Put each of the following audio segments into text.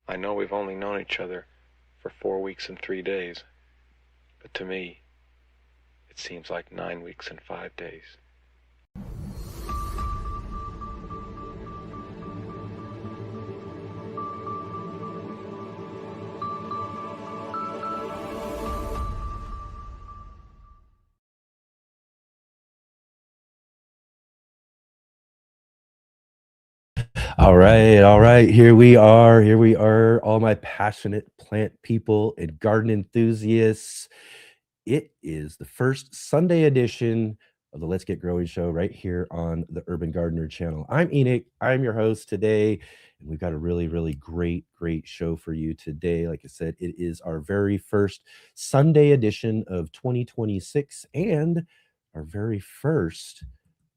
I know we've only known each other for 4 weeks and 3 days, but to me, it seems like 9 weeks and 5 days. All right. Here we are, all my passionate plant people and garden enthusiasts. It is the first Sunday edition of the Let's Get Growing show right here on the Urban Gardener channel. I'm Enoch. I'm your host today, and we've got a really great show for you today. Like I said, it is our very first Sunday edition of 2026 and our very first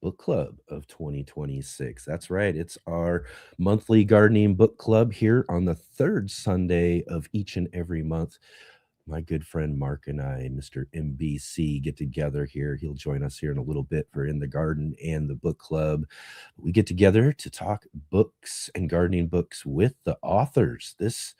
book club of 2026. That's right. It's our monthly gardening book club here on the third Sunday of each and every month. My good friend Mark and I, Mr. MBC, get together here. He'll join us here in a little bit for In the Garden and the book club. We get together to talk books and gardening books with the authors. This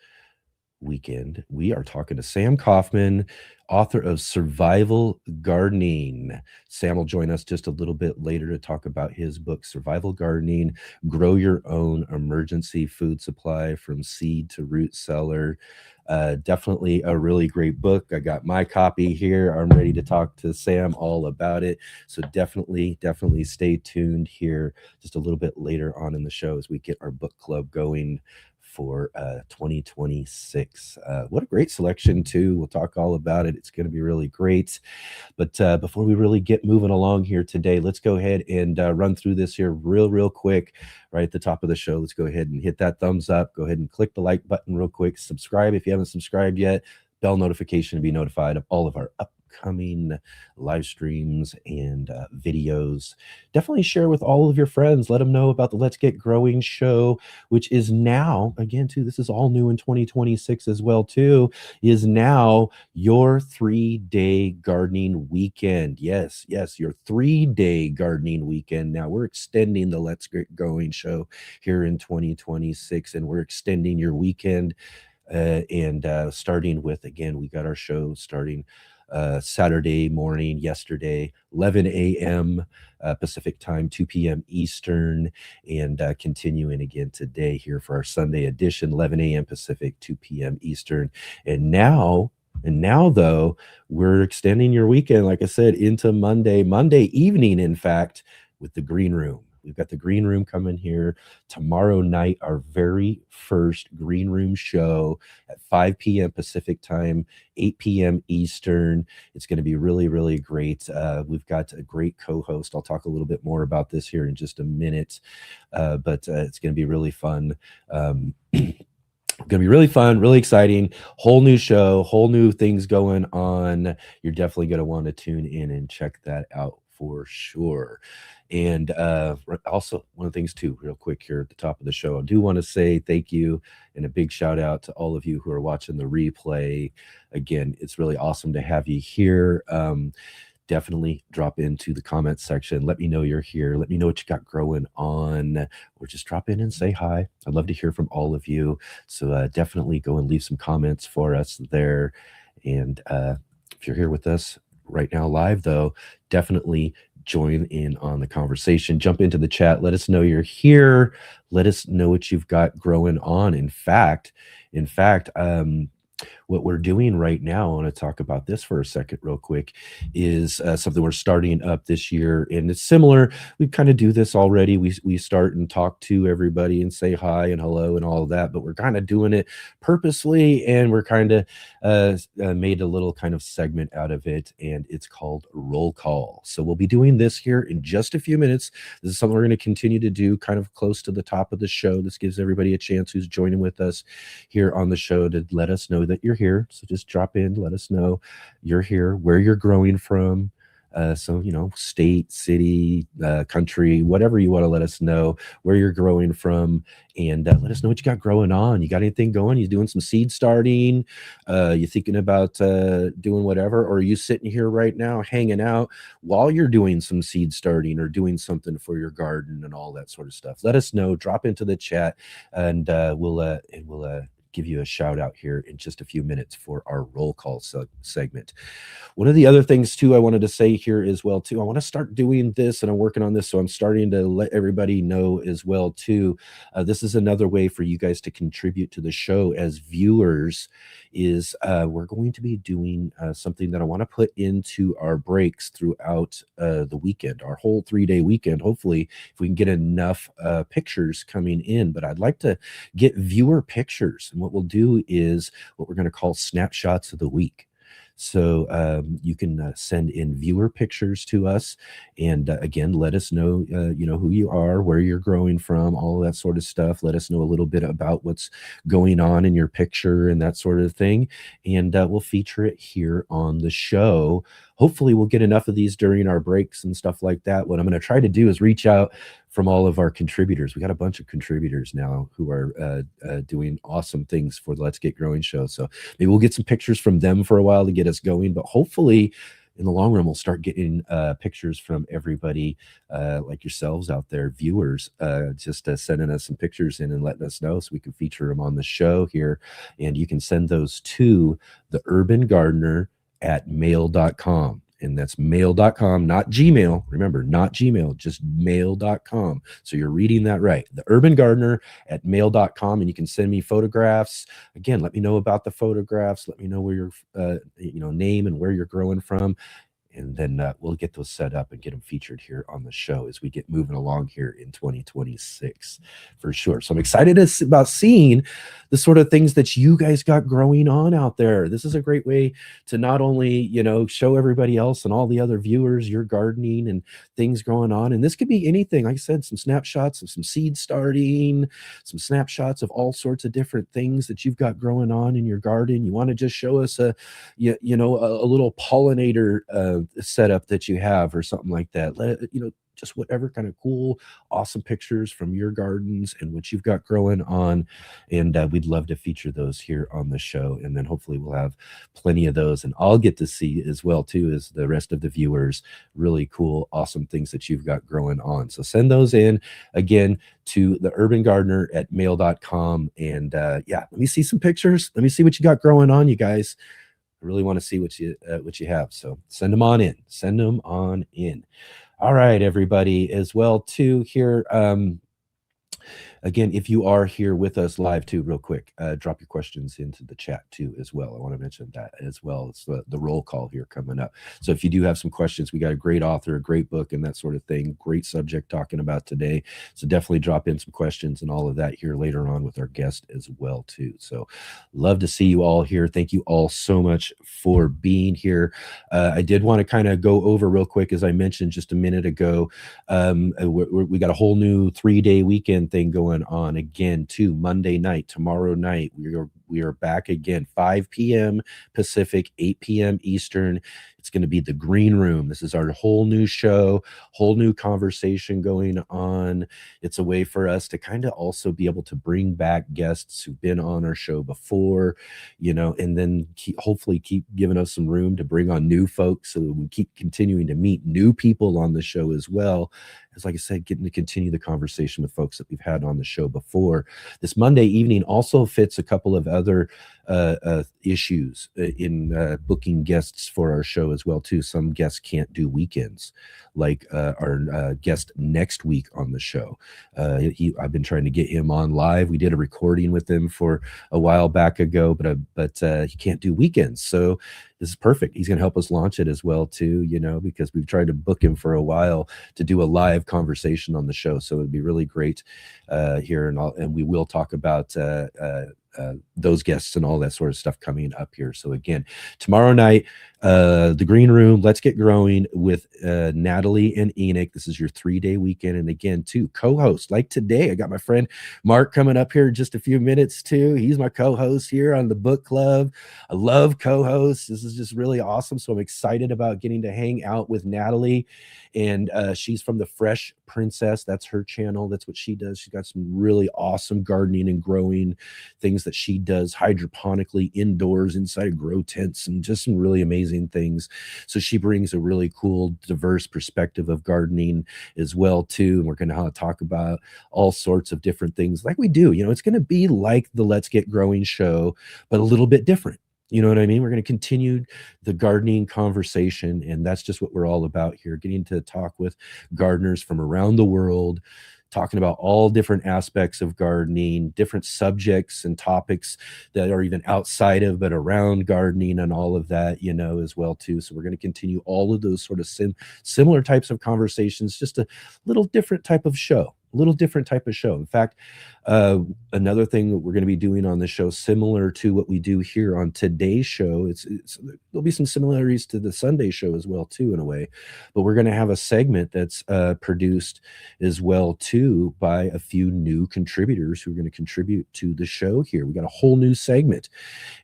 weekend, we are talking to Sam Coffman, author of Survival Gardening. Sam will join us just a little bit later to talk about his book, Survival Gardening, Grow Your Own Emergency Food Supply from Seed to Root Cellar. Definitely a really great book. I got my copy here. I'm ready to talk to Sam all about it. So definitely stay tuned here just a little bit later on in the show as we get our book club going for 2026. What a great selection, too. We'll talk all about it. It's going to be really great. But before we really get moving along here today, let's go ahead and run through this here real quick. Right at the top of the show, let's go ahead and hit that thumbs up. Go ahead and click the like button real quick. Subscribe if you haven't subscribed yet. Bell notification to be notified of all of our upcoming live streams and videos. Definitely share with all of your friends. Let them know about the Let's Get Growing show, which is now, again, too, this is all new in 2026 as well, too, is now your 3-day gardening weekend. Yes, your 3-day gardening weekend. Now we're extending the Let's Get Going show here in 2026, and we're extending your weekend and starting with, again, we got our show starting Saturday morning, yesterday, 11 a.m. Pacific time, 2 p.m. Eastern, and continuing again today here for our Sunday edition, 11 a.m. Pacific, 2 p.m. Eastern. And now, though, we're extending your weekend, like I said, into Monday evening, in fact, with the Green Room. We've got the Green Room coming here tomorrow night, our very first Green Room show at 5 p.m. Pacific time, 8 p.m. Eastern. It's going to be really great. We've got a great co-host. I'll talk a little bit more about this here in just a minute, but it's going to be really fun. Going to be really fun, really exciting, whole new show, whole new things going on. You're definitely going to want to tune in and check that out for sure. And also, one of the things too, real quick here at the top of the show, I do want to say thank you and a big shout out to all of you who are watching the replay. Again, it's really awesome to have you here. Definitely drop into the comments section. Let me know you're here. Let me know what you got growing on, or just drop in and say hi. I'd love to hear from all of you. So definitely go and leave some comments for us there. And if you're here with us right now live, though, definitely join in on the conversation. Jump into the chat. Let us know you're here. Let us know what you've got growing on. In fact, what we're doing right now, I want to talk about this for a second real quick, is something we're starting up this year. And it's similar. We kind of do this already. We start and talk to everybody and say hi and hello and all of that, but we're kind of doing it purposely, and we're kind of made a little kind of segment out of it, and it's called Roll Call. So we'll be doing this here in just a few minutes. This is something we're going to continue to do kind of close to the top of the show. This gives everybody a chance who's joining with us here on the show to let us know that you're here. So just drop in, let us know you're here, where you're growing from. So, state, city, country, whatever you want to let us know where you're growing from, and let us know what you got growing on. You got anything going? You doing some seed starting? You thinking about doing whatever? Or are you sitting here right now hanging out while you're doing some seed starting or doing something for your garden and all that sort of stuff? Let us know. Drop into the chat, and we'll give you a shout out here in just a few minutes for our roll call segment. One of the other things too I wanted to say here as well too, I want to start doing this, and I'm working on this, so I'm starting to let everybody know as well too. This is another way for you guys to contribute to the show as viewers. Is we're going to be doing something that I want to put into our breaks throughout the weekend, our whole 3-day weekend. Hopefully, if we can get enough pictures coming in, but I'd like to get viewer pictures, and what we'll do is what we're going to call snapshots of the week. So you can send in viewer pictures to us, and again, let us know, who you are, where you're growing from, all that sort of stuff. Let us know a little bit about what's going on in your picture and that sort of thing, and we'll feature it here on the show. Hopefully, we'll get enough of these during our breaks and stuff like that. What I'm going to try to do is reach out from all of our contributors. We got a bunch of contributors now who are doing awesome things for the Let's Get Growing show. So maybe we'll get some pictures from them for a while to get us going, but hopefully in the long run, we'll start getting pictures from everybody like yourselves out there, viewers, just sending us some pictures in and letting us know so we can feature them on the show here. And you can send those to the Urban Gardener at mail.com. And that's mail.com, not Gmail. Remember, not Gmail, just mail.com. So you're reading that right. The Urban Gardener at mail.com. And you can send me photographs. Again, let me know about the photographs. Let me know where your name and where you're growing from. And then we'll get those set up and get them featured here on the show as we get moving along here in 2026 for sure. So I'm excited about seeing the sort of things that you guys got growing on out there. This is a great way to not only, show everybody else and all the other viewers your gardening and things going on. And this could be anything. Like I said, some snapshots of some seed starting, some snapshots of all sorts of different things that you've got growing on in your garden. You want to just show us a little pollinator setup that you have or something like that. Just whatever kind of cool, awesome pictures from your gardens and what you've got growing on. And we'd love to feature those here on the show. And then hopefully we'll have plenty of those. And I'll get to see as well, too, as the rest of the viewers, really cool, awesome things that you've got growing on. So send those in again to the Urban Gardener at mail.com. And let me see some pictures. Let me see what you got growing on, you guys. I really want to see what you have. So send them on in. Send them on in. All right, everybody, as well too here. Again, if you are here with us live too, real quick, drop your questions into the chat too as well. I want to mention that as well. It's the roll call here coming up. So if you do have some questions, we got a great author, a great book and that sort of thing. Great subject talking about today. So definitely drop in some questions and all of that here later on with our guest as well too. So love to see you all here. Thank you all so much for being here. I did want to kind of go over real quick, as I mentioned just a minute ago, we got a whole new 3-day weekend thing going on again too. Monday night, tomorrow night, we are back again, 5 p.m. Pacific, 8 p.m. Eastern. It's going to be the Green Room. This is our whole new show, whole new conversation going on. It's a way for us to kind of also be able to bring back guests who've been on our show before, and then hopefully keep giving us some room to bring on new folks so that we keep continuing to meet new people on the show as well. As like I said, getting to continue the conversation with folks that we've had on the show before. This Monday evening also fits a couple of other issues in booking guests for our show as well too. Some guests can't do weekends, like our guest next week on the show. I've been trying to get him on live. We did a recording with him for a while back ago, but he can't do weekends. So this is perfect. He's going to help us launch it as well too, because we've tried to book him for a while to do a live conversation on the show. So it'd be really great here, and we will talk about those guests and all that sort of stuff coming up here. So again, tomorrow night, the Green Room, Let's Get Growing with Natalie and Enoch. This is your 3-day weekend. And again, too, co-host like today. I got my friend Mark coming up here in just a few minutes too. He's my co-host here on the book club. I love co-hosts. This is just really awesome. So I'm excited about getting to hang out with Natalie. And she's from the Fresh Princess. That's her channel. That's what she does. She's got some really awesome gardening and growing things that she does, hydroponics hydroponically indoors inside of grow tents and just some really amazing things. So she brings a really cool, diverse perspective of gardening as well too. And we're going to talk about all sorts of different things like we do. It's going to be like the Let's Get Growing show, but a little bit different. You know what I mean? We're going to continue the gardening conversation, and that's just what we're all about here, getting to talk with gardeners from around the world, talking about all different aspects of gardening, different subjects and topics that are even outside of but around gardening and all of that, as well too. So we're going to continue all of those sort of similar types of conversations, just a little different type of show. In fact, another thing that we're going to be doing on the show, similar to what we do here on today's show, there'll be some similarities to the Sunday show as well too, in a way, but we're going to have a segment that's produced as well too by a few new contributors who are going to contribute to the show here. We got a whole new segment,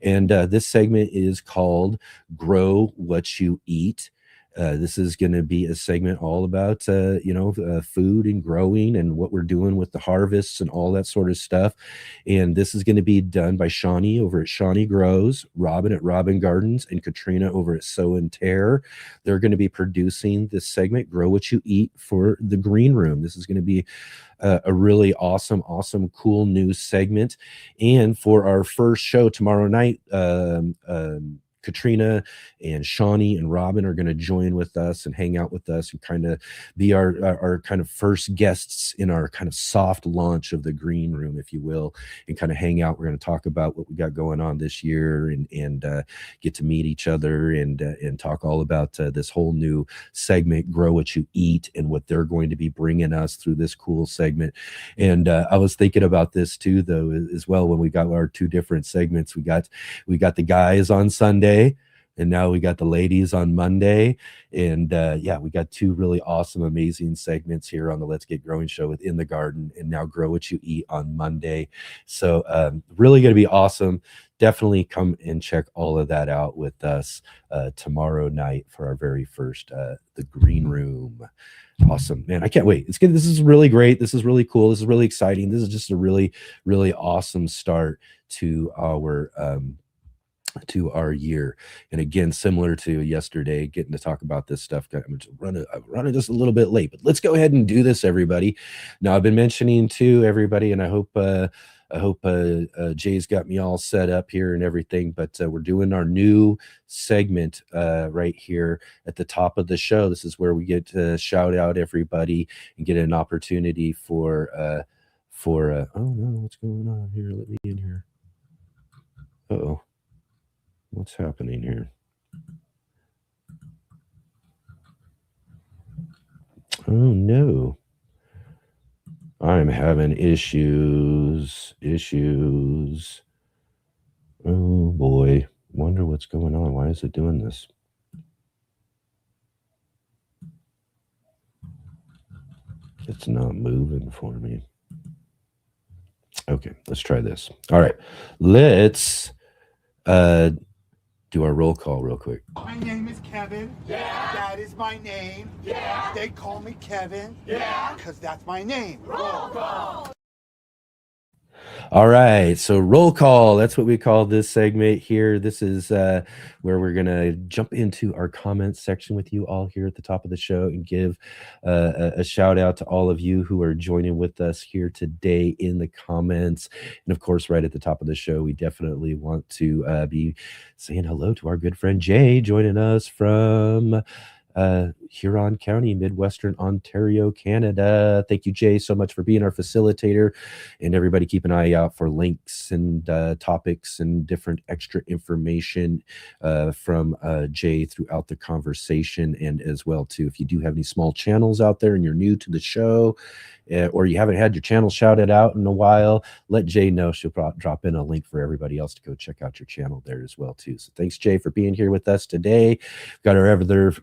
and this segment is called Grow What You Eat. This is going to be a segment all about, food and growing and what we're doing with the harvests and all that sort of stuff. And this is going to be done by Shawnee over at Shawnee Grows, Robin at Robin Gardens, and Katrina over at Sow and Tear. They're going to be producing this segment, Grow What You Eat, for the Green Room. This is going to be a really awesome, cool new segment. And for our first show tomorrow night, Katrina and Shawnee and Robin are going to join with us and hang out with us and kind of be our kind of first guests in our kind of soft launch of the Green Room, if you will, and kind of hang out. We're going to talk about what we got going on this year and get to meet each other and talk all about this whole new segment, Grow What You Eat, and what they're going to be bringing us through this cool segment. And I was thinking about this too, though, as well, when we got our two different segments. We got the guys on Sunday, and now we got the ladies on Monday. And we got two really awesome, amazing segments here on the Let's Get Growing show within the garden, and now Grow What You Eat on Monday. So really going to be awesome. Definitely come and check all of that out with us tomorrow night for our very first the Green Room. Awesome, man. I can't wait. It's good. This is really great. This is really cool. This is really exciting. This is just a really, really awesome start to our year. And again, similar to yesterday, getting to talk about this stuff, I'm running just a little bit late, but let's go ahead and do this, everybody. Now, I've been mentioning to everybody, and I hope Jay's got me all set up here and everything, but we're doing our new segment right here at the top of the show. This is where we get to shout out everybody and get an opportunity for oh no, what's going on here? Let me in here. Uh-oh. What's happening here? Oh no. I'm having issues. Oh boy. Wonder what's going on. Why is it doing this? It's not moving for me. Okay, let's try this. All right. Let's do our roll call real quick. My name is Kevin. Yeah. That is my name. Yeah. They call me Kevin. Yeah. Because that's my name. Roll call. All right, so roll call. That's what we call this segment here. This is where we're going to jump into our comments section with you all here at the top of the show and give a shout out to all of you who are joining with us here today in the comments. And of course, right at the top of the show, we definitely want to be saying hello to our good friend Jay joining us from Huron County, Midwestern Ontario, Canada. Thank you, Jay, so much for being our facilitator. And everybody keep an eye out for links and topics and different extra information from Jay throughout the conversation. And as well, too, if you do have any small channels out there and you're new to the show, or you haven't had your channel shouted out in a while, let Jay know. She'll drop in a link for everybody else to go check out your channel there as well, too. So thanks, Jay, for being here with us today. We've got our other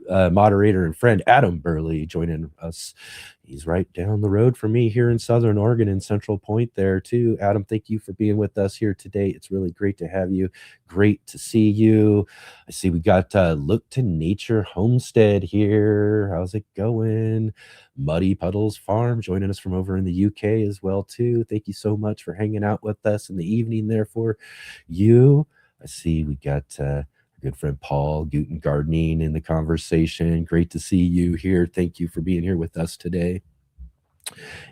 moderator and friend, Adam Burley, joining us. He's right down the road from me here in Southern Oregon in Central Point there too. Adam, thank you for being with us here today. It's really great to have you. Great to see you. I see we got Look to Nature Homestead here. How's it going? Muddy Puddles Farm joining us from over in the UK as well too. Thank you so much for hanging out with us in the evening there for you. I see we got good friend Paul Guten Gardening in the conversation. Great to see you here. Thank you for being here with us today.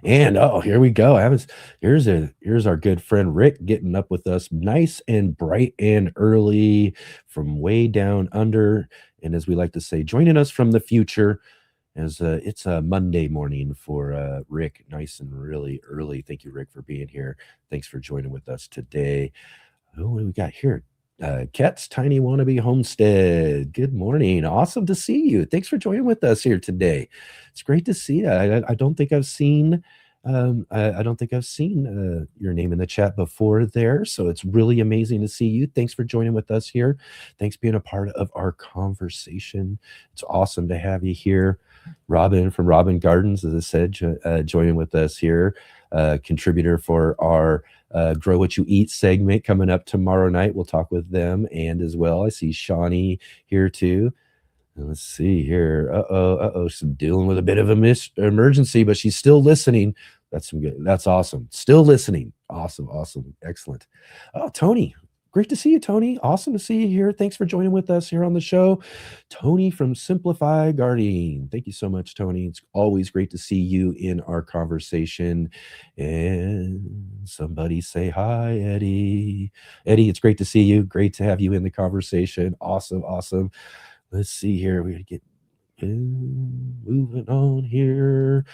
And oh, here we go. Here's our good friend Rick getting up with us nice and bright and early from way down under. And as we like to say, joining us from the future, as it's a Monday morning for Rick, nice and really early. Thank you, Rick, for being here. Thanks for joining with us today. Oh, what do we got here? Ket's Tiny Wannabe Homestead. Good morning. Awesome to see you. Thanks for joining with us here today. It's great to see you. I don't think I've seen I don't think I've seen your name in the chat before there, so it's really amazing to see you. Thanks for joining with us here. Thanks for being a part of our conversation. It's awesome to have you here. Robin from Robin Gardens, as I said, joining with us here, contributor for our Grow What You Eat segment coming up tomorrow night. We'll talk with them, and as well, I see Shawnee here too. Let's see here. She's dealing with a bit of a emergency, but she's still listening. That's some good. That's awesome. Still listening. Awesome. Excellent. Oh, Tony. Great to see you, Tony. Awesome to see you here. Thanks for joining with us here on the show. Tony from Simplify Gardening. Thank you so much, Tony. It's always great to see you in our conversation. And somebody say hi, Eddie. Eddie, it's great to see you. Great to have you in the conversation. Awesome. Let's see here. We gotta get moving on here.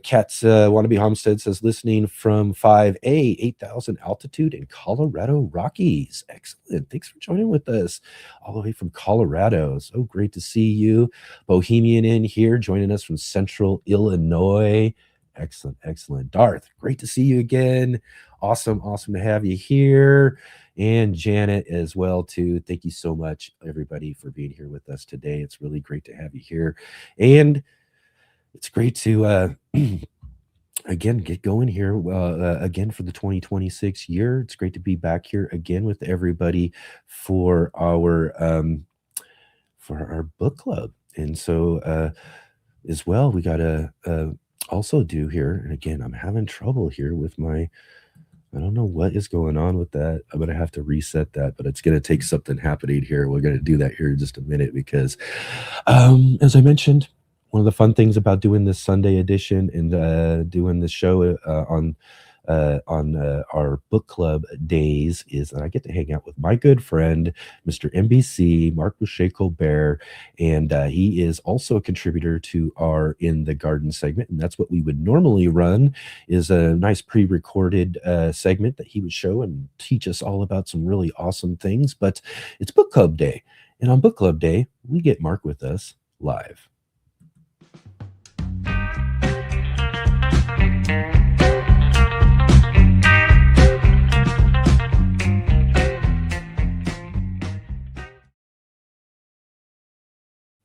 Cat's Wannabe Homestead says, listening from 5A, 8,000 altitude in Colorado Rockies. Excellent. Thanks for joining with us all the way from Colorado. So great to see you. Bohemian in here joining us from Central Illinois. Excellent. Darth, great to see you again. Awesome to have you here. And Janet as well too. Thank you so much, everybody, for being here with us today. It's really great to have you here, and it's great to again get going here again for the 2026 year. It's great to be back here again with everybody for our book club. And so as well, we got to also do here. And again, I'm having trouble here with my. I don't know what is going on with that. I'm going to have to reset that, but it's going to take something happening here. We're going to do that here in just a minute because, as I mentioned, one of the fun things about doing this Sunday edition and doing this show on our book club days is that I get to hang out with my good friend, Mr. NBC, Mark Boucher Colbert, and he is also a contributor to our In the Garden segment, and that's what we would normally run, is a nice pre-recorded segment that he would show and teach us all about some really awesome things, but it's book club day, and on book club day, we get Mark with us live.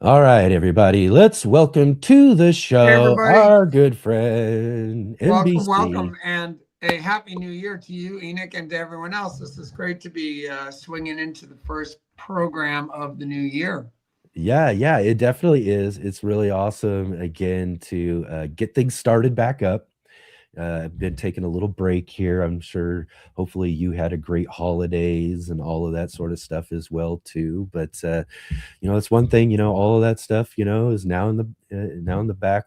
All right, everybody, let's welcome to the show our good friend, NBC. Welcome, and a happy new year to you, Enoch, and to everyone else. This is great to be swinging into the first program of the new year. Yeah, it definitely is. It's really awesome, again, to get things started back up. I've been taking a little break here. I'm sure hopefully you had a great holidays and all of that sort of stuff as well too. But it's one thing, all of that stuff, is now in the back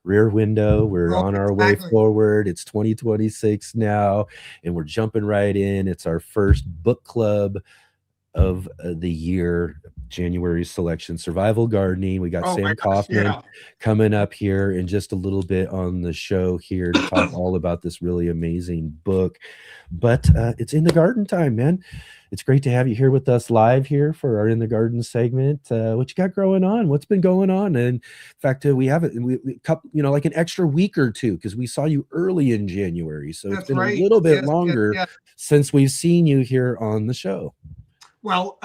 rear window. We're on our way forward. It's 2026 now, and we're jumping right in. It's our first book club of the year, January selection, Survival Gardening. We got Sam Coffman coming up here in just a little bit on the show here to talk all about this really amazing book. But it's In the Garden time, man. It's great to have you here with us live here for our In the Garden segment. What you got growing on? What's been going on? And in fact, we have it, like an extra week or two, because we saw you early in January. So it's been a little bit longer since we've seen you here on the show. Well,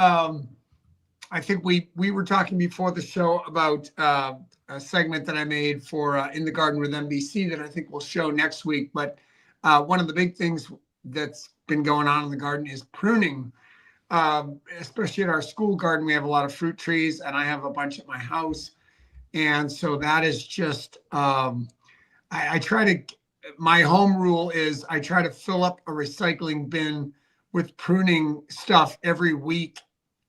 I think we were talking before the show about a segment that I made for In the Garden with NBC that I think we'll show next week. But one of the big things that's been going on in the garden is pruning. Especially at our school garden, we have a lot of fruit trees, and I have a bunch at my house. And so that is just, I try to, my home rule is I try to fill up a recycling bin with pruning stuff every week,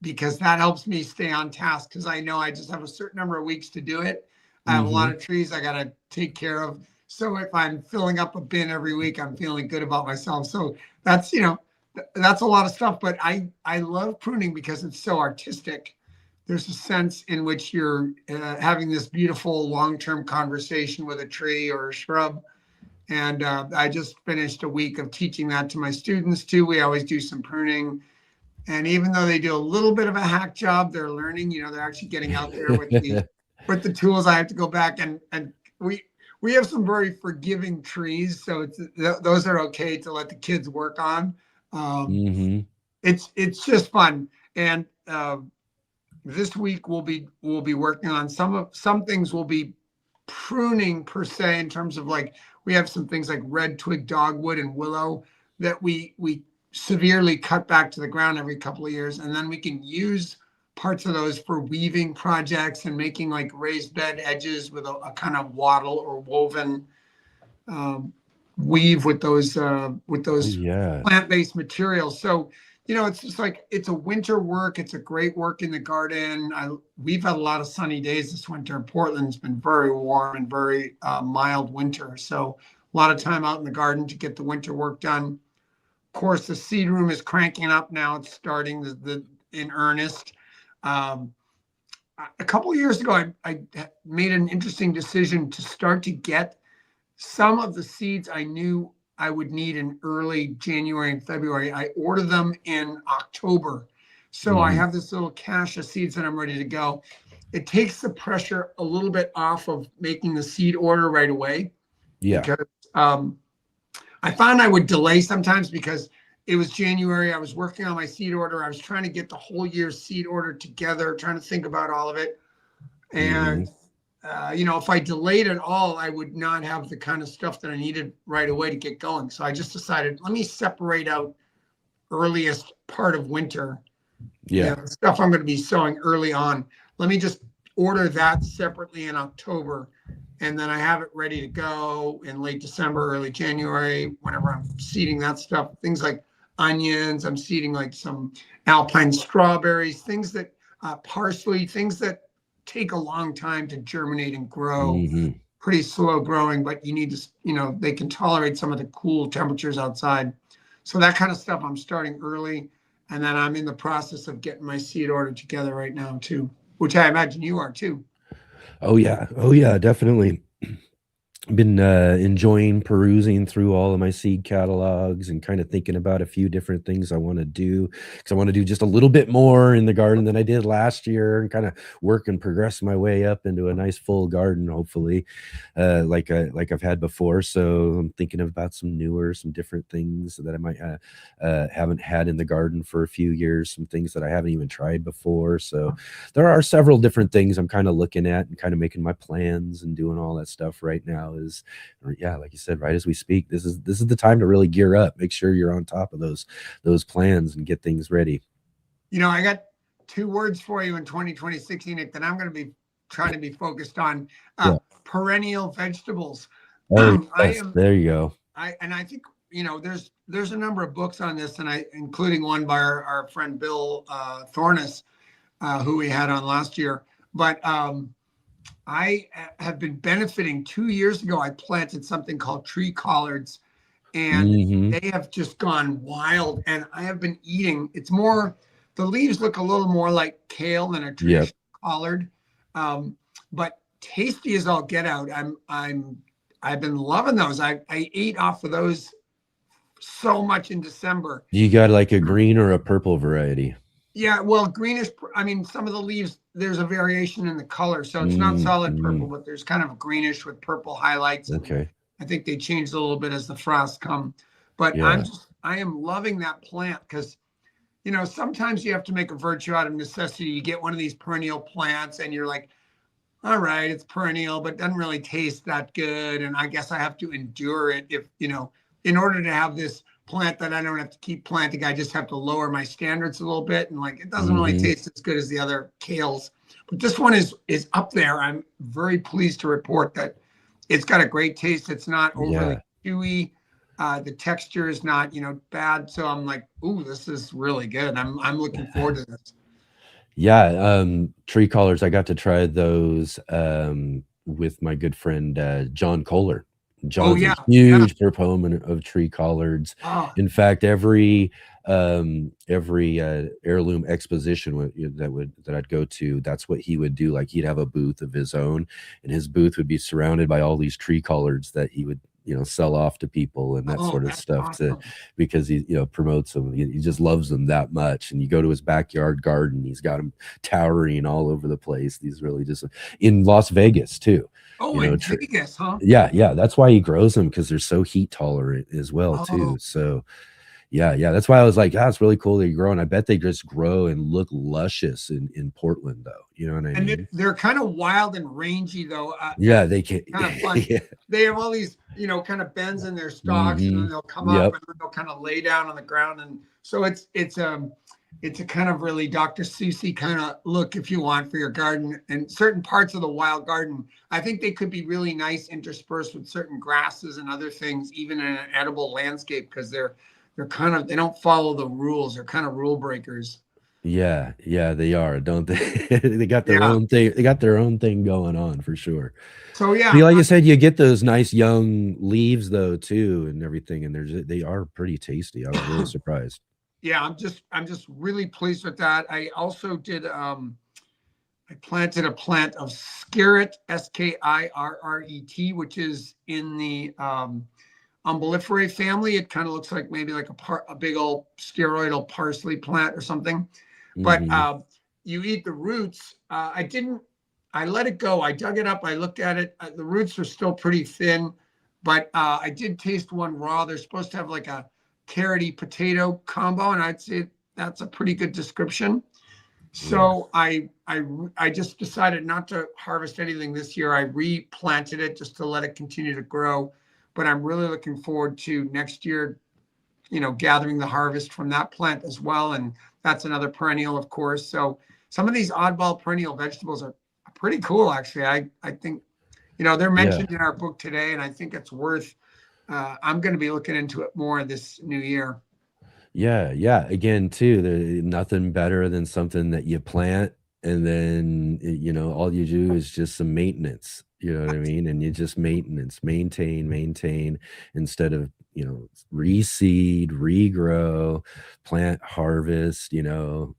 because that helps me stay on task, because I know I just have a certain number of weeks to do it. I have a lot of trees I got to take care of. So if I'm filling up a bin every week, I'm feeling good about myself. So that's, that's a lot of stuff, but I love pruning because it's so artistic. There's a sense in which you're having this beautiful long-term conversation with a tree or a shrub. And I just finished a week of teaching that to my students too. We always do some pruning. And even though they do a little bit of a hack job, they're learning, they're actually getting out there with the tools. I have to go back and we have some very forgiving trees. So those are okay to let the kids work on. It's just fun. And this week we'll be working on some things. We'll be pruning per se, in terms of like, we have some things like red twig dogwood and willow that we severely cut back to the ground every couple of years, and then we can use parts of those for weaving projects and making like raised bed edges with a kind of wattle or woven weave with those plant-based materials. So it's just like, it's a winter work. It's a great work in the garden. We've had a lot of sunny days this winter. Portland's been very warm and very mild winter. So a lot of time out in the garden to get the winter work done. Of course, the seed room is cranking up now. It's starting in earnest. A couple of years ago, I made an interesting decision to start to get some of the seeds I knew I would need in early January and February. I ordered them in October. So I have this little cache of seeds that I'm ready to go. It takes the pressure a little bit off of making the seed order right away. Yeah. Because I found I would delay sometimes because it was January. I was working on my seed order. I was trying to get the whole year's seed order together, trying to think about all of it. And if I delayed at all, I would not have the kind of stuff that I needed right away to get going. So I just decided, let me separate out earliest part of winter. The stuff I'm going to be sowing early on. Let me just order that separately in October. And then I have it ready to go in late December, early January, whenever I'm seeding that stuff. Things like onions, I'm seeding like some alpine strawberries, things that, parsley, things that take a long time to germinate and grow. Pretty slow growing, but you need to, they can tolerate some of the cool temperatures outside. So that kind of stuff I'm starting early. And then I'm in the process of getting my seed order together right now too, which I imagine you are too. Oh yeah, definitely. Been enjoying perusing through all of my seed catalogs and kind of thinking about a few different things I want to do, because I want to do just a little bit more in the garden than I did last year, and kind of work and progress my way up into a nice full garden, hopefully, like I've had before. So I'm thinking about some different things that I might haven't had in the garden for a few years, some things that I haven't even tried before. So there are several different things I'm kind of looking at and kind of making my plans and doing all that stuff right now. Like you said, right as we speak, this is the time to really gear up, make sure you're on top of those plans and get things ready. I got 2 words for you in 2026, Enoch, that I'm going to be trying to be focused on. Perennial vegetables. There you go. I think there's a number of books on this, and including one by our friend Bill Thorness, who we had on last year. But I have been benefiting. 2 years ago, I planted something called tree collards, and they have just gone wild. And I have been eating. It's more, the leaves look a little more like kale than a traditional collard, but tasty as all get out. I've been loving those. I ate off of those so much in December. You got like a green or a purple variety? Yeah, well, greenish. I mean, some of the leaves, there's a variation in the color, so it's not solid purple, but there's kind of a greenish with purple highlights. Okay. I think they changed a little bit as the frosts come, but I am loving that plant because you know, sometimes you have to make a virtue out of necessity. You get one of these perennial plants and you're like, all right, it's perennial, but doesn't really taste that good. And I guess I have to endure it if, you know, in order to have this plant that I don't have to keep planting, I just have to lower my standards a little bit. And like, it doesn't really taste as good as the other kales, but this one is up there. I'm very pleased to report that it's got a great taste. It's not overly chewy. The texture is not, you know, bad. So I'm like, ooh, this is really good. I'm looking forward to this. Yeah, tree collars, I got to try those with my good friend John Kohler. John's a huge proponent of tree collards. In fact, every heirloom exposition that I'd go to, that's what he would do. Like, he'd have a booth of his own, and his booth would be surrounded by all these tree collards that he would, you know, sell off to people and that sort of stuff because he, you know, promotes them. He just loves them that much. And you go to his backyard garden, he's got them towering all over the place. These really just in Las Vegas too. Oh, in Vegas, huh? Yeah. That's why he grows them, because they're so heat tolerant as well too. So yeah. That's why I was like, it's really cool that you grow. And I bet they just grow and look luscious in Portland, though. You know what I mean? They're kind of wild and rangy, though. They can. Kind of fun. They have all these, you know, kind of bends in their stalks, and then they'll come up and then they'll kind of lay down on the ground. And so it's a kind of really Dr. Seuss kind of look, if you want, for your garden. And certain parts of the wild garden, I think they could be really nice interspersed with certain grasses and other things, even in an edible landscape, because they're kind of, they don't follow the rules. They're kind of rule breakers. Yeah, they are, don't they? They got their own thing. They got their own thing going on for sure. So like you said, you get those nice young leaves though too, and everything, and they are pretty tasty. I was really surprised. Yeah, I'm just really pleased with that. I also did I planted a plant of Skirret, Skirret, which is in the Umbelliferae family. It kind of looks like maybe like a big old steroidal parsley plant or something. But you eat the roots. I let it go. I dug it up. I looked at it. The roots are still pretty thin, but I did taste one raw. They're supposed to have like a carroty potato combo, and I'd say that's a pretty good description. So I just decided not to harvest anything this year. I replanted it just to let it continue to grow. But I'm really looking forward to next year, you know, gathering the harvest from that plant as well. And that's another perennial, of course. So some of these oddball perennial vegetables are pretty cool, actually. I think, you know, they're mentioned in our book today, and I think it's worth, I'm going to be looking into it more this new year. Yeah. Again, too, there's nothing better than something that you plant, and then, you know, all you do is just some maintenance. You know what I mean? And you just maintain instead of, you know, reseed, regrow, plant, harvest, you know,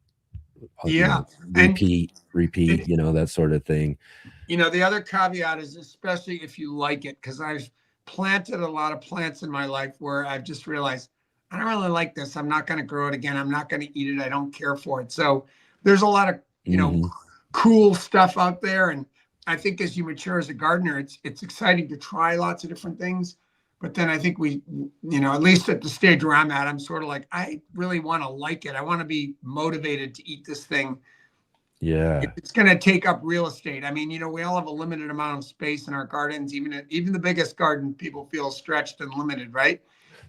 repeat, you know, that sort of thing. You know, the other caveat is, especially if you like it, because I've planted a lot of plants in my life where I've just realized, I don't really like this. I'm not going to grow it again. I'm not going to eat it. I don't care for it. So there's a lot of, you know, cool stuff out there. And I think as you mature as a gardener, it's exciting to try lots of different things. But then I think we, you know, at least at the stage where I'm at, I'm sort of like, I really want to like it. I want to be motivated to eat this thing. Yeah. It's going to take up real estate. I mean, you know, we all have a limited amount of space in our gardens. Even the biggest garden, people feel stretched and limited, right?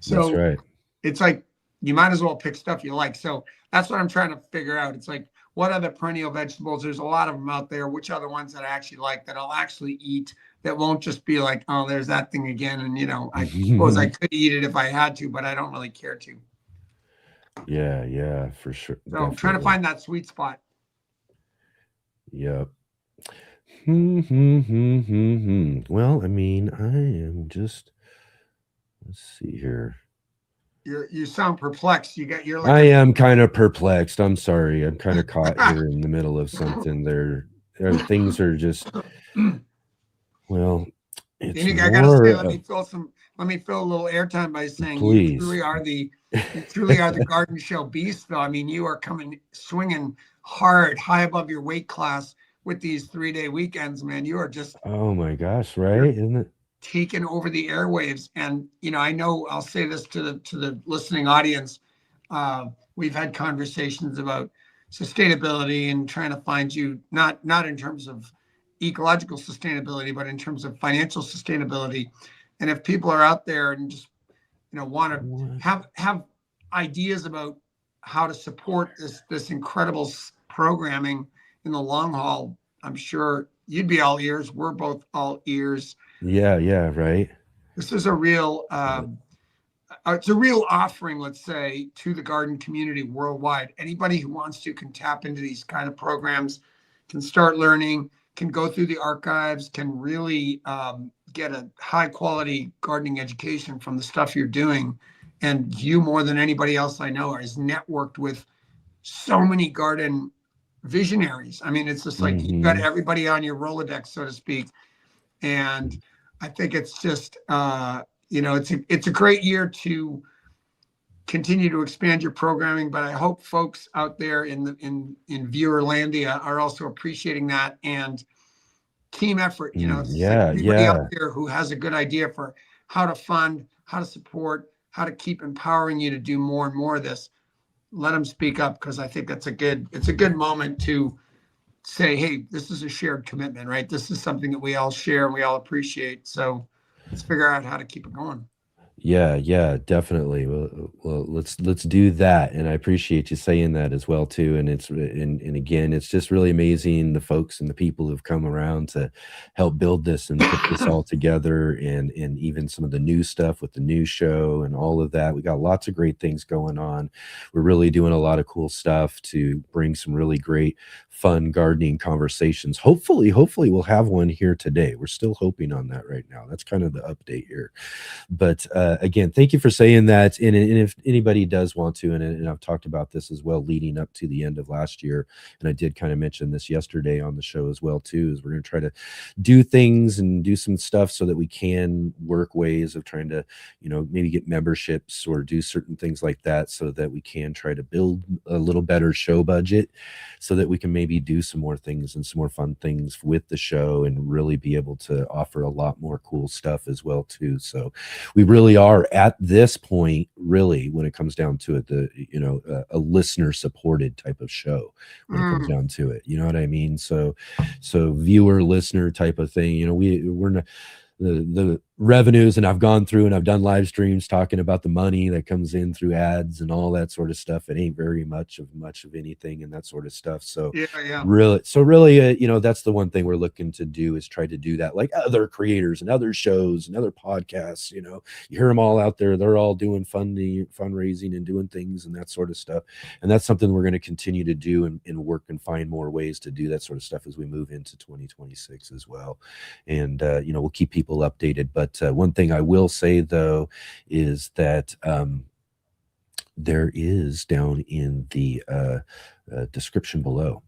So that's right. It's like, you might as well pick stuff you like. So that's what I'm trying to figure out. It's like, what other perennial vegetables? There's a lot of them out there. Which are the ones that I actually like, that I'll actually eat, that won't just be like, oh, there's that thing again. And, you know, I suppose I could eat it if I had to, but I don't really care to. Yeah, for sure. So I'm trying to find that sweet spot. Yep. Well, I mean, I am just, let's see here. You sound perplexed. You're like, I am kind of perplexed. I'm sorry. I'm kind of caught here in the middle of something. Things are just, well, it's I gotta say, let me fill a little airtime by saying, please. You truly are the garden show beast, though. I mean, you are coming swinging hard, high above your weight class with these 3-day weekends, man. You are just, oh my gosh, right? Isn't it? Taken over the airwaves. And, you know, I'll say this to the listening audience. we've had conversations about sustainability and trying to find you, not in terms of ecological sustainability, but in terms of financial sustainability. And if people are out there and just, want to have ideas about how to support this incredible programming in the long haul, I'm sure you'd be all ears. We're both all ears. Yeah, right. This is a real it's a real offering, let's say, to the garden community worldwide. Anybody who wants to can tap into these kind of programs, can start learning, can go through the archives, can really get a high quality gardening education from the stuff you're doing. And you, more than anybody else I know, is networked with so many garden visionaries. I mean, it's just like you've got everybody on your Rolodex, so to speak. And I think it's just, it's a great year to continue to expand your programming, but I hope folks out there in Viewerlandia are also appreciating that and team effort. Anybody out there who has a good idea for how to fund, how to support, how to keep empowering you to do more and more of this, let them speak up, because I think it's a good moment to say, hey, this is a shared commitment, right? This is something that we all share and we all appreciate. So let's figure out how to keep it going. Yeah, definitely. Well, let's do that. And I appreciate you saying that as well too. And and again, it's just really amazing, the folks and the people who've come around to help build this and put this all together, and even some of the new stuff with the new show and all of that. We got lots of great things going on. We're really doing a lot of cool stuff to bring some really great fun gardening conversations. Hopefully we'll have one here today. We're still hoping on that right now. That's kind of the update here. But again, thank you for saying that. And if anybody does want to, and I've talked about this as well leading up to the end of last year, and I did kind of mention this yesterday on the show as well too, is we're going to try to do things and do some stuff so that we can work ways of trying to, maybe get memberships or do certain things like that, so that we can try to build a little better show budget, so that we can maybe do some more things and some more fun things with the show and really be able to offer a lot more cool stuff as well too. So we really are at this point, really, when it comes down to it, a listener supported type of show when it comes down to it. You know what I mean? So viewer, listener type of thing. We're not the revenues, and I've gone through and I've done live streams talking about the money that comes in through ads and all that sort of stuff. It ain't very much of anything and that sort of stuff. So really, that's the one thing we're looking to do, is try to do that like other creators and other shows and other podcasts. You hear them all out there. They're all doing fundraising and doing things and that sort of stuff. And that's something we're going to continue to do and work and find more ways to do that sort of stuff as we move into 2026 as well. And, we'll keep people updated. But one thing I will say, though, is that there is down in the description below,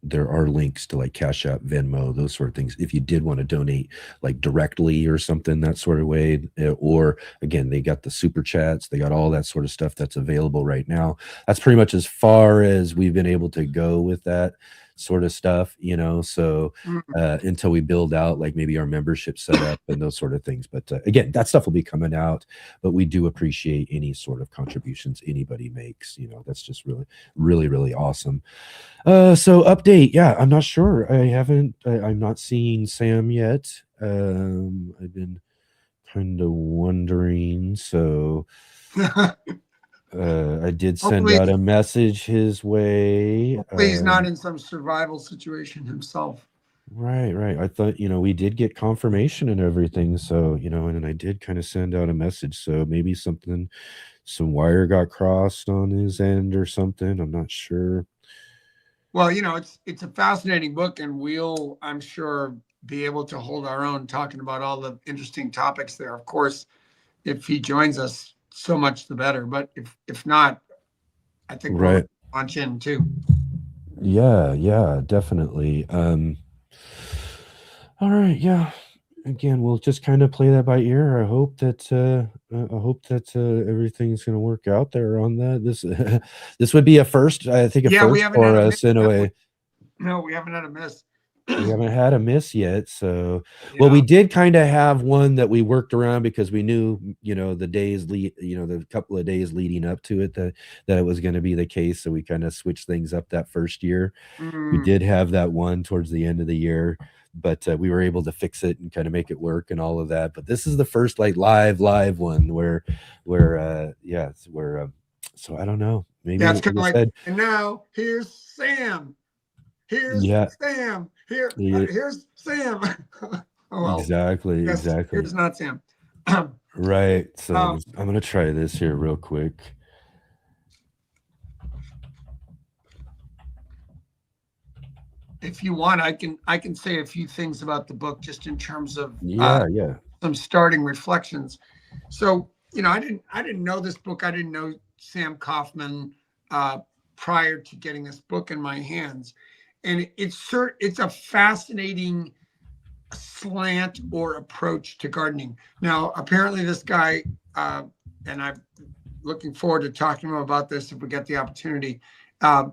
there are links to like Cash App, Venmo, those sort of things. If you did want to donate like directly or something, that sort of way, or again, they got the super chats, they got all that sort of stuff that's available right now. That's pretty much as far as we've been able to go with that sort of stuff, so until we build out like maybe our membership setup and those sort of things. But again, that stuff will be coming out, but we do appreciate any sort of contributions anybody makes. That's just really, really, really awesome. So update, I'm not sure. I'm not seeing Sam yet. I've been kind of wondering, so I did send out a message his way. Hopefully he's not in some survival situation himself. Right. I thought, we did get confirmation and everything. So, and I did kind of send out a message. So maybe some wire got crossed on his end or something. I'm not sure. Well, it's a fascinating book, and we'll, I'm sure, be able to hold our own talking about all the interesting topics there. Of course, if he joins us, so much the better. But if not, I think we'll launch in too. Yeah, definitely. All right, yeah. Again, we'll just kind of play that by ear. I hope that everything's going to work out there on that. This would be a first, I think, first for us in a way. No, we haven't had a miss. We haven't had a miss yet. So, well, we Yeah. did kind of have one that we worked around because we knew, the days the couple of days leading up to it that it was going to be the case. So we kind of switched things up that first year. We Mm. did have that one towards the end of the year, but we were able to fix it and kind of make it work and all of that. But this is the first like live one so I don't know. Maybe Yeah, it's like kind of I like, said, and now here's Sam. Here's yeah, Sam. yeah, Here's Sam. Oh, well, exactly, yes, exactly. here's not Sam. Right. So Um, I'm gonna try this here real quick. if you want, I can say a few things about the book just in terms of Yeah, yeah. some starting reflections. So, I didn't know this book. I didn't know Sam Coffman uh, prior to getting this book in my hands, and it's a fascinating slant or approach to gardening. Now, apparently, this guy, and I'm looking forward to talking to him about this if we get the opportunity, uh,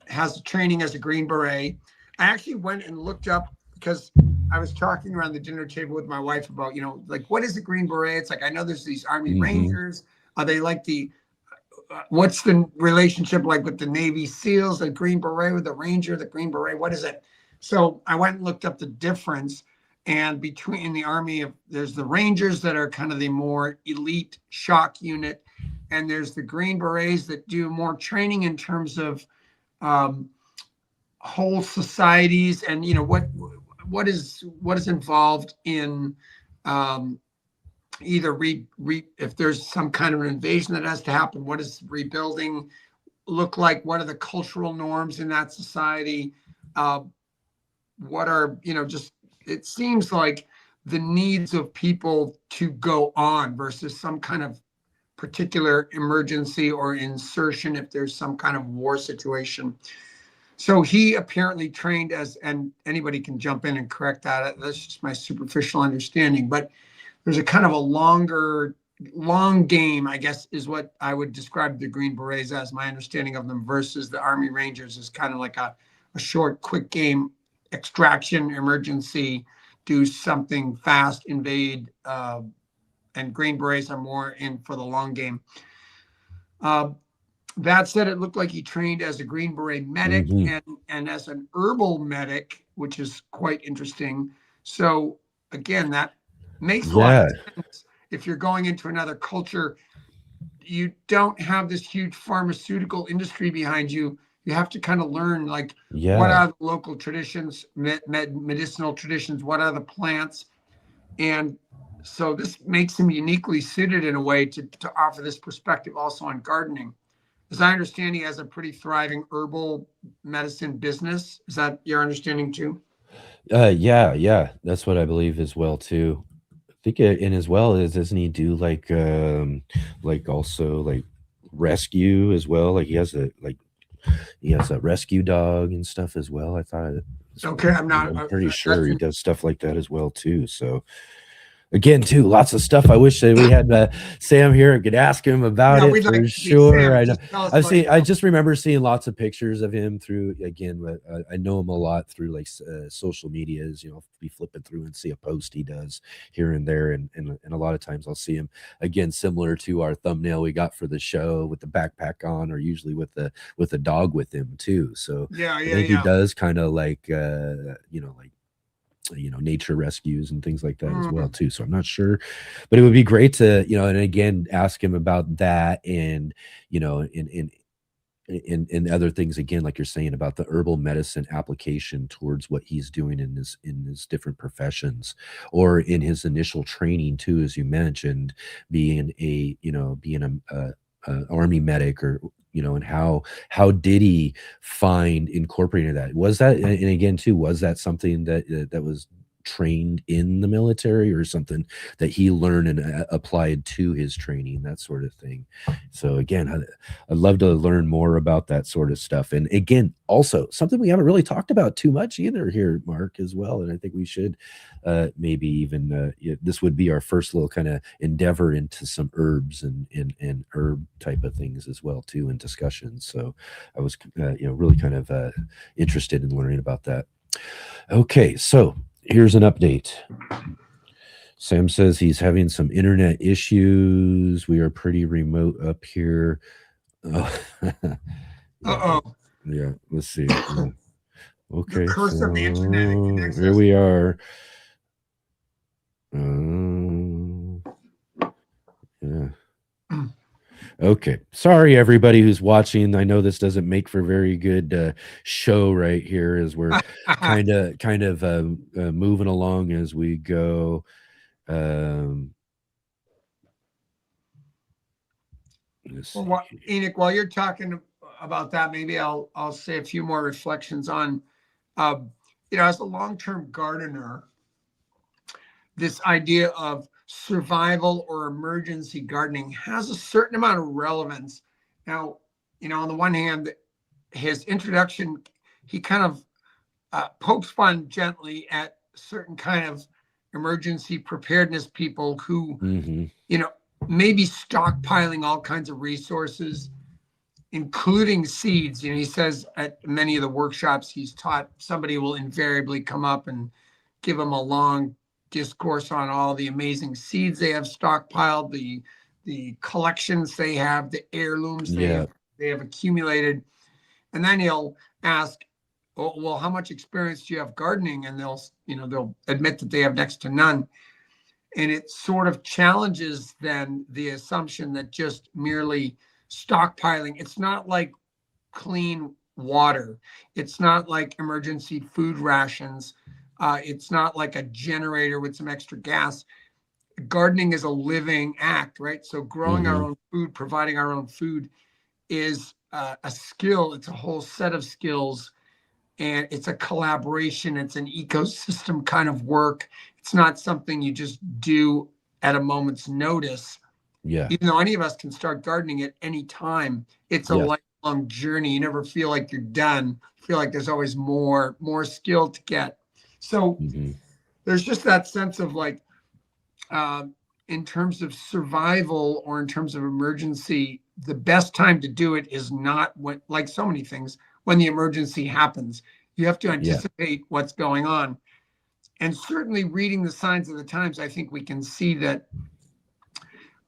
has training as a Green Beret. I actually went and looked up because I was talking around the dinner table with my wife about, like, what is a Green Beret? It's like, I know there's these Army Hmm. Rangers. Are they like what's the relationship like with the Navy SEALs, the Green Beret with the Ranger, the Green Beret? What is it? So I went and looked up the difference. And between the Army, there's the Rangers that are kind of the more elite shock unit, and there's the Green Berets that do more training in terms of um, whole societies, and what is involved in um, either if there's some kind of an invasion that has to happen, what does rebuilding look like? What are the cultural norms in that society? Uh, what are, just, it seems like the needs of people to go on versus some kind of particular emergency or insertion if there's some kind of war situation. So he apparently trained as, and anybody can jump in and correct that. That's just my superficial understanding, but there's a kind of a long game, I guess, is what I would describe the Green Berets as. My understanding of them versus the Army Rangers is kind of like a short, quick game, extraction, emergency, do something fast, invade, and Green Berets are more in for the long game. Uh, that said, it looked like he trained as a Green Beret medic Hmm. and as an herbal medic, which is quite interesting. So again, that makes a lot of Yeah, sense. If you're going into another culture, you don't have this huge pharmaceutical industry behind you. You have to kind of learn, like, what yeah. are the local traditions, medicinal traditions, what are the plants, and so this makes him uniquely suited in a way to offer this perspective also on gardening. As I understand, he has a pretty thriving herbal medicine business. Is that your understanding too? Yeah, yeah. That's what I believe as well too. I think and as well as doesn't he do like also like rescue as well? Like he has a rescue dog and stuff as well. I thought Okay, I'm not. I'm pretty That's sure he does stuff like that as well too. So again, too, lots of stuff. I wish that we had Sam here and could ask him about yeah. it We'd for like to see sure. Sam. I know. Just tell us about I yourself. just remember seeing lots of pictures of him through again. I know him a lot through like social medias. Be flipping through and see a post he does here and there, and a lot of times I'll see him again, similar to our thumbnail we got for the show with the backpack on, or usually with the dog with him too. So Yeah, I yeah, think he yeah. does kind of like like nature rescues and things like that as well Mm, too. So I'm not sure, but it would be great to and again ask him about that, and in other things, again, like you're saying about the herbal medicine application towards what he's doing in his different professions, or in his initial training too, as you mentioned, being a army medic, or and how did he find incorporating that? Was that, and again too, was that something that was trained in the military, or something that he learned and applied to his training, that sort of thing? So again, I'd love to learn more about that sort of stuff. And again, also something we haven't really talked about too much either here, Mark, as well. And I think we should maybe even this would be our first little kind of endeavor into some herbs and herb type of things as well too, in discussions. So I was really kind of interested in learning about that. Okay, so here's an update. Sam says he's having some internet issues. We are pretty remote up here. Oh, Uh-oh. yeah, let's see. Okay, The curse of the internet and connects here us. we are. Yeah. Okay. Sorry, everybody who's watching. I know this doesn't make for very good show right here as we're kind of moving along as we go. Well, Enoch, while you're talking about that, maybe I'll say a few more reflections on, as a long-term gardener, this idea of survival or emergency gardening has a certain amount of relevance. Now, on the one hand, his introduction, he kind of pokes fun gently at certain kind of emergency preparedness people who, maybe stockpiling all kinds of resources, including seeds. He says at many of the workshops he's taught, somebody will invariably come up and give him a long discourse on all the amazing seeds they have stockpiled, the collections they have, the heirlooms they have accumulated. And then he'll ask, well, how much experience do you have gardening? And they'll admit that they have next to none. And it sort of challenges then the assumption that just merely stockpiling, it's not like clean water. It's not like emergency food rations. It's not like a generator with some extra gas. Gardening is a living act, right? So growing our own food, providing our own food is a skill. It's a whole set of skills. And it's a collaboration. It's an ecosystem kind of work. It's not something you just do at a moment's notice. Yeah. Even though any of us can start gardening at any time, it's a lifelong journey. You never feel like you're done. You feel like there's always more skill to get. So there's just that sense of like, in terms of survival or in terms of emergency, the best time to do it is not when, like so many things, when the emergency happens. You have to anticipate what's going on. And certainly reading the signs of the times, I think we can see that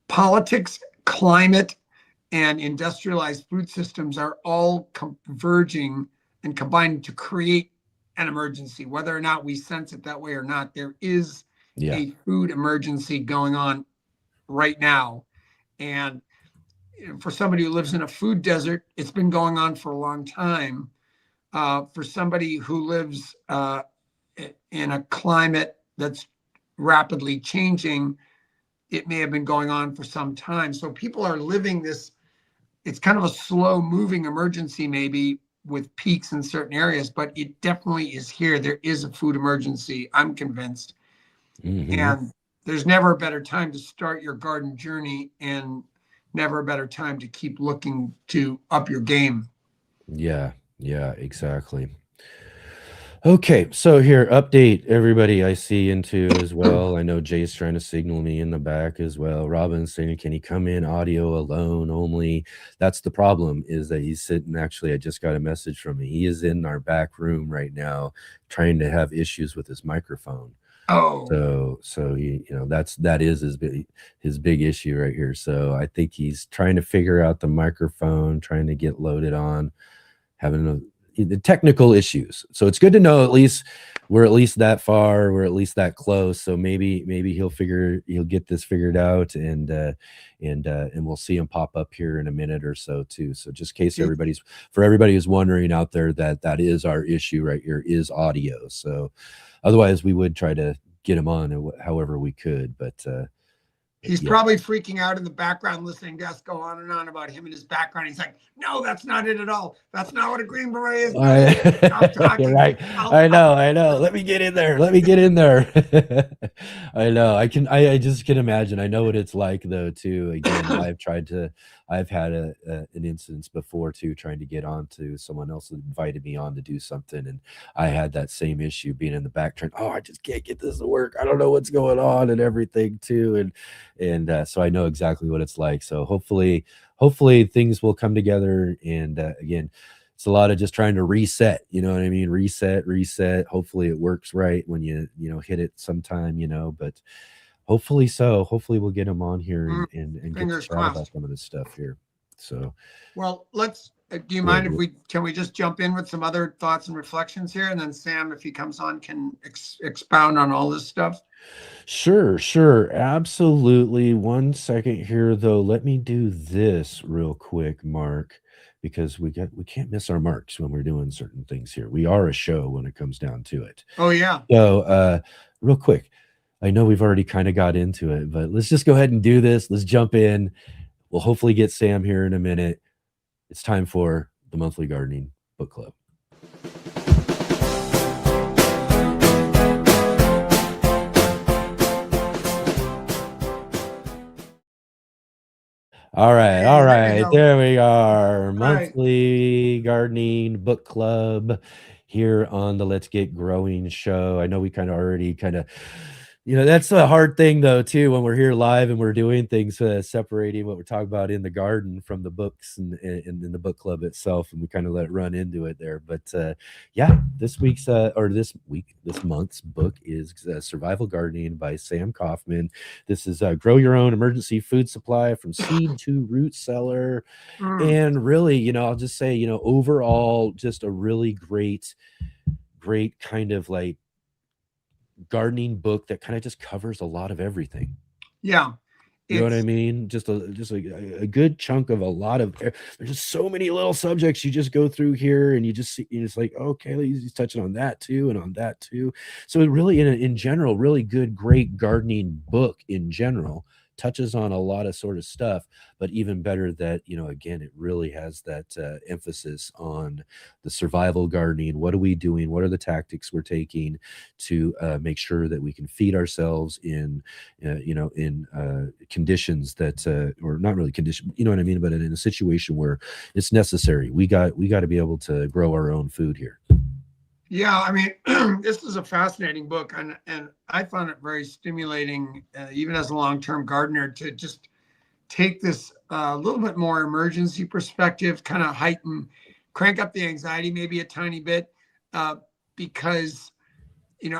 politics, climate, and industrialized food systems are all converging and combining to create an emergency. Whether or not we sense it that way or not, there is a food emergency going on right now. And for somebody who lives in a food desert, it's been going on for a long time. For somebody who lives in a climate that's rapidly changing, it may have been going on for some time. So people are living this, it's kind of a slow moving emergency, maybe with peaks in certain areas, but it definitely is here. There is a food emergency, I'm convinced. And there's never a better time to start your garden journey and never a better time to keep looking to up your game. Yeah, exactly. Okay, so here, update everybody I see into as well. I know Jay's trying to signal me in the back as well. Robin's saying, can he come in audio alone only? That's the problem, is that he's sitting, actually, I just got a message from him. He is in our back room right now trying to have issues with his microphone. Oh, so he, that is his big issue right here. So I think he's trying to figure out the microphone, trying to get loaded on, having the technical issues. So it's good to know at least we're at least that far, we're at least that close. So maybe he'll get this figured out, and we'll see him pop up here in a minute or so too. So just in case for everybody who's wondering out there, that is our issue right here, is audio. So otherwise we would try to get him on however we could, but he's probably freaking out in the background, listening to us go on and on about him and his background. He's like, no, that's not it at all. That's not what a Green Beret is. I'm talking. Right. I know. Let me get in there. I know. I just can imagine. I know what it's like though, too. Again, I've had an instance before too, trying to get on to someone else that invited me on to do something. And I had that same issue, being in the back, trying, I just can't get this to work. I don't know what's going on and everything too. And so I know exactly what it's like. So hopefully things will come together. And again, it's a lot of just trying to reset, you know what I mean? Reset. Hopefully it works right when you hit it sometime, but hopefully so. Hopefully we'll get him on here and get to Fingers chat about crossed. some of this stuff here. So, Well, do you mind if can we just jump in with some other thoughts and reflections here? And then Sam, if he comes on, can expound on all this stuff. Sure. Absolutely. 1 second here though. Let me do this real quick, Mark, because we can't miss our marks when we're doing certain things here. We are a show when it comes down to it. Oh yeah. So, real quick, I know we've already kind of got into it, but let's just go ahead and do this. Let's jump in. We'll hopefully get Sam here in a minute. It's time for the Monthly Gardening Book Club. All right. There we are. Monthly Gardening Book Club here on the Let's Get Growing show. I know we already that's a hard thing though too when we're here live and we're doing things, separating what we're talking about in the garden from the books and in the book club itself, and we kind of let it run into it there. But this month's book is Survival Gardening by Sam Coffman. This is Grow Your Own Emergency Food Supply from Seed to Root Cellar. And really, I'll just say, overall, just a really great kind of like gardening book that kind of just covers a lot of everything. Yeah. You know what I mean? Just a good chunk of a lot of, there's just so many little subjects you just go through here, and you just see, it's like, okay, he's touching on that too and on that too. So it really, in general, really good, great gardening book in general. Touches on a lot of sort of stuff, but even better that, again, it really has that emphasis on the survival gardening. What are we doing? What are the tactics we're taking to make sure that we can feed ourselves in conditions that, or not really condition, you know what I mean? But in a situation where it's necessary, we got to be able to grow our own food here. Yeah, I mean, this is a fascinating book, and I found it very stimulating, even as a long-term gardener, to just take this a little bit more emergency perspective, kind of crank up the anxiety maybe a tiny bit, because,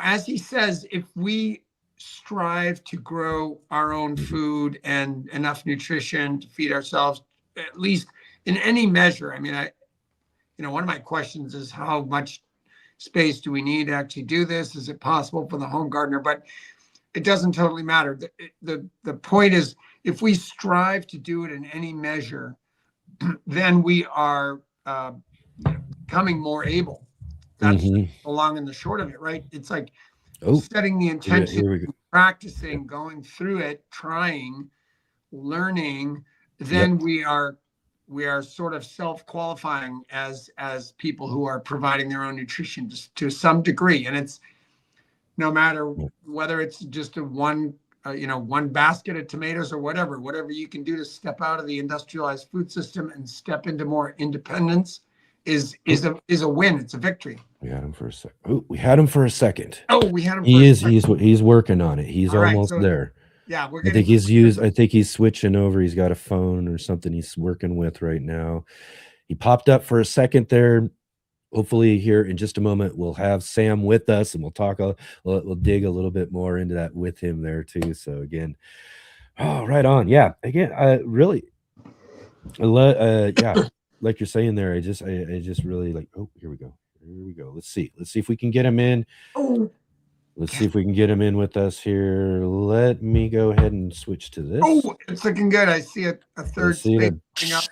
as he says, if we strive to grow our own food and enough nutrition to feed ourselves, at least in any measure. I mean, one of my questions is how much space do we need to actually do this? Is it possible for the home gardener? But it doesn't totally matter. The point is, if we strive to do it in any measure, then we are becoming more able. That's the long and the short of it, right? It's like setting the intention, practicing, going through it, trying, learning. Then we are sort of self-qualifying as people who are providing their own nutrition to some degree. And it's no matter whether it's just one basket of tomatoes or whatever you can do to step out of the industrialized food system and step into more independence is a win. It's a victory. We had him for a second. Oh, we had him for a second. Oh, we had him. He's working on it. He's almost there. Yeah, I think he's switching over. He's got a phone or something he's working with right now. He popped up for a second there. Hopefully here in just a moment, we'll have Sam with us and we'll talk, we'll dig a little bit more into that with him there too. So again, right on. Yeah. Again, like you're saying there, I just really like, here we go. Let's see if we can get him in. Let's see if we can get him in with us here. Let me go ahead and switch to this. Oh, it's looking good. I see a third space coming up.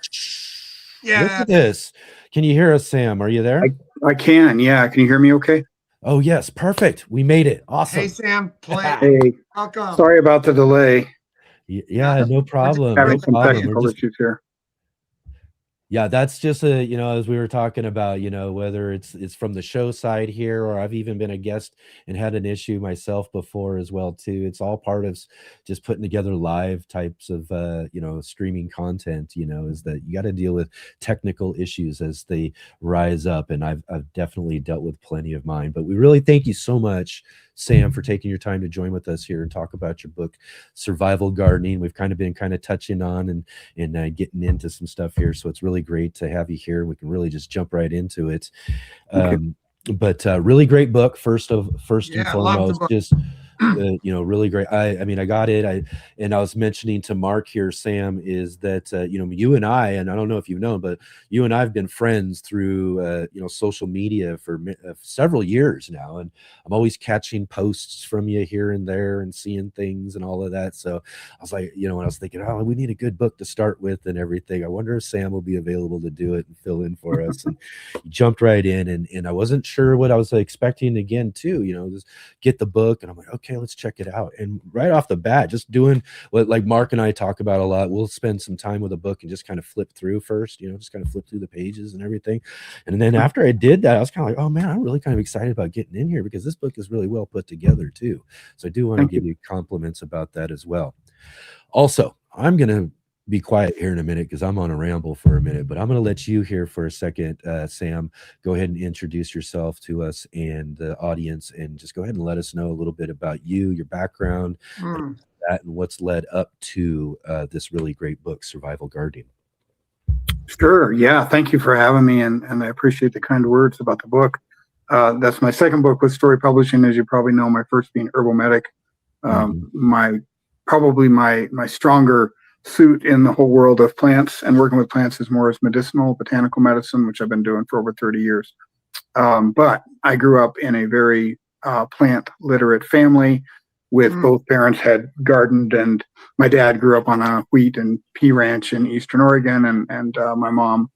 Yeah. Look at this. Can you hear us, Sam? Are you there? I can. Yeah. Can you hear me okay? Oh, yes. Perfect. We made it. Awesome. Hey, Sam. Hey. Welcome. Sorry about the delay. Yeah, no problem. Having some technical issues here. Yeah, that's just as we were talking about, whether it's from the show side here, or I've even been a guest and had an issue myself before as well too. It's all part of just putting together live types of streaming content, is that you got to deal with technical issues as they rise up, and I've definitely dealt with plenty of mine. But we really thank you so much, Sam, for taking your time to join with us here and talk about your book, Survival Gardening. We've been touching on and getting into some stuff here, so it's really really great to have you here. We can really just jump right into it. Okay. But really great book. First and Yeah, I love the foremost, book. just really great. I mean, I got it. I was mentioning to Mark here, Sam, is that you and I don't know if you've known, but you and I have been friends through social media for several years now, and I'm always catching posts from you here and there and seeing things and all of that. So I was like, when I was thinking, oh, we need a good book to start with and everything. I wonder if Sam will be available to do it and fill in for us. And you jumped right in, and I wasn't sure what I was expecting again too. Just get the book, and I'm like, okay, let's check it out. And right off the bat, just doing what like Mark and I talk about a lot. We'll spend some time with a book and just kind of flip through first, just kind of flip through the pages and everything. And then after I did that, I was kind of like, oh man, I'm really kind of excited about getting in here because this book is really well put together too. So I do want to give you compliments about that as well. Also, I'm going to be quiet here in a minute because I'm on a ramble for a minute, but I'm going to let you here for a second, Sam. Go ahead and introduce yourself to us and the audience, and just go ahead and let us know a little bit about you, your background, and what's led up to this really great book, Survival Gardening. Sure. Yeah. Thank you for having me, and I appreciate the kind words about the book. That's my second book with Story Publishing, as you probably know. My first being Herbal Medic. My stronger suit in the whole world of plants and working with plants is more as medicinal, botanical medicine, which I've been doing for over 30 years. But I grew up in a very plant literate family with both parents had gardened, and my dad grew up on a wheat and pea ranch in Eastern Oregon, and my mom,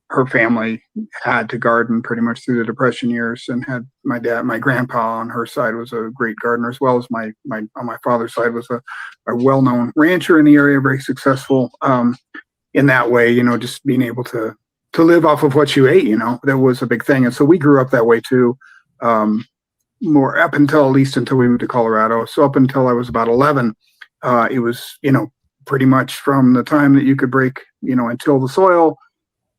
her family had to garden pretty much through the Depression years, and had my grandpa on her side was a great gardener, as well as my on my father's side was a well-known rancher in the area, very successful in that way, just being able to live off of what you ate, that was a big thing. And so we grew up that way too, more up until at least until we moved to Colorado. So up until I was about 11, it was, pretty much from the time that you could break, and till the soil.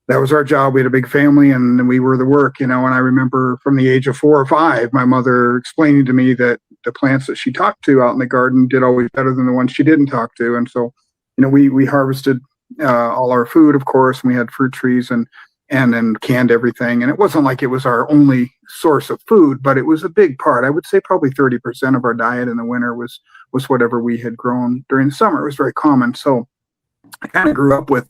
That was our job. We had a big family, and we were the work, and I remember from the age of 4 or 5, my mother explaining to me that the plants that she talked to out in the garden did always better than the ones she didn't talk to. And so, we harvested all our food, of course, and we had fruit trees and then canned everything. And it wasn't like it was our only source of food, but it was a big part. I would say probably 30% of our diet in the winter was whatever we had grown during the summer. It was very common. So I kind of grew up with,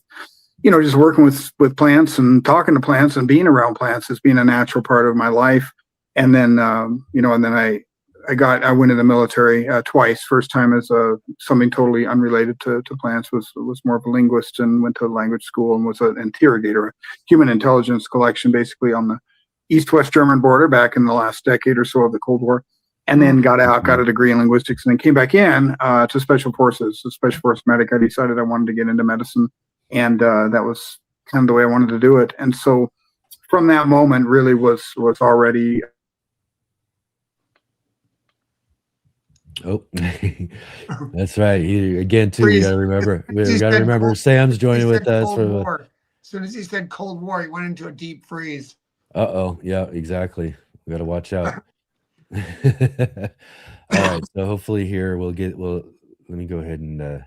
just working with plants and talking to plants and being around plants as being a natural part of my life. And then, and then I went in the military twice. First time as something totally unrelated to plants, was more of a linguist, and went to language school and was an interrogator, a human intelligence collection, basically on the East-West German border back in the last decade or so of the Cold War. And then got a degree in linguistics, and then came back in to Special Forces, a Special Force medic. I decided I wanted to get into medicine. And that was kind of the way I wanted to do it. And so from that moment really was already. Oh, that's right. Again, too, we got to remember Sam's joining with us. As soon as he said Cold War, he went into a deep freeze. Uh-oh. Yeah, exactly. We got to watch out. All right. So hopefully here let me go ahead and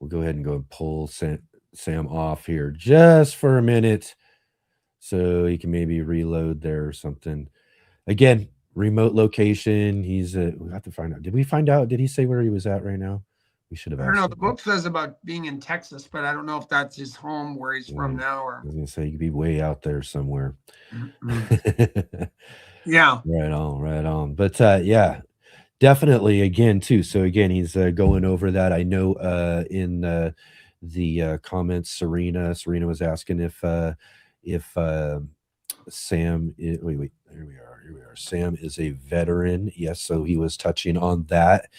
we'll go ahead and go and pull Sam off here just for a minute so he can maybe reload there or something. Again, remote location. We have to find out. Did we find out? Did he say where he was at right now? We should have asked. I don't know. The book says about being in Texas, but I don't know if that's his home, where he's from now. Or I was going to say, he could be way out there somewhere. Yeah. Right on. But yeah. Definitely, again, too. So again, he's going over that. I know in the comments, Serena was asking if Sam wait, here we are. Sam is a veteran. Yes, so he was touching on that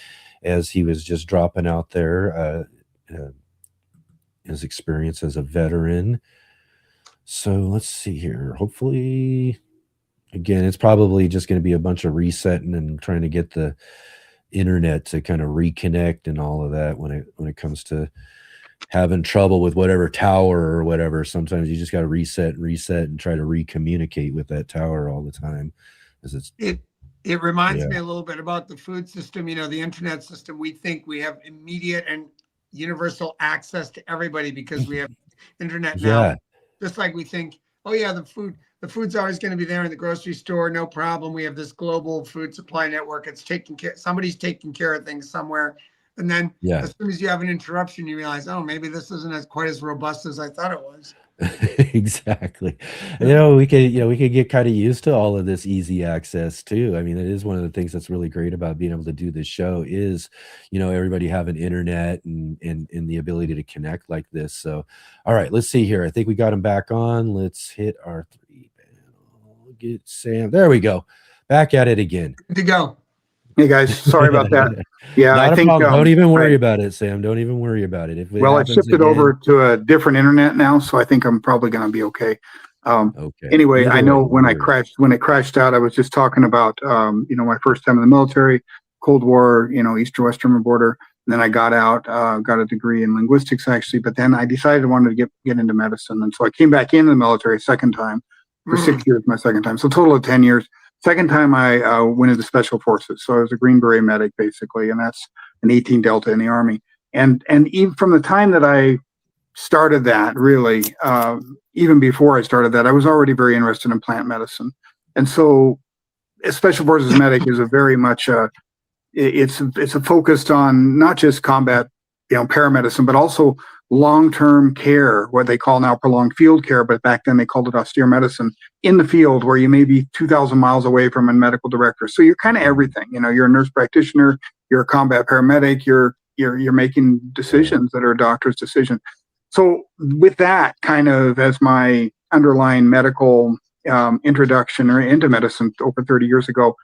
as he was just dropping out there his experience as a veteran. So let's see here. Hopefully, again, it's probably just going to be a bunch of resetting and trying to get the internet to kind of reconnect and all of that when it comes to having trouble with whatever tower or whatever. Sometimes you just got to reset and try to recommunicate with that tower all the time. It reminds me a little bit about the food system, the internet system. We think we have immediate and universal access to everybody because we have internet now. Yeah. Just like we think, oh yeah, the food's always going to be there in the grocery store, no problem. We have this global food supply network. It's taking care, somebody's taking care of things somewhere. And then Yeah. as soon as you have an interruption, you realize, oh, maybe this isn't as quite as robust as I thought it was. Exactly. We could get kind of used to all of this easy access too. I mean, it is one of the things that's really great about being able to do this show is, everybody having internet and the ability to connect like this. So, all right, let's see here. I think we got him back on. Let's hit our 3 panel. Get Sam. There we go. Back at it again. Good to go. Hey guys, sorry about that. Yeah, Not I a think problem. Don't even worry right. about it, Sam. Don't even worry about it. If it Well, I happens shifted again, over to a different internet now, so I think I'm probably going to be okay. okay. Anyway, Either I know way, when no I worries. crashed out, I was just talking about my first time in the military, Cold War, Eastern-Western border. And then I got out, got a degree in linguistics actually, but then I decided I wanted to get into medicine, and so I came back into the military a second time for 6 years. My second time, so total of 10 years. Second time I went into special forces, so I was a Green Beret medic basically, and that's an 18 Delta in the Army. And even from the time that I started that, really, even before I started that, I was already very interested in plant medicine. And so, a special forces medic is a very much it's a focused on not just combat, paramedicine, but also long-term care, what they call now prolonged field care, but back then they called it austere medicine, in the field where you may be 2,000 miles away from a medical director. So you're kind of everything. You're a nurse practitioner, you're a combat paramedic, you're making decisions that are a doctor's decision. So with that kind of as my underlying medical introduction or into medicine over 30 years ago,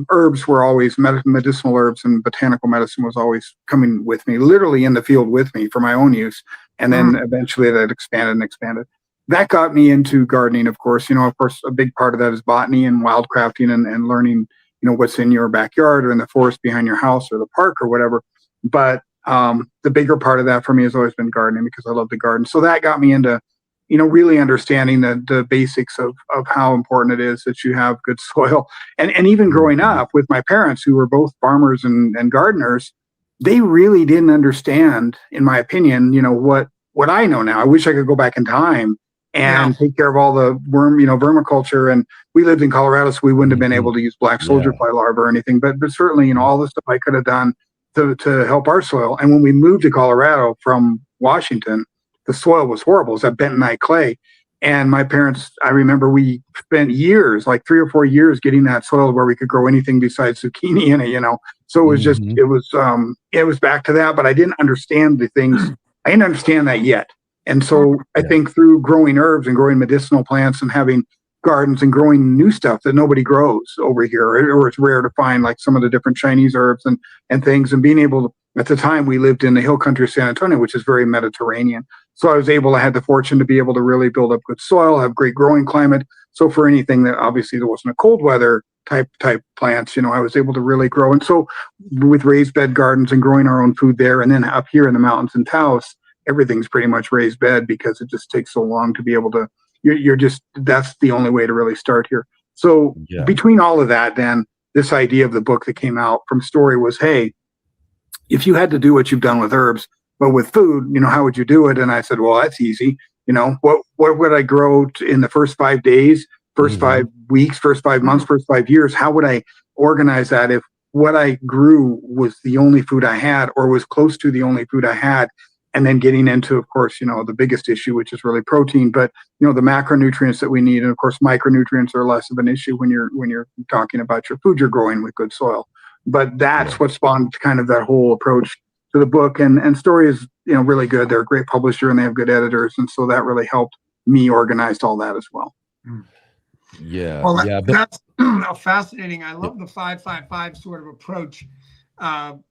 herbs were always medicinal herbs, and botanical medicine was always coming with me, literally in the field with me for my own use. And then eventually that expanded and expanded. That got me into gardening, of course. Of course, a big part of that is botany and wildcrafting and learning, what's in your backyard or in the forest behind your house or the park or whatever. But the bigger part of that for me has always been gardening because I love the garden. So that got me into really understanding the basics of how important it is that you have good soil. And even growing up with my parents, who were both farmers and gardeners, they really didn't understand, in my opinion, what I know now. I wish I could go back in time and take care of all the vermiculture. And we lived in Colorado, so we wouldn't have been able to use black soldier fly larvae or anything. But certainly, all the stuff I could have done to help our soil. And when we moved to Colorado from Washington, the soil was horrible. It was that bentonite clay. And my parents, I remember we spent years, like 3 or 4 years, getting that soil where we could grow anything besides zucchini in it, So it was just, it was back to that, but I didn't understand the things. I didn't understand that yet. And so I think through growing herbs and growing medicinal plants and having gardens and growing new stuff that nobody grows over here, or it's rare to find, like some of the different Chinese herbs and things, and being able to, at the time we lived in the hill country of San Antonio, which is very Mediterranean. So I had the fortune to be able to really build up good soil, have great growing climate. So for anything that obviously there wasn't a cold weather type plants, I was able to really grow. And so with raised bed gardens and growing our own food there, and then up here in the mountains in Taos, everything's pretty much raised bed because it just takes so long to be able to, that's the only way to really start here. So between all of that, then this idea of the book that came out from Story was, hey, if you had to do what you've done with herbs, but with food, how would you do it? And I said, well, that's easy. What would I grow in the first 5 days, first 5 weeks, first 5 months, first 5 years? How would I organize that if what I grew was the only food I had or was close to the only food I had? And then getting into, of course, the biggest issue, which is really protein, but the macronutrients that we need. And of course, micronutrients are less of an issue when you're talking about your food you're growing with good soil. But that's what spawned kind of that whole approach to the book. And Story is, really good. They're a great publisher and they have good editors. And so that really helped me organize all that as well. Yeah. Well, yeah. That's fascinating. I love the 5-5-5 sort of approach. One,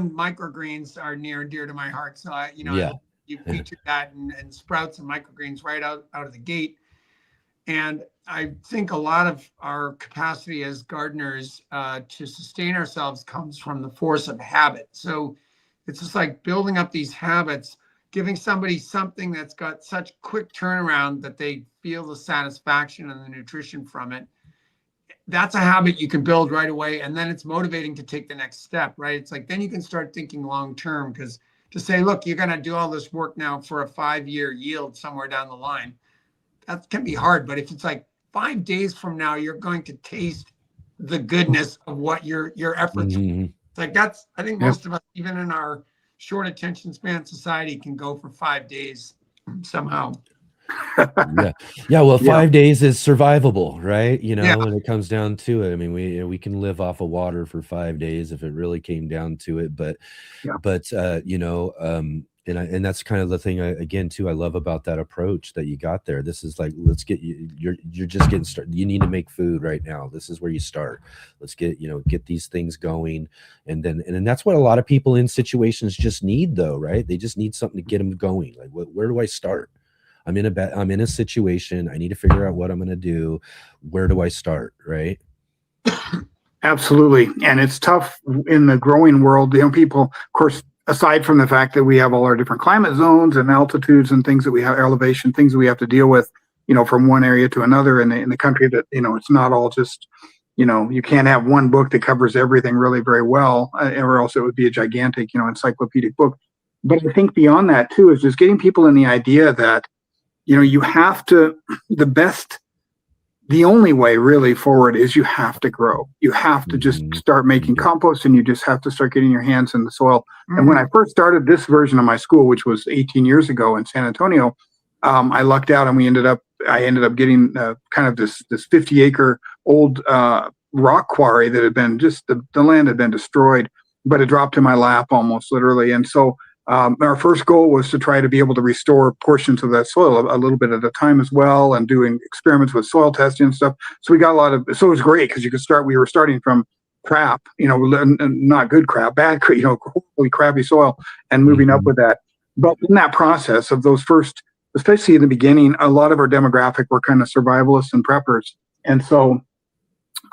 microgreens are near and dear to my heart. So you featured that and sprouts and microgreens right out of the gate. And I think a lot of our capacity as gardeners to sustain ourselves comes from the force of habit. So it's just like building up these habits, giving somebody something that's got such quick turnaround that they feel the satisfaction and the nutrition from it. That's a habit you can build right away. And then it's motivating to take the next step, right? It's like, then you can start thinking long-term, because to say, look, you're going to do all this work now for a 5-year yield somewhere down the line. That can be hard. But if it's like 5 days from now, you're going to taste the goodness of what your efforts. Mhm. It's like that's, I think Yep. most of us, even in our short attention span society, can go for 5 days somehow. Yeah. Well, Yeah. 5 days is survivable, right? You know, Yeah. when it comes down to it. I mean, we can live off of water for 5 days if it really came down to it. But, Yeah. you know, and that's kind of the thing again too. I love about that approach that you got there. This is like, let's get you. You're just getting started. You need to make food right now. This is where you start. Let's get these things going, and then that's what a lot of people in situations just need, though, right? They just need something to get them going. Like, where do I start? I'm in a situation. I need to figure out what I'm going to do. Where do I start? Right. Absolutely. And it's tough in the growing world. People, of course, aside from the fact that we have all our different climate zones and altitudes and things that we have, elevation, things that we have to deal with, from one area to another in the country, that, it's not all just, you can't have one book that covers everything really very well, or else it would be a gigantic, encyclopedic book. But I think beyond that too, is just getting people in the idea that, you have to, the only way really forward is you have to grow. You have to just start making compost, and you just have to start getting your hands in the soil. And when I first started this version of my school, which was 18 years ago in San Antonio, I lucked out, and I ended up getting kind of this 50-acre old rock quarry that had been the land had been destroyed, but it dropped in my lap almost literally. And so our first goal was to try to be able to restore portions of that soil a little bit at a time as well, and doing experiments with soil testing and stuff. So we got so it was great because we were starting from crap, not good crap, bad, hopefully crappy soil, and moving up with that. But in that process of those first, especially in the beginning, a lot of our demographic were kind of survivalists and preppers. And so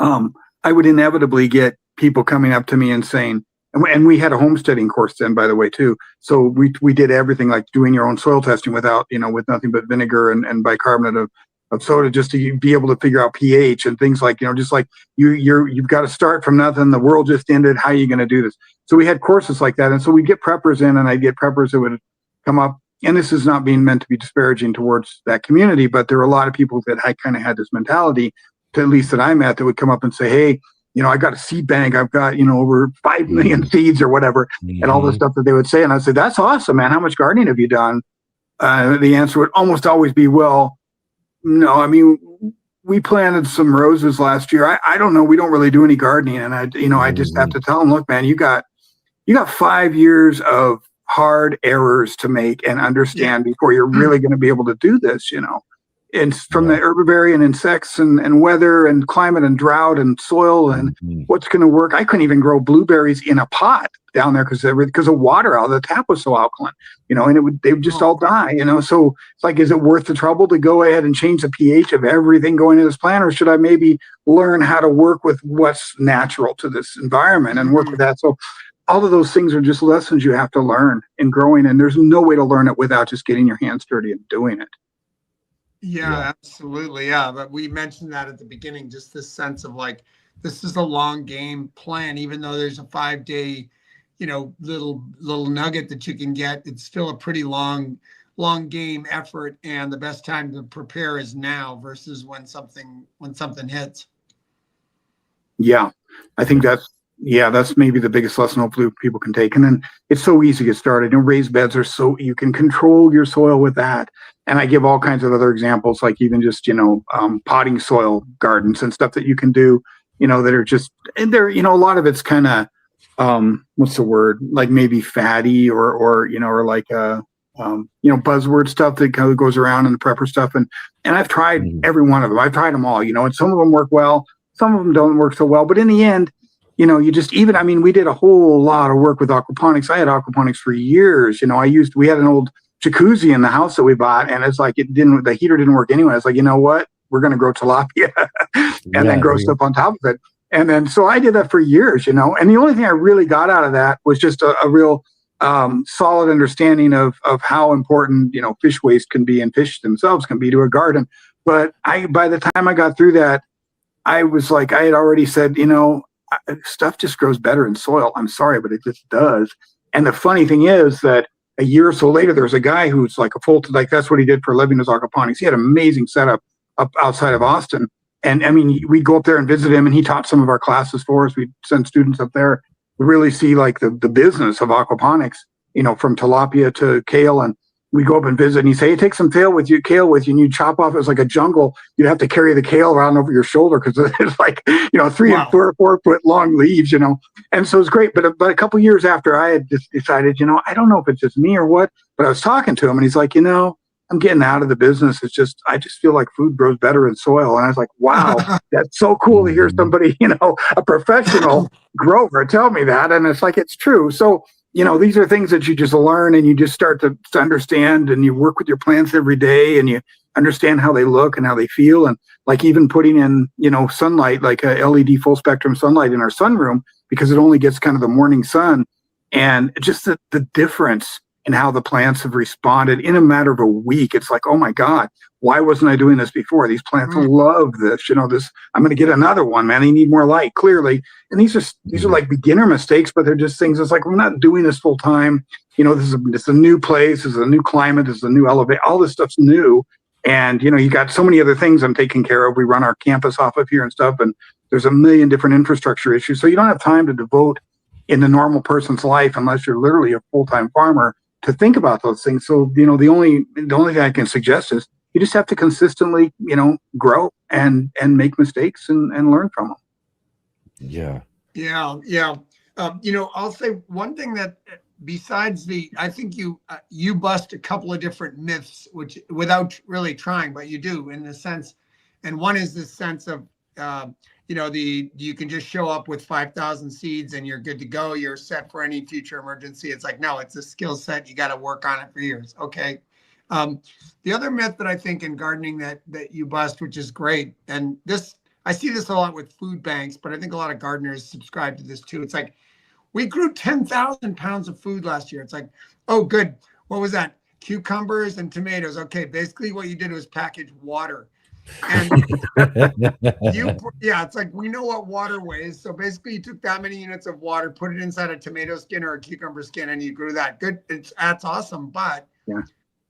I would inevitably get people coming up to me and saying, and we had a homesteading course then, by the way, too. So we did everything like doing your own soil testing without, with nothing but vinegar and bicarbonate of soda, just to be able to figure out pH and things like, just like you've got to start from nothing. The world just ended. How are you going to do this? So we had courses like that. And so we'd get preppers in, and I'd get preppers that would come up. And this is not being meant to be disparaging towards that community, but there were a lot of people that I kind of had this mentality, at least that I met, that would come up and say, hey, I got a seed bank. I've got, over 5 million seeds or whatever, and all the stuff that they would say. And I'd say, that's awesome, man. How much gardening have you done? The answer would almost always be, well, no, I mean, we planted some roses last year. I don't know. We don't really do any gardening. And I just have to tell them, look, man, you got 5 years of hard errors to make and understand before you're really going to be able to do this, And from the herbaria and insects and weather and climate and drought and soil and what's going to work. I couldn't even grow blueberries in a pot down there because of water out. The tap was so alkaline, and they would just all die, So it's like, is it worth the trouble to go ahead and change the pH of everything going in this plant, or should I maybe learn how to work with what's natural to this environment and work with that? So all of those things are just lessons you have to learn in growing, and there's no way to learn it without just getting your hands dirty and doing it. Yeah, absolutely. Yeah. But we mentioned that at the beginning, just this sense of like, this is a long game plan, even though there's a 5-day, little nugget that you can get. It's still a pretty long game effort. And the best time to prepare is now versus when something hits. Yeah. I think that's maybe the biggest lesson hopefully people can take. And then it's so easy to get started. Raised beds are you can control your soil with that. And I give all kinds of other examples, like even just, potting soil gardens and stuff that you can do, that are just, and they're, a lot of it's kind of, what's the word? Like maybe fatty or like, buzzword stuff that kind of goes around in the prepper stuff. And I've tried every one of them. I've tried them all, and some of them work well, some of them don't work so well, but in the end, we did a whole lot of work with aquaponics. I had aquaponics for years. We had an old jacuzzi in the house that we bought, and it's like the heater didn't work anyway. It's like, you know what? We're going to grow tilapia and then grow stuff on top of it. And then, so I did that for years, and the only thing I really got out of that was just a real solid understanding of how important, fish waste can be and fish themselves can be to a garden. But by the time I got through that, I was like, I had already said, stuff just grows better in soil. I'm sorry, but it just does. And the funny thing is that a year or so later, there was a guy who's like that's what he did for a living, was aquaponics. He had an amazing setup up outside of Austin. And I mean, we'd go up there and visit him, and he taught some of our classes for us. We'd send students up there to really see like the business of aquaponics, from tilapia to kale. And we go up and visit, and he'd say, hey, take some kale with you, and you chop off. It was like a jungle. You'd have to carry the kale around over your shoulder because it's like, 3 and 4 foot long leaves, And so it's great. But a couple of years after, I had just decided, I don't know if it's just me or what, but I was talking to him, and he's like, I'm getting out of the business. I just feel like food grows better in soil. And I was like, wow, that's so cool to hear somebody, a professional grower tell me that. And it's like, it's true. So, these are things that you just learn, and you just start to understand, and you work with your plants every day, and you understand how they look and how they feel. And like even putting in, sunlight, like a LED full spectrum sunlight in our sunroom, because it only gets kind of the morning sun, and just the difference in how the plants have responded in a matter of a week. It's like, oh my God, why wasn't I doing this before? These plants love this, this, I'm going to get another one, man. They need more light, clearly. And these are like beginner mistakes, but they're just things. It's like, we're not doing this full time. This is a new place. This is a new climate. This is a new elevate. All this stuff's new. And, you got so many other things I'm taking care of. We run our campus off of here and stuff, and there's a million different infrastructure issues. So you don't have time to devote in the normal person's life, unless you're literally a full-time farmer, to think about those things. So, the only thing I can suggest is you just have to consistently, grow and make mistakes and learn from them. Yeah. Yeah. I'll say one thing that besides I think you bust a couple of different myths, which without really trying, but you do in the sense, and one is this sense of, you can just show up with 5,000 seeds and you're good to go. You're set for any future emergency. It's like, no, it's a skill set. You got to work on it for years. Okay. The other myth that I think in gardening that you bust, which is great, and I see this a lot with food banks, but I think a lot of gardeners subscribe to this too. It's like, we grew 10,000 pounds of food last year. It's like, oh, good. What was that? Cucumbers and tomatoes. Okay. Basically what you did was package water. And it's like, we know what water weighs. So basically you took that many units of water, put it inside a tomato skin or a cucumber skin, and you grew that. Good. That's awesome. But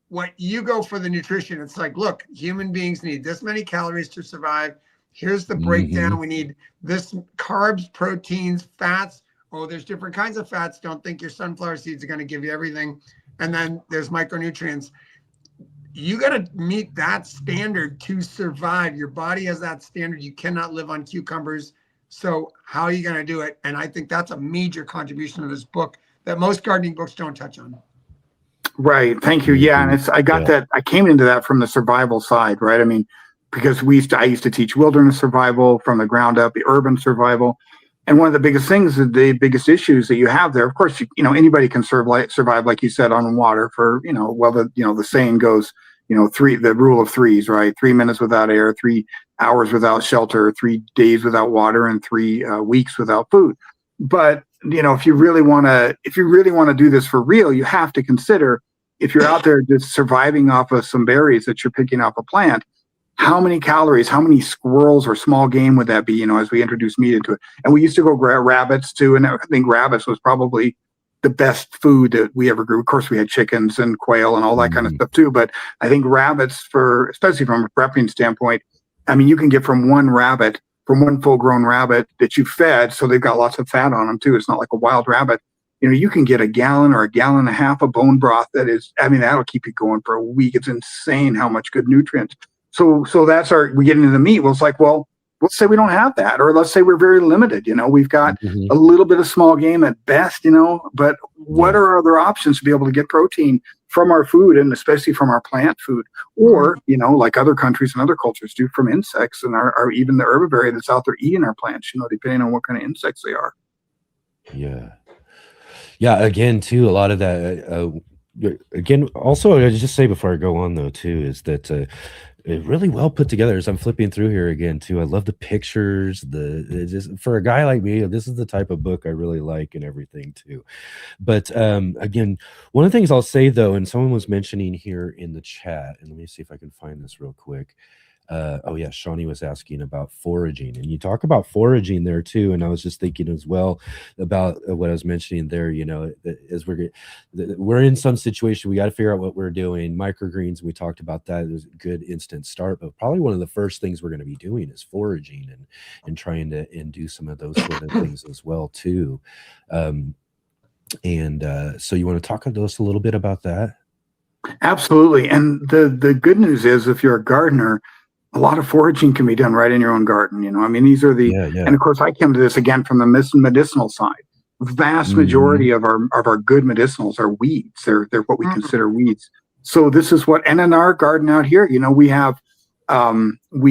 what you go for the nutrition, it's like, look, human beings need this many calories to survive. Here's the breakdown. We need this carbs, proteins, fats. Oh, there's different kinds of fats. Don't think your sunflower seeds are going to give you everything. And then there's micronutrients. You got to meet that standard to survive. Your body has that standard. You cannot live on cucumbers. So how are you going to do it? And I think that's a major contribution of this book that most gardening books don't touch on. Right. Thank you. Yeah. And I got that. I came into that from the survival side, right? I mean, because I used to teach wilderness survival from the ground up, the urban survival. And one of the biggest things, the biggest issues that you have there, of course, anybody can survive, like you said, on water for, the saying goes, the rule of threes, right? 3 minutes without air, 3 hours without shelter, 3 days without water, and 3 weeks without food. But, if you really want to do this for real, you have to consider, if you're out there just surviving off of some berries that you're picking off a plant, how many calories, how many squirrels or small game would that be, as we introduce meat into it? And we used to go grab rabbits too. And I think rabbits was probably the best food that we ever grew. Of course, we had chickens and quail and all that kind of stuff too. But I think rabbits, especially from a prepping standpoint, I mean, you can get from one full grown rabbit that you fed. So they've got lots of fat on them too. It's not like a wild rabbit. You can get a gallon or a gallon and a half of bone broth. That'll keep you going for a week. It's insane how much good nutrients. So we get into the meat. Well, it's like, well, let's say we don't have that, or let's say we're very limited. We've got a little bit of small game at best, but what are other options to be able to get protein from our food, and especially from our plant food, or, like other countries and other cultures do, from insects and our even the herbivory that's out there eating our plants, depending on what kind of insects they are. Yeah. Yeah. Again, too, a lot of that, again, also, I just say before I go on though, too, is that, really well put together. As I'm flipping through here again too, I love the pictures. Just for a guy like me, this is the type of book I really like and everything too. But again, one of the things I'll say though, and someone was mentioning here in the chat, and let me see if I can find this real quick. Oh yeah, Shawnee was asking about foraging, and you talk about foraging there too. And I was just thinking as well about what I was mentioning there. You know, as we're in some situation, we got to figure out what we're doing. Microgreens, we talked about that. It was a good instant start, but probably one of the first things we're going to be doing is foraging and trying to do some of those sort of things as well too. So you want to talk to us a little bit about that? Absolutely. And the good news is, if you're a gardener, a lot of foraging can be done right in your own garden. I mean, these are Yeah, and of course, I came to this again from the medicinal side. Vast majority of our good medicinals are weeds. They're what we consider weeds. So this is what, and in our garden out here, we have amaranth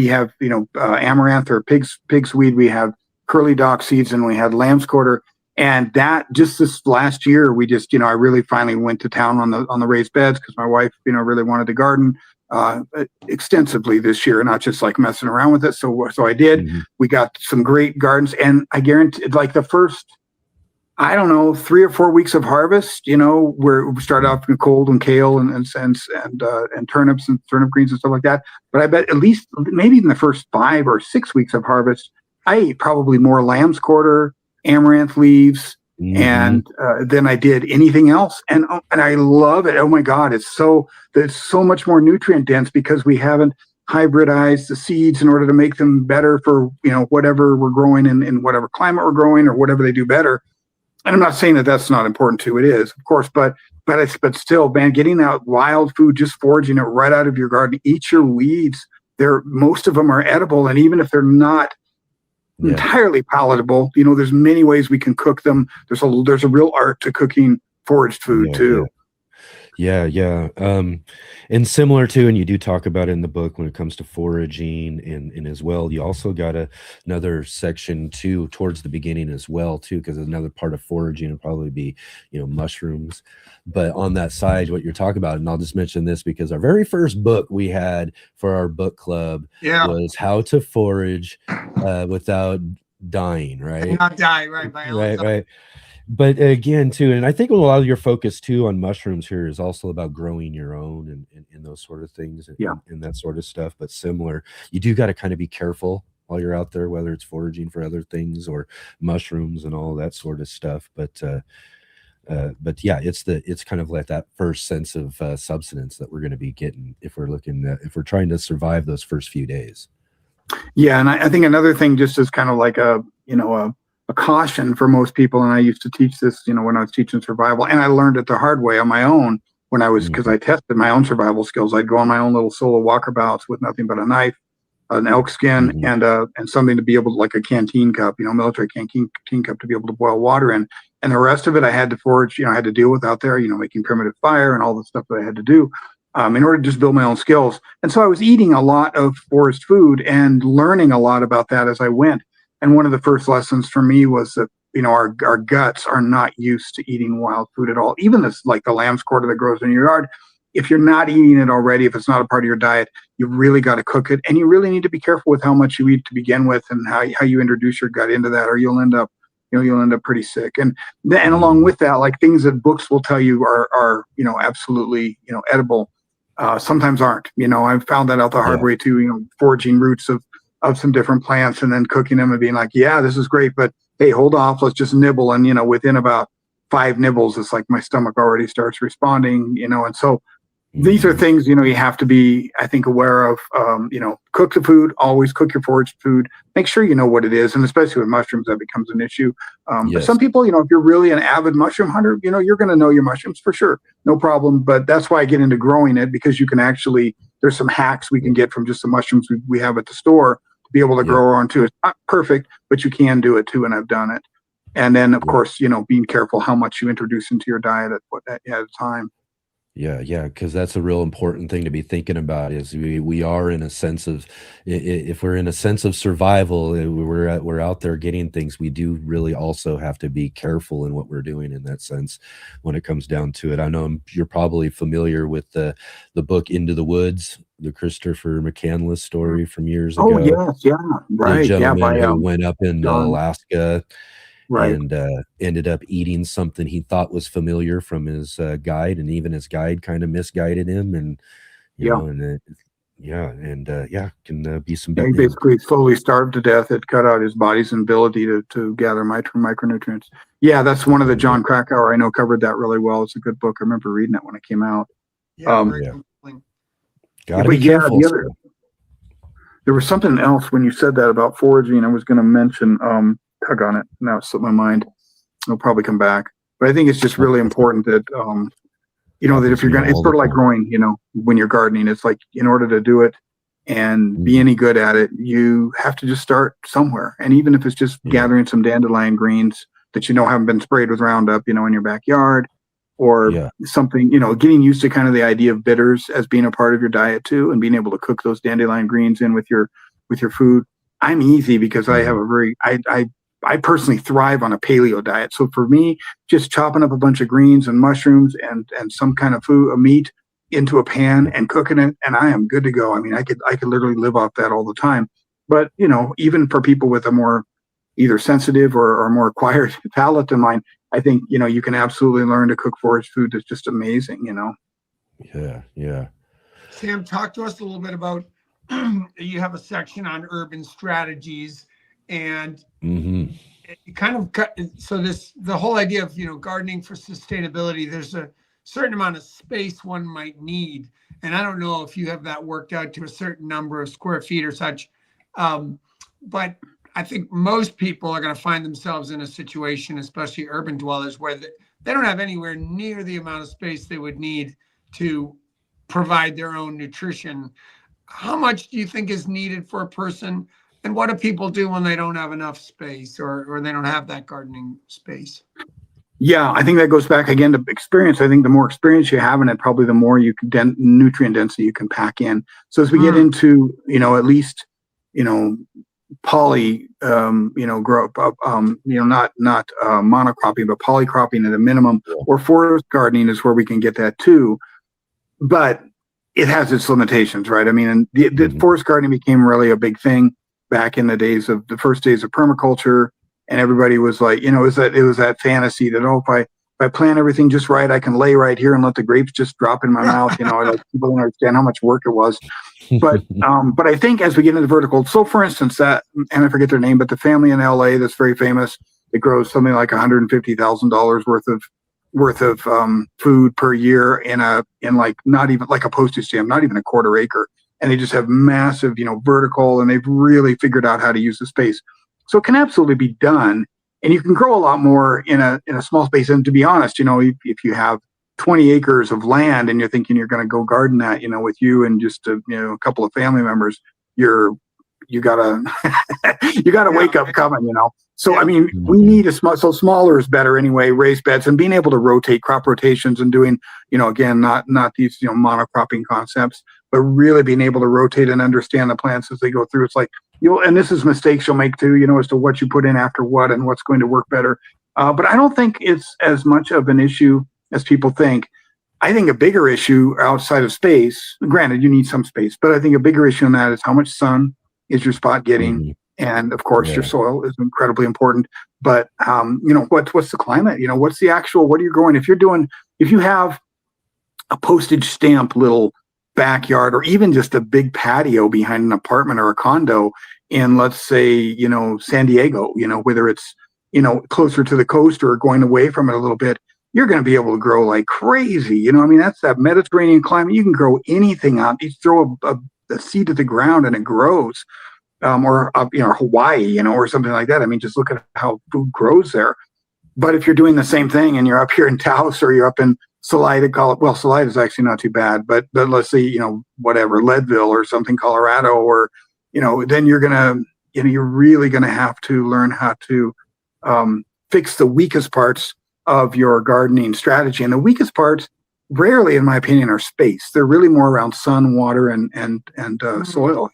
or pig's weed. We have curly dock seeds, and we had lamb's quarter. And that just this last year, we just, I really finally went to town on the raised beds, because my wife, really wanted to garden extensively this year, not just like messing around with it. So I did. We got some great gardens, and I guarantee, like the first, I don't know, 3 or 4 weeks of harvest, where we started off in cold and kale and turnips and turnip greens and stuff like that. But I bet at least maybe in the first 5 or 6 weeks of harvest, I ate probably more lamb's quarter, amaranth leaves, and than I did anything else. And I love it. Oh my God, it's so much more nutrient dense, because we haven't hybridized the seeds in order to make them better for whatever we're growing in whatever climate we're growing, or whatever they do better. And I'm not saying that that's not important too. It is, of course, but still, man, getting out wild food, just foraging it right out of your garden. Eat your weeds. Most of them are edible, and even if they're not entirely palatable, there's many ways we can cook them. There's a real art to cooking foraged food too. Yeah. And similar to, and you do talk about it in the book when it comes to foraging, and as well, you also got another section too towards the beginning as well too, because another part of foraging would probably be, mushrooms. But on that side, what you're talking about, and I'll just mention this because our very first book we had for our book club was How to Forage Without Dying, right? Not die, right? Right. But again, too, and I think a lot of your focus too on mushrooms here is also about growing your own and those sort of things, and that sort of stuff. But similar, you do got to kind of be careful while you're out there, whether it's foraging for other things or mushrooms and all that sort of stuff. But yeah, it's kind of like that first sense of substance that we're going to be getting if we're trying to survive those first few days. Yeah, and I think another thing, just as kind of like a caution for most people, and I used to teach this, when I was teaching survival, and I learned it the hard way on my own when I was, because I tested my own survival skills. I'd go on my own little solo walkabouts with nothing but a knife, an elk skin, and something to be able to, like a canteen cup, military canteen cup, to be able to boil water in. And the rest of it I had to forage, I had to deal with out there, making primitive fire and all the stuff that I had to do in order to just build my own skills. And so I was eating a lot of forest food and learning a lot about that as I went. And one of the first lessons for me was that, our guts are not used to eating wild food at all. Even this, like the lamb's quarter that grows in your yard, if you're not eating it already, if it's not a part of your diet, you really got to cook it. And you really need to be careful with how much you eat to begin with, and how you introduce your gut into that, or you'll end up pretty sick. And along with that, like things that books will tell you are absolutely, edible, sometimes aren't. I've found that out the hard way too, foraging roots of some different plants and then cooking them and being like, yeah, this is great, but hey, hold off, let's just nibble. And, within about 5 nibbles, it's like my stomach already starts responding, and so these are things, you have to be, I think, aware of. Cook the food, always cook your foraged food, make sure you know what it is. And especially with mushrooms, that becomes an issue. But some people, if you're really an avid mushroom hunter, you're going to know your mushrooms for sure, no problem. But that's why I get into growing it, because you can actually, there's some hacks we can get from just the mushrooms we have at the store to be able to grow on too. It's not perfect, but you can do it too, and I've done it. And then, of course, being careful how much you introduce into your diet at a time. Yeah, because that's a real important thing to be thinking about. Is we are in a sense of, if we're in a sense of survival, we're out there getting things. We do really also have to be careful in what we're doing in that sense when it comes down to it. I know you're probably familiar with the book Into the Woods, the Christopher McCandless story from years ago. Oh yes, yeah, right. The gentleman who went up in Alaska. Right. And ended up eating something he thought was familiar from his guide, and even his guide kind of misguided him, and you know, and and can be some He basically slowly starved to death. It cut out his body's ability to gather micronutrients. Yeah, that's one of the John Krakauer I know covered that really well. It's a good book. I remember reading it when it came out. Yeah, very compelling. Gotta be careful. There was something else when you said that about foraging. I was going to mention, tug on it. Now it slipped my mind. It'll probably come back. But I think it's just really important that, that if you're going to, it's sort of like growing, when you're gardening, it's like in order to do it and be any good at it, you have to just start somewhere. And even if it's just gathering some dandelion greens that haven't been sprayed with Roundup, in your backyard, or something, getting used to kind of the idea of bitters as being a part of your diet too, and being able to cook those dandelion greens in with your food. I'm easy because I have I personally thrive on a paleo diet. So for me, just chopping up a bunch of greens and mushrooms and some kind of food, a meat into a pan and cooking it, and I am good to go. I mean, I could literally live off that all the time. But, even for people with a more either sensitive or more acquired palate than mine, I think, you can absolutely learn to cook forage food that's just amazing, Yeah. Sam, talk to us a little bit about, you have a section on urban strategies, and it kind of the whole idea of, gardening for sustainability, there's a certain amount of space one might need. And I don't know if you have that worked out to a certain number of square feet or such. But I think most people are going to find themselves in a situation, especially urban dwellers, where they don't have anywhere near the amount of space they would need to provide their own nutrition. How much do you think is needed for a person? And what do people do when they don't have enough space or they don't have that gardening space? Yeah, I think that goes back again to experience. I think the more experience you have in it, probably the more nutrient density you can pack in. So as we get into, at least, poly, grow up, not monocropping, but polycropping at a minimum, or forest gardening is where we can get that too. But it has its limitations, right? I mean, and the forest gardening became really a big thing back in the first days of permaculture. And everybody was like, it was that fantasy that, if I plant everything just right, I can lay right here and let the grapes just drop in my mouth. Like people don't understand how much work it was. But I think as we get into vertical, so for instance, and I forget their name, but the family in LA that's very famous, it grows something like $150,000 worth of food per year in like not even like a postage stamp, not even a quarter acre. And they just have massive, vertical, and they've really figured out how to use the space. So it can absolutely be done, and you can grow a lot more in a small space. And to be honest, if you have 20 acres of land and you're thinking you're going to go garden that, with you and just a couple of family members, you gotta wake up coming, So I mean, we need so smaller is better anyway. Raised beds and being able to rotate crop rotations and doing, again, not these monocropping concepts, but really being able to rotate and understand the plants as they go through. It's like and this is mistakes you'll make too, as to what you put in after what and what's going to work better. But I don't think it's as much of an issue as people think. I think a bigger issue outside of space, granted, you need some space, but I think a bigger issue in that is how much sun is your spot getting. And of course, your soil is incredibly important. But, what's the climate? What's the actual, what are you growing? If you have a postage stamp little backyard, or even just a big patio behind an apartment or a condo in, let's say, San Diego, whether it's, closer to the coast or going away from it a little bit, you're going to be able to grow like crazy. That's that Mediterranean climate. You can grow anything out. You throw a seed to the ground and it grows. Or Hawaii, or something like that. I mean, just look at how food grows there. But if you're doing the same thing and you're up here in Taos or you're up in Salida, Salida is actually not too bad, but let's say, whatever, Leadville or something, Colorado, or, then you're really going to have to learn how to fix the weakest parts of your gardening strategy. And the weakest parts rarely, in my opinion, are space. They're really more around sun, water, and soil,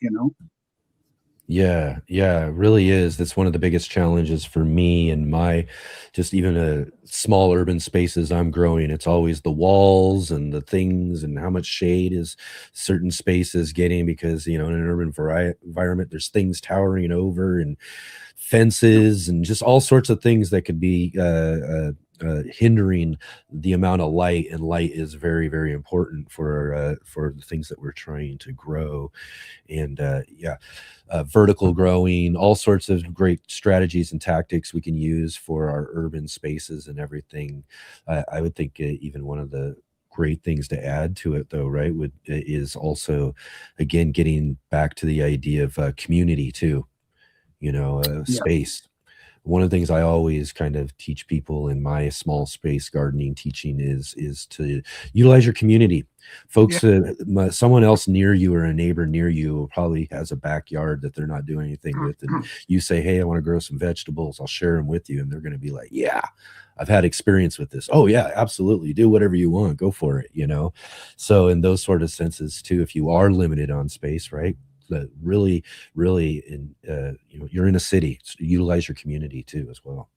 Yeah, it really is. That's one of the biggest challenges for me and my just even a small urban spaces I'm growing. It's always the walls and the things and how much shade is certain spaces getting, because in an urban environment there's things towering over and fences and just all sorts of things that could be hindering the amount of light, and light is very, very important for the things that we're trying to grow. And vertical growing, all sorts of great strategies and tactics we can use for our urban spaces and everything. I would think even one of the great things to add to it, though, right, is also, again, getting back to the idea of community too, Yeah. space. One of the things I always kind of teach people in my small space gardening teaching is to utilize your community. Folks, someone else near you or a neighbor near you probably has a backyard that they're not doing anything with. And you say, hey, I want to grow some vegetables. I'll share them with you. And they're going to be like, yeah, I've had experience with this. Oh yeah, absolutely. Do whatever you want. Go for it, So in those sort of senses too, if you are limited on space, right? That really, you're in a city, so utilize your community too as well.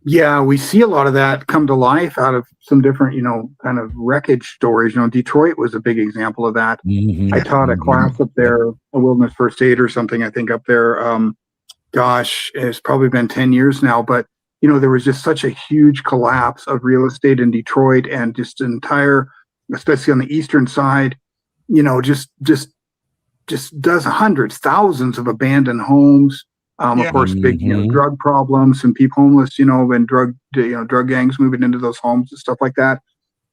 Yeah, we see a lot of that come to life out of some different, kind of wreckage stories. Detroit was a big example of that. Mm-hmm. I taught a class up there, a wilderness first aid or something, I think up there. Gosh, it's probably been 10 years now, but there was just such a huge collapse of real estate in Detroit, and just entire, especially on the eastern side, just does hundreds, thousands of abandoned homes. Of course, big drug problems and people homeless, and drug gangs moving into those homes and stuff like that.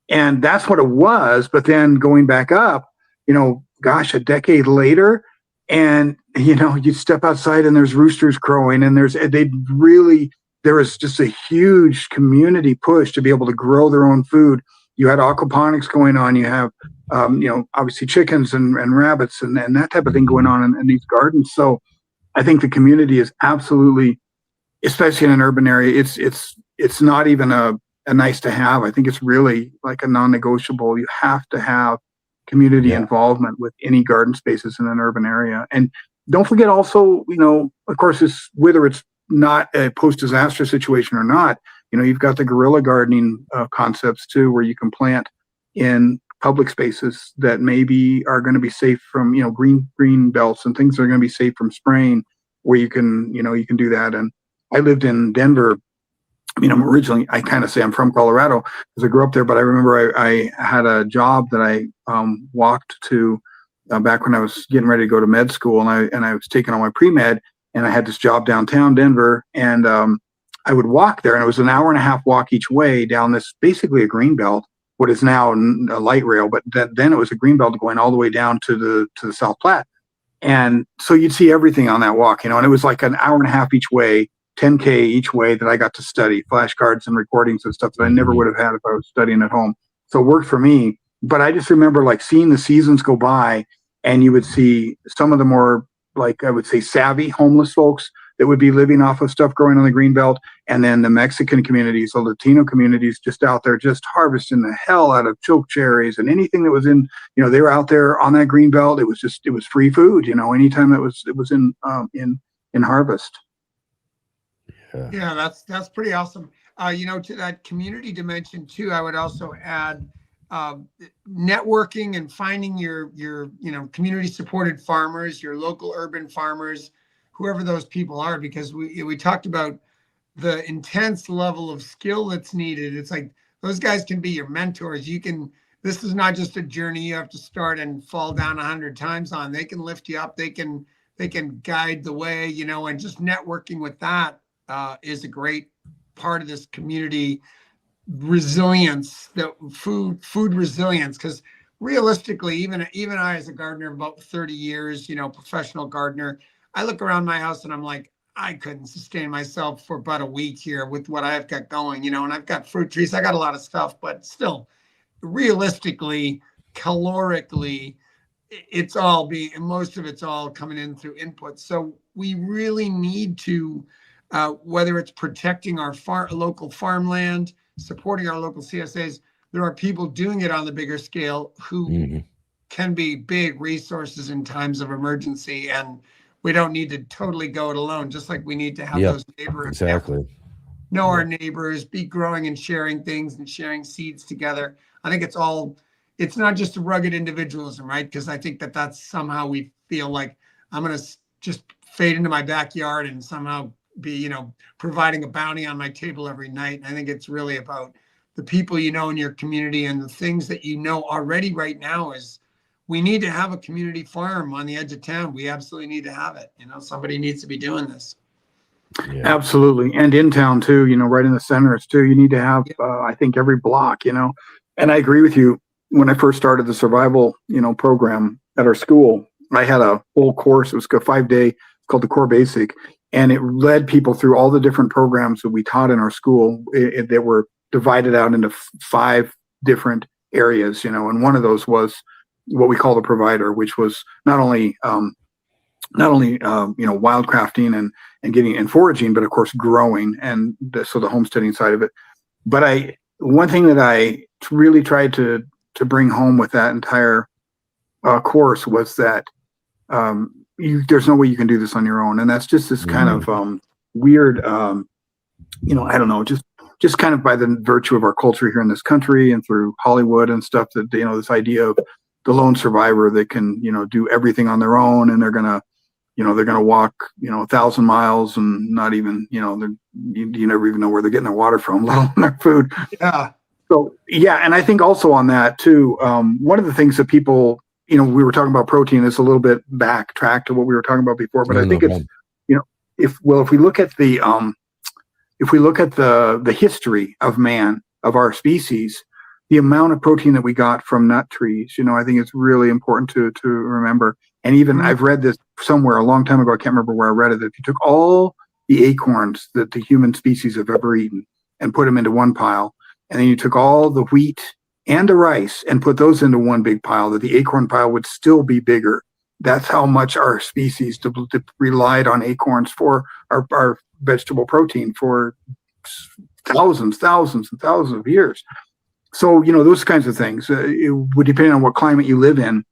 And that's what it was. But then going back up, a decade later, and you step outside and there's roosters crowing, and there is just a huge community push to be able to grow their own food. You had aquaponics going on. You have, obviously chickens and rabbits and that type of thing going on in these gardens. So I think the community is absolutely, especially in an urban area, it's not even a nice to have. I think it's really like a non-negotiable. You have to have community involvement with any garden spaces in an urban area. And don't forget also, of course, whether it's not a post-disaster situation or not, you've got the guerrilla gardening concepts too, where you can plant in public spaces that maybe are going to be safe from, green belts and things that are going to be safe from spraying, where you can do that. And I lived in Denver. Originally, I kind of say I'm from Colorado because I grew up there, but I remember I had a job that I walked to back when I was getting ready to go to med school, and I was taking on my pre-med, and I had this job downtown Denver, and I would walk there, and it was an hour and a half walk each way down this, basically a green belt, what is now a light rail, but then it was a green belt going all the way down to the South Platte. And so you'd see everything on that walk, and it was like an hour and a half each way, 10K each way, that I got to study flashcards and recordings and stuff that I never would have had if I was studying at home. So it worked for me. But I just remember like seeing the seasons go by, and you would see some of the more, like I would say, savvy homeless folks that would be living off of stuff growing on the greenbelt, and then the Mexican communities, the Latino communities, just out there just harvesting the hell out of choke cherries and anything that was in, they were out there on that greenbelt. It was free food, anytime it was in harvest. Yeah, that's pretty awesome. To that community dimension too, I would also add networking and finding your community supported farmers, your local urban farmers, whoever those people are, because we talked about the intense level of skill that's needed. It's like those guys can be your mentors. This is not just a journey you have to start and fall down 100 times on. They can lift you up. They can guide the way, and just networking with that is a great part of this community resilience, the food resilience. Because realistically, even I, as a gardener of about 30 years, professional gardener, I look around my house and I'm like, I couldn't sustain myself for about a week here with what I've got going, and I've got fruit trees, I got a lot of stuff, but still, realistically, calorically, most of it's all coming in through input. So we really need to, whether it's protecting our local farmland, supporting our local CSAs, there are people doing it on the bigger scale who can be big resources in times of emergency, and we don't need to totally go it alone, just like we need to have those neighbors. Exactly. Know our neighbors, be growing and sharing things and sharing seeds together. I think it's not just a rugged individualism, right? Because I think that's somehow we feel like I'm going to just fade into my backyard and somehow be, providing a bounty on my table every night. And I think it's really about the people in your community, and the things that already right now is we need to have a community farm on the edge of town. We absolutely need to have it. Somebody needs to be doing this. Yeah. Absolutely. And in town too, right in the centers too, you need to have, I think every block, and I agree with you. When I first started the survival, program at our school, I had a whole course. It was a 5-day, called the Core Basic. And it led people through all the different programs that we taught in our school that were divided out into 5 different areas, and one of those was what we call the provider, which was not only wildcrafting and getting and foraging, but of course growing, and so the homesteading side of it. But one thing that I really tried to bring home with that entire course was that there's no way you can do this on your own, and that's just this kind of weird, I don't know, just kind of by the virtue of our culture here in this country and through Hollywood and stuff, that this idea of the lone survivor that can do everything on their own, and they're gonna walk 1,000 miles and not even you never even know where they're getting their water from, let alone their food. Yeah. So yeah, and I think also on that too, one of the things that people, we were talking about protein, is a little bit backtrack to what we were talking about before, but I think it's if we look at the history of man, of our species, the amount of protein that we got from nut trees, I think it's really important to remember. And even I've read this somewhere a long time ago, I can't remember where I read it, that if you took all the acorns that the human species have ever eaten and put them into one pile, and then you took all the wheat and the rice and put those into one big pile, that the acorn pile would still be bigger. That's how much our species relied on acorns for our vegetable protein for thousands and thousands of years. So, those kinds of things, it would depend on what climate you live in.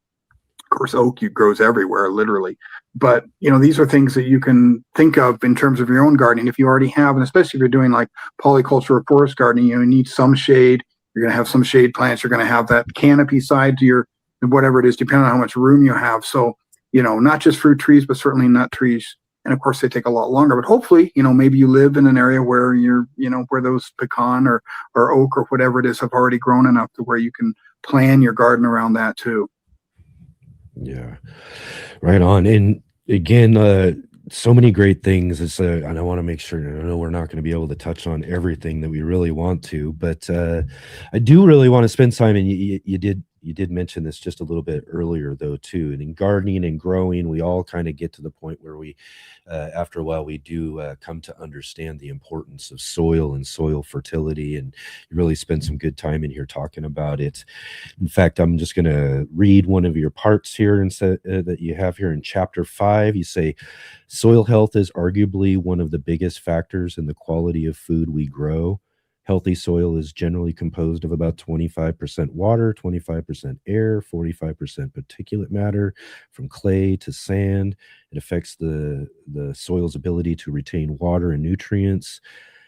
Of course, oak grows everywhere, literally. But, these are things that you can think of in terms of your own gardening. If you already have, and especially if you're doing like polyculture or forest gardening, you need some shade. You're going to have some shade plants. You're going to have that canopy side to your, whatever it is, depending on how much room you have. So, not just fruit trees, but certainly nut trees. And of course, they take a lot longer. But hopefully, maybe you live in an area where you're, where those pecan or oak or whatever it is have already grown enough to where you can plan your garden around that too. Yeah, right on. And again, so many great things. And I want to make sure, I know we're not going to be able to touch on everything that we really want to, but I do really want to spend time, and you did mention this just a little bit earlier though too. And in gardening and growing, we all kind of get to the point where we, after a while, we do come to understand the importance of soil and soil fertility. And you really spend some good time in here talking about it. In fact, I'm just going to read one of your parts here that you have here in chapter 5. You say, soil health is arguably one of the biggest factors in the quality of food we grow. Healthy soil is generally composed of about 25% water, 25% air, 45% particulate matter, from clay to sand. It affects the soil's ability to retain water and nutrients.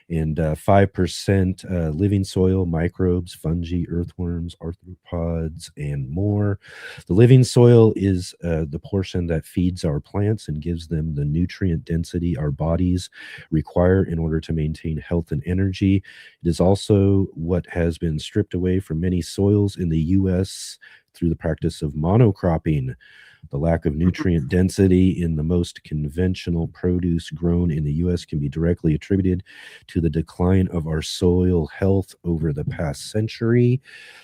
And 5% living soil, microbes, fungi, earthworms, arthropods, and more. The living soil is the portion that feeds our plants and gives them the nutrient density our bodies require in order to maintain health and energy. It is also what has been stripped away from many soils in the U.S. through the practice of monocropping. The lack of nutrient density in the most conventional produce grown in the U.S. can be directly attributed to the decline of our soil health over the past century.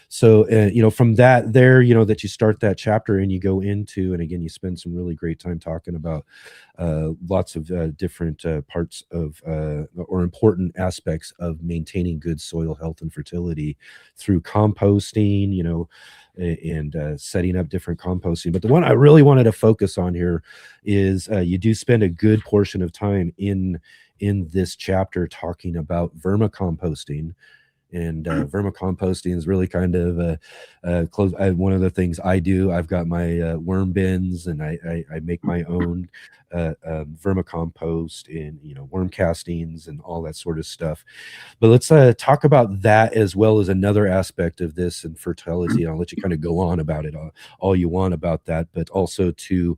So, from that there, that you start that chapter and you go into, and again, you spend some really great time talking about lots of different parts of or important aspects of maintaining good soil health and fertility through composting, and setting up different composting. But the one I really wanted to focus on here is you do spend a good portion of time in this chapter talking about vermicomposting. And vermicomposting is really kind of close. One of the things I do, I've got my worm bins, and I make my own vermicompost and worm castings and all that sort of stuff. But let's talk about that as well as another aspect of this and fertility. I'll let you kind of go on about it all you want about that, but also to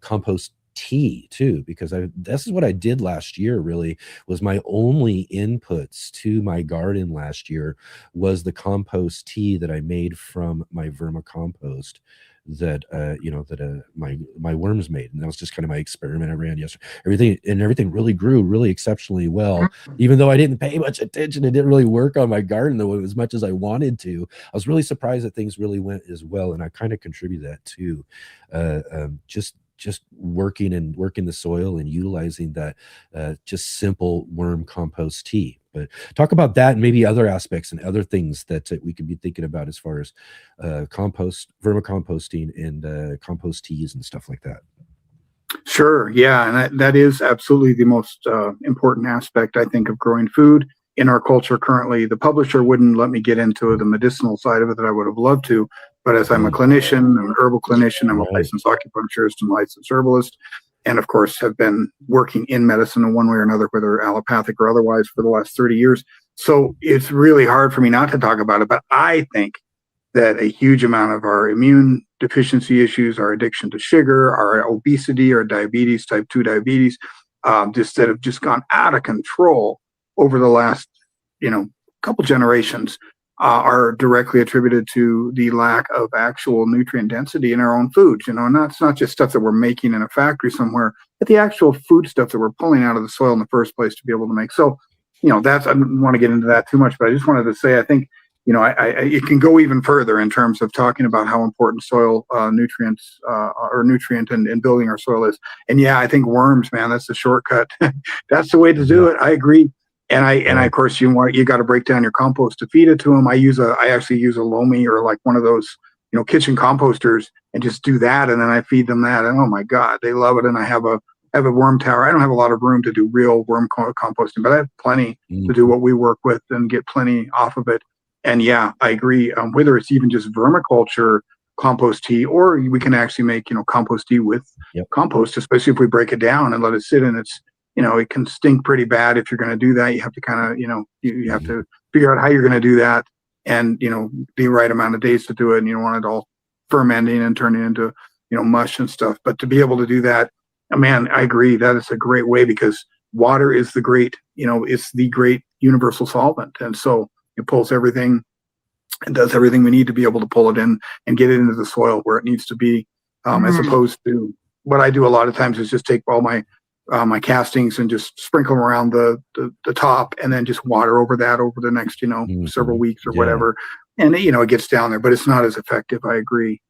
compost tea too, because this is what I did last year. Really, was my only inputs to my garden last year was the compost tea that I made from my vermicompost that my worms made, and that was just kind of my experiment I ran yesterday. Everything really grew really exceptionally well, even though I didn't pay much attention. It didn't really work on my garden though as much as I wanted to. I was really surprised that things really went as well, and I kind of contribute that to just working the soil and utilizing that just simple worm compost tea. But talk about that and maybe other aspects and other things that we could be thinking about as far as vermicomposting and compost teas and stuff like that. Sure. Yeah. And that is absolutely the most important aspect, I think, of growing food in our culture currently. The publisher wouldn't let me get into the medicinal side of it that I would have loved to. But as I'm a clinician, I'm an herbal clinician, I'm a licensed acupuncturist and licensed herbalist, and of course have been working in medicine in one way or another, whether allopathic or otherwise, for the last 30 years. So it's really hard for me not to talk about it. But I think that a huge amount of our immune deficiency issues, our addiction to sugar, our obesity, our diabetes, type 2 diabetes, just that have just gone out of control over the last, couple generations, are directly attributed to the lack of actual nutrient density in our own foods. And that's not just stuff that we're making in a factory somewhere, but the actual food stuff that we're pulling out of the soil in the first place to be able to make. So, I don't want to get into that too much, but I just wanted to say, I think, it can go even further in terms of talking about how important soil nutrients or nutrient and building our soil is. And yeah, I think worms, man, that's the shortcut. That's the way to do it. I agree. And of course you got to break down your compost to feed it to them. I actually use a Lomi or like one of those, kitchen composters, and just do that. And then I feed them that. And oh my God, they love it. And I have a worm tower. I don't have a lot of room to do real worm composting, but I have plenty to do what we work with and get plenty off of it. And yeah, I agree. Whether it's even just vermiculture compost tea, or we can actually make, compost tea with compost, especially if we break it down and let it sit in its, it can stink pretty bad if you're going to do that. You have to kind of, you have to figure out how you're going to do that, and, the right amount of days to do it. And you don't want it all fermenting and turning into, mush and stuff. But to be able to do that, man, I agree. That is a great way, because water is the great, it's the great universal solvent. And so it pulls everything and does everything we need to be able to pull it in and get it into the soil where it needs to be, as opposed to what I do a lot of times is just take all my castings and just sprinkle them around the top, and then just water over that over the next, several weeks or whatever. And, it gets down there, but it's not as effective. I agree.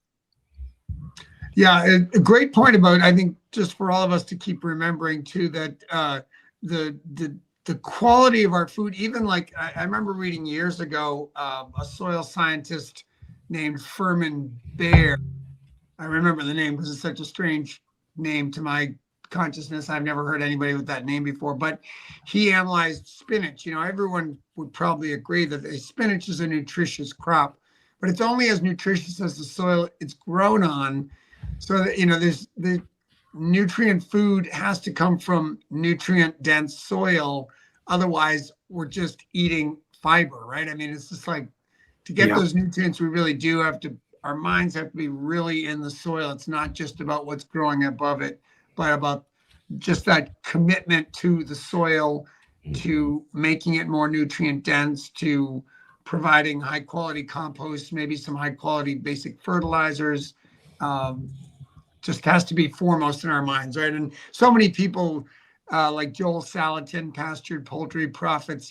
Yeah, a great point about, I think, just for all of us to keep remembering too, that the quality of our food, even like I remember reading years ago, a soil scientist named Furman Baer. I remember the name because it's such a strange name to my consciousness. I've never heard anybody with that name before, but he analyzed spinach. Everyone would probably agree that spinach is a nutritious crop, but it's only as nutritious as the soil it's grown on. So that, there's the nutrient food has to come from nutrient dense soil. Otherwise, we're just eating fiber, right? I mean, it's just like, to get those nutrients, we really do have to, our minds have to be really in the soil. It's not just about what's growing above it, but about just that commitment to the soil, to making it more nutrient dense, to providing high quality compost, maybe some high quality basic fertilizers. Just has to be foremost in our minds, right? And so many people, like Joel Salatin, Pastured Poultry Profits,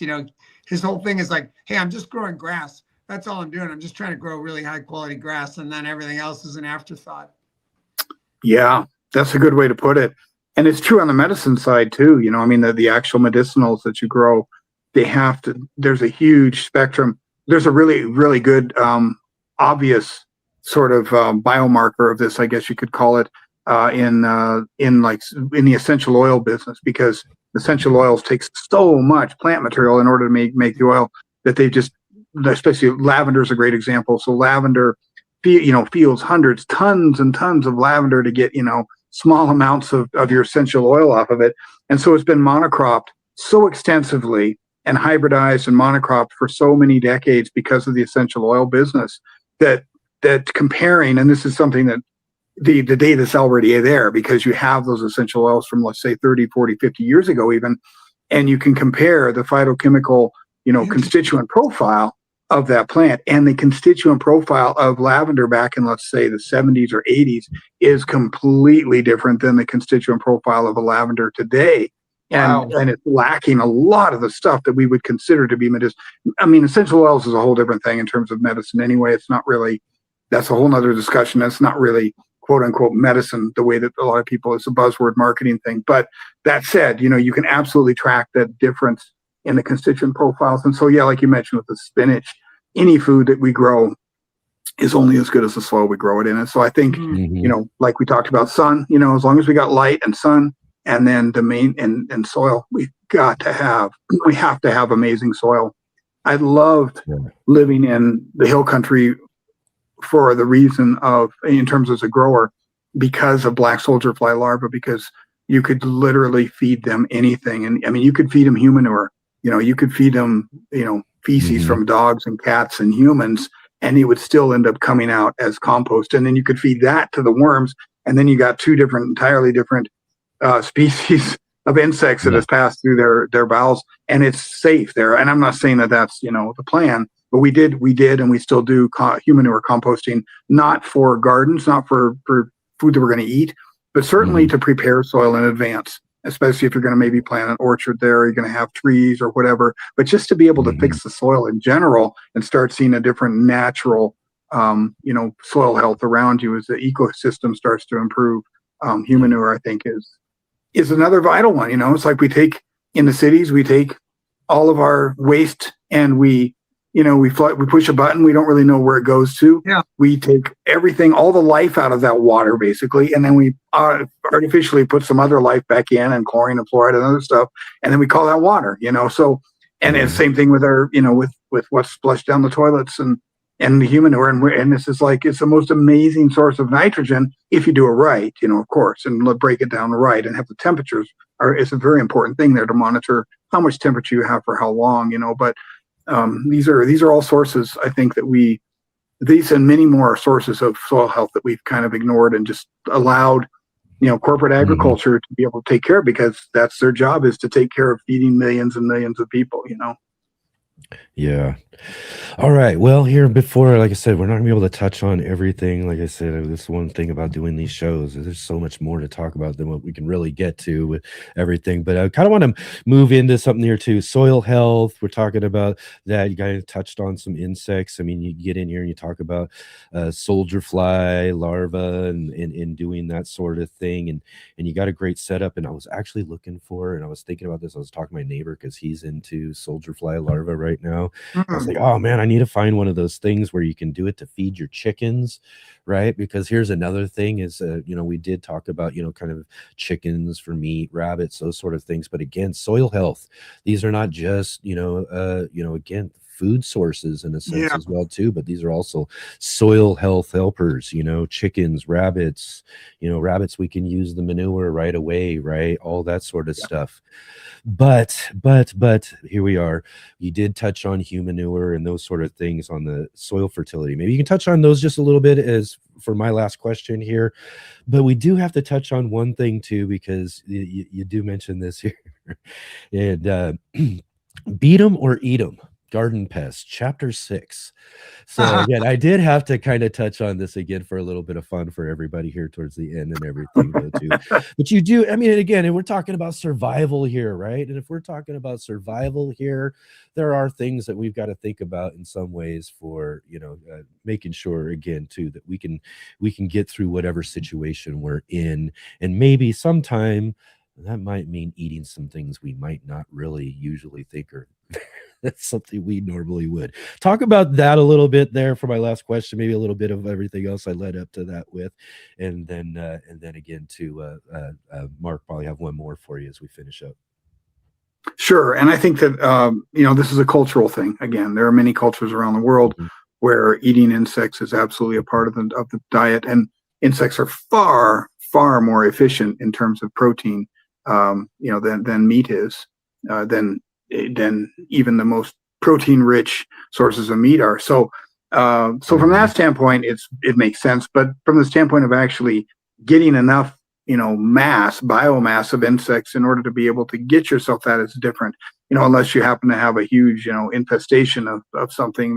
his whole thing is like, hey, I'm just growing grass. That's all I'm doing. I'm just trying to grow really high quality grass, and then everything else is an afterthought. Yeah, That's a good way to put it. And it's true on the medicine side too. The actual medicinals that you grow, there's a huge spectrum. There's a really, really good, obvious sort of biomarker of this, I guess you could call it, in the essential oil business, because essential oils take so much plant material in order to make the oil that they just, especially lavender is a great example. So lavender, fields hundreds, tons and tons of lavender to get, small amounts of your essential oil off of it. And so it's been monocropped so extensively and hybridized and monocropped for so many decades because of the essential oil business that comparing, and this is something that the data's already there because you have those essential oils from, let's say, 30, 40, 50 years ago even, and you can compare the phytochemical, constituent profile of that plant and the constituent profile of lavender back in, let's say, the 70s or 80s is completely different than the constituent profile of a lavender today. And, Wow. and it's lacking a lot of the stuff that we would consider to be medicinal. I mean, essential oils is a whole different thing in terms of medicine anyway. It's not really, that's a whole nother discussion. That's not really quote unquote medicine the way that a lot of people, it's a buzzword marketing thing. But that said, you can absolutely track that difference in the constituent profiles. And so, yeah, like you mentioned with the spinach, any food that we grow is only as good as the soil we grow it in. And so I think, like we talked about sun, as long as we got light and sun and then the main and soil, we have to have amazing soil. I loved living in the hill country for the reason of, in terms as a grower, because of black soldier fly larvae, because you could literally feed them anything. And I mean, you could feed them human manure, you could feed them, feces from dogs and cats and humans, and it would still end up coming out as compost. And then you could feed that to the worms. And then you got two entirely different species of insects that has passed through their bowels, and it's safe there. And I'm not saying that that's, the plan, but we did, and we still do human manure composting, not for gardens, not for food that we're going to eat, but certainly to prepare soil in advance, especially if you're going to maybe plant an orchard there, you're going to have trees or whatever, but just to be able to fix the soil in general and start seeing a different natural, soil health around you as the ecosystem starts to improve. Human manure, I think, is another vital one. It's like we take in the cities, we take all of our waste and we push a button. We don't really know where it goes to. Yeah. We take everything, all the life out of that water, basically, and then we artificially put some other life back in, and chlorine and fluoride and other stuff, and then we call that water. So, and it's the same thing with our, with what's flushed down the toilets and the human manure, and this is like, it's the most amazing source of nitrogen if you do it right, of course, and break it down right and have the temperatures. It's a very important thing there to monitor how much temperature you have for how long, but. These are all sources, I think, that these and many more sources of soil health that we've kind of ignored and just allowed, corporate agriculture to be able to take care of, because that's their job, is to take care of feeding millions and millions of people, Yeah. All right. Well, here before, like I said, we're not gonna be able to touch on everything. Like I said, this one thing about doing these shows is there's so much more to talk about than what we can really get to with everything. But I kind of want to move into something here too. Soil health. We're talking about that. You guys touched on some insects. I mean, you get in here and you talk about soldier fly larvae and doing that sort of thing. And you got a great setup. And I was actually looking for, and I was thinking about this. I was talking to my neighbor because he's into soldier fly larvae right now. I was like, oh man, I need to find one of those things where you can do it to feed your chickens, right? Because here's another thing is, we did talk about, kind of chickens for meat, rabbits, those sort of things. But again, soil health, these are not just, again, food sources in a sense as well too, but these are also soil health helpers, chickens, rabbits, rabbits, we can use the manure right away, right? All that sort of stuff. But here we are. You did touch on human manure and those sort of things on the soil fertility. Maybe you can touch on those just a little bit as for my last question here. But we do have to touch on one thing too, because you do mention this here. And beat 'em or eat 'em. Garden Pests, Chapter 6. So again, I did have to kind of touch on this again for a little bit of fun for everybody here towards the end and everything though too. But you do, I mean, again, and we're talking about survival here, right? And if we're talking about survival here, there are things that we've got to think about in some ways for, making sure again too that we can get through whatever situation we're in, and maybe sometime that might mean eating some things we might not really usually think are that's something we normally would. Talk about that a little bit there for my last question, maybe a little bit of everything else I led up to that with. And then again to Mark, probably have one more for you as we finish up. Sure. And I think that, this is a cultural thing. Again, there are many cultures around the world where eating insects is absolutely a part of the diet. And insects are far, far more efficient in terms of protein, than meat is, than even the most protein-rich sources of meat are. So So from that standpoint, it makes sense. But from the standpoint of actually getting enough, biomass of insects in order to be able to get yourself that is different. Unless you happen to have a huge, infestation of something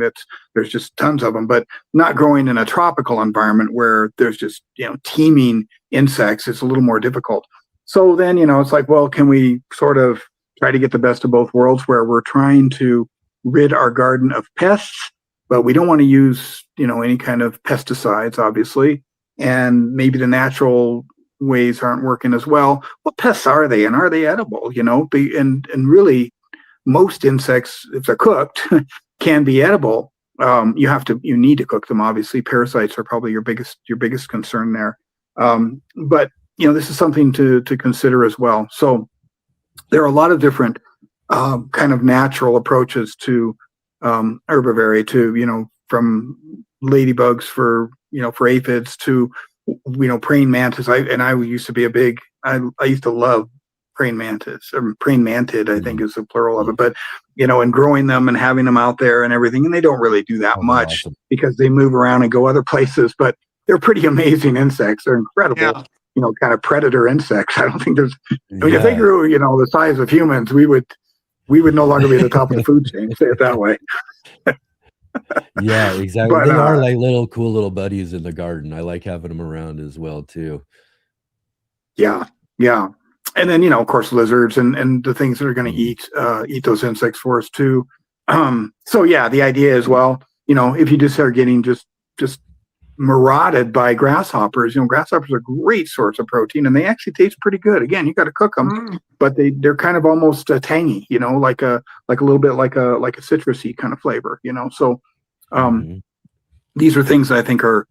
there's just tons of them, but not growing in a tropical environment where there's just, teeming insects. It's a little more difficult. So then, it's like, well, can we sort of try to get the best of both worlds where we're trying to rid our garden of pests, but we don't want to use, any kind of pesticides, obviously. And maybe the natural ways aren't working as well. What pests are they, and are they edible? And really, most insects, if they're cooked, can be edible. You need to cook them. Obviously, parasites are probably your biggest concern there. But this is something to consider as well. So there are a lot of different kind of natural approaches to herbivory, to from ladybugs for aphids to praying mantis. I used to be I used to love praying mantis, or praying mantid, I think is the plural of it. But and growing them and having them out there and everything, and they don't really do that much because they move around and go other places. But they're pretty amazing insects. They're incredible, kind of predator insects. I don't think there's. If they grew, the size of humans, we would no longer be at the top of the food chain. Say it that way. Yeah, exactly. But, they are like cool little buddies in the garden. I like having them around as well too. Yeah. And then, of course, lizards and the things that are going to eat those insects for us too. So yeah, the idea is, well, if you just are getting just marauded by grasshoppers, grasshoppers are a great source of protein, and they actually taste pretty good. Again, you got to cook them, but they're kind of almost tangy, like a little bit like a citrusy kind of flavor, So these are things that I think are,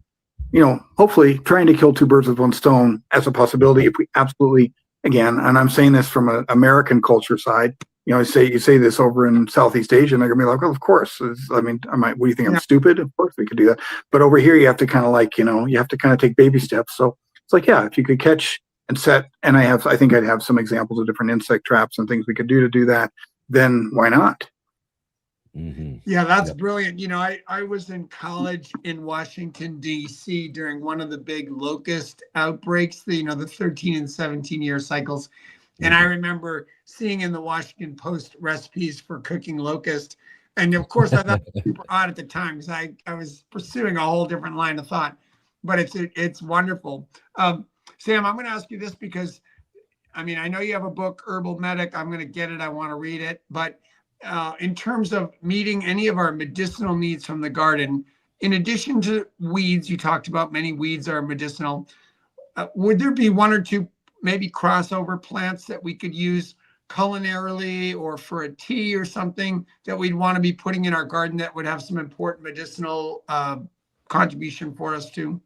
hopefully trying to kill two birds with one stone as a possibility. If we absolutely, again, and I'm saying this from an American culture side, you say this over in Southeast Asia, and they're gonna be like, well, of course. What do you think? I'm stupid? Of course we could do that. But over here, you have to kind of you have to kind of take baby steps. So it's like, yeah, if you could catch and set, and I think I'd have some examples of different insect traps and things we could do to do that, then why not? Yeah, that's brilliant. I was in college in Washington, D.C. during one of the big locust outbreaks, the 13 and 17-year cycles. And I remember seeing in the Washington Post recipes for cooking locust. And of course, I thought it was super odd at the time because I was pursuing a whole different line of thought. But it's wonderful. Sam, I'm going to ask you this because, I know you have a book, Herbal Medic. I'm going to get it. I want to read it. But in terms of meeting any of our medicinal needs from the garden, in addition to weeds, you talked about many weeds are medicinal. Would there be one or two maybe crossover plants that we could use culinarily or for a tea or something that we'd want to be putting in our garden that would have some important medicinal contribution for us too?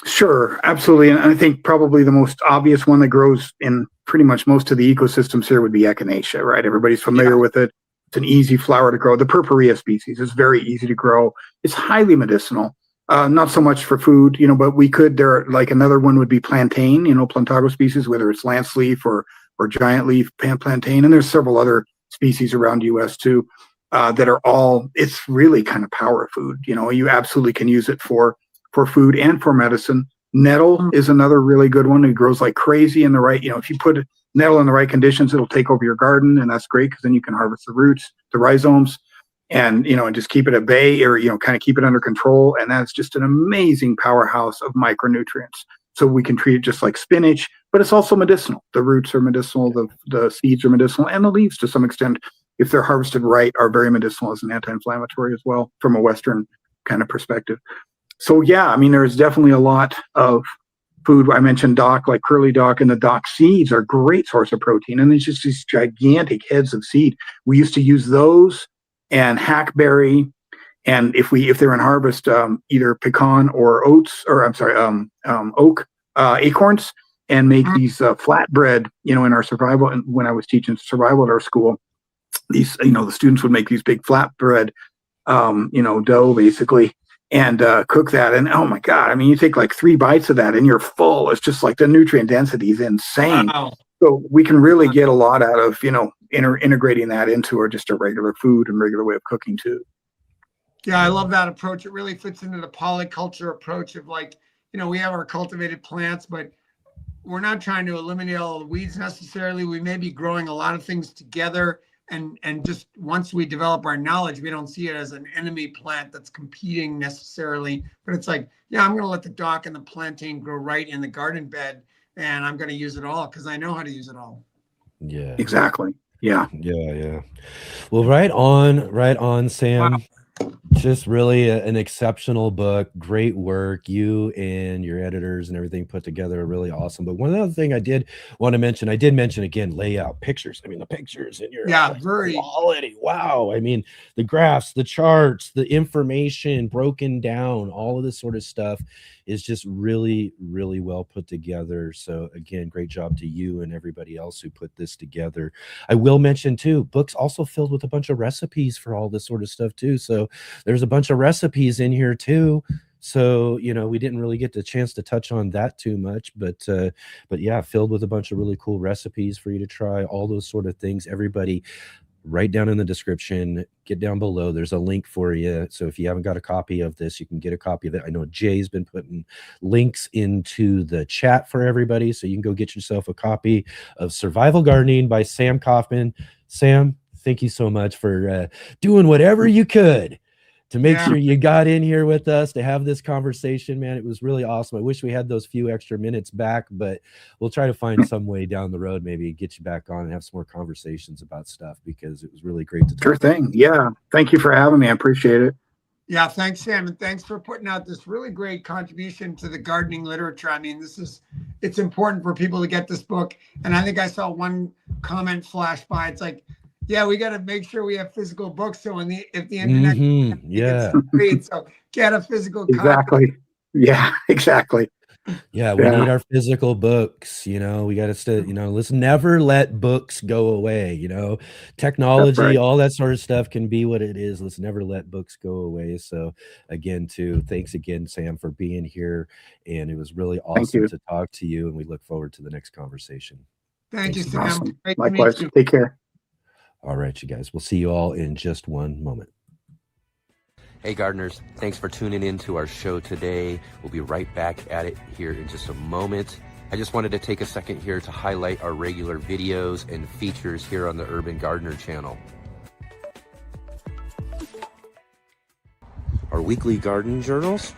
Sure, absolutely. And I think probably the most obvious one that grows in pretty much most of the ecosystems here would be echinacea, right? Everybody's familiar with it. It's an easy flower to grow. The purpurea species is very easy to grow. It's highly medicinal. Not so much for food, but we could, another one would be plantain, Plantago species, whether it's lance leaf or giant leaf plantain. And there's several other species around the U.S. too, that are it's really kind of power food. You absolutely can use it for food and for medicine. Nettle is another really good one. It grows like crazy in the right, if you put nettle in the right conditions, it'll take over your garden, and that's great because then you can harvest the roots, the rhizomes, and and just keep it at bay, or kind of keep it under control. And that's just an amazing powerhouse of micronutrients. So we can treat it just like spinach, but it's also medicinal. The roots are medicinal, the seeds are medicinal, and the leaves to some extent, if they're harvested right, are very medicinal as an anti-inflammatory as well from a Western kind of perspective. So yeah, there's definitely a lot of food. I mentioned dock, like curly dock, and the dock seeds are a great source of protein. And it's just these gigantic heads of seed. We used to use those and hackberry, and if they're in harvest, either pecan or oak acorns, and make these flatbread. In our survival, and when I was teaching survival at our school, these the students would make these big flatbread, dough basically, and cook that. And oh my God, you take like 3 bites of that and you're full. It's just like the nutrient density is insane. Wow. So we can really get a lot out of, integrating that into just a regular food and regular way of cooking too. Yeah, I love that approach. It really fits into the polyculture approach of like, we have our cultivated plants, but we're not trying to eliminate all the weeds necessarily. We may be growing a lot of things together. And just once we develop our knowledge, we don't see it as an enemy plant that's competing necessarily. But it's like, yeah, I'm going to let the dock and the plantain grow right in the garden bed, and I'm going to use it all because I know how to use it all. Yeah. Exactly. Yeah. Yeah. Well, right on, Sam. Wow. Just really an exceptional book. Great work. You and your editors and everything put together are really awesome. But one other thing I did want to mention, I did mention again, layout pictures. I mean, the pictures in your Very quality. Wow. I mean, the graphs, the charts, the information broken down, all of this sort of stuff is just really, really well put together. So again, great job to you and everybody else who put this together. I will mention too, books also filled with a bunch of recipes for all this sort of stuff too. So there's a bunch of recipes in here too. So, we didn't really get the chance to touch on that too much, but yeah, filled with a bunch of really cool recipes for you to try, all those sort of things. Everybody, right down in the description, get down below. There's a link for you. So if you haven't got a copy of this, you can get a copy of it. I know Jay's been putting links into the chat for everybody. So you can go get yourself a copy of Survival Gardening by Sam Coffman. Sam, thank you so much for doing whatever you could to make sure you got in here with us to have this conversation, man. It was really awesome. I wish we had those few extra minutes back, but we'll try to find some way down the road, maybe get you back on and have some more conversations about stuff, because it was really great to talk. Sure thing. Yeah. Thank you for having me. I appreciate it. Yeah, thanks, Sam. And thanks for putting out this really great contribution to the gardening literature. I mean, it's important for people to get this book. And I think I saw one comment flash by. It's like, yeah, we got to make sure we have physical books. So if the internet, read, so get a physical copy. Exactly. Yeah, exactly. Yeah, we need our physical books. We got to stay, let's never let books go away. Technology, all that sort of stuff can be what it is. Let's never let books go away. So again, thanks again, Sam, for being here. And it was really awesome to talk to you. And we look forward to the next conversation. Thank you, Sam. Awesome. Likewise. Take care. All right, you guys. We'll see you all in just one moment. Hey gardeners, thanks for tuning in to our show today. We'll be right back at it here in just a moment. I just wanted to take a second here to highlight our regular videos and features here on the Urban Gardener channel. Our weekly garden journals,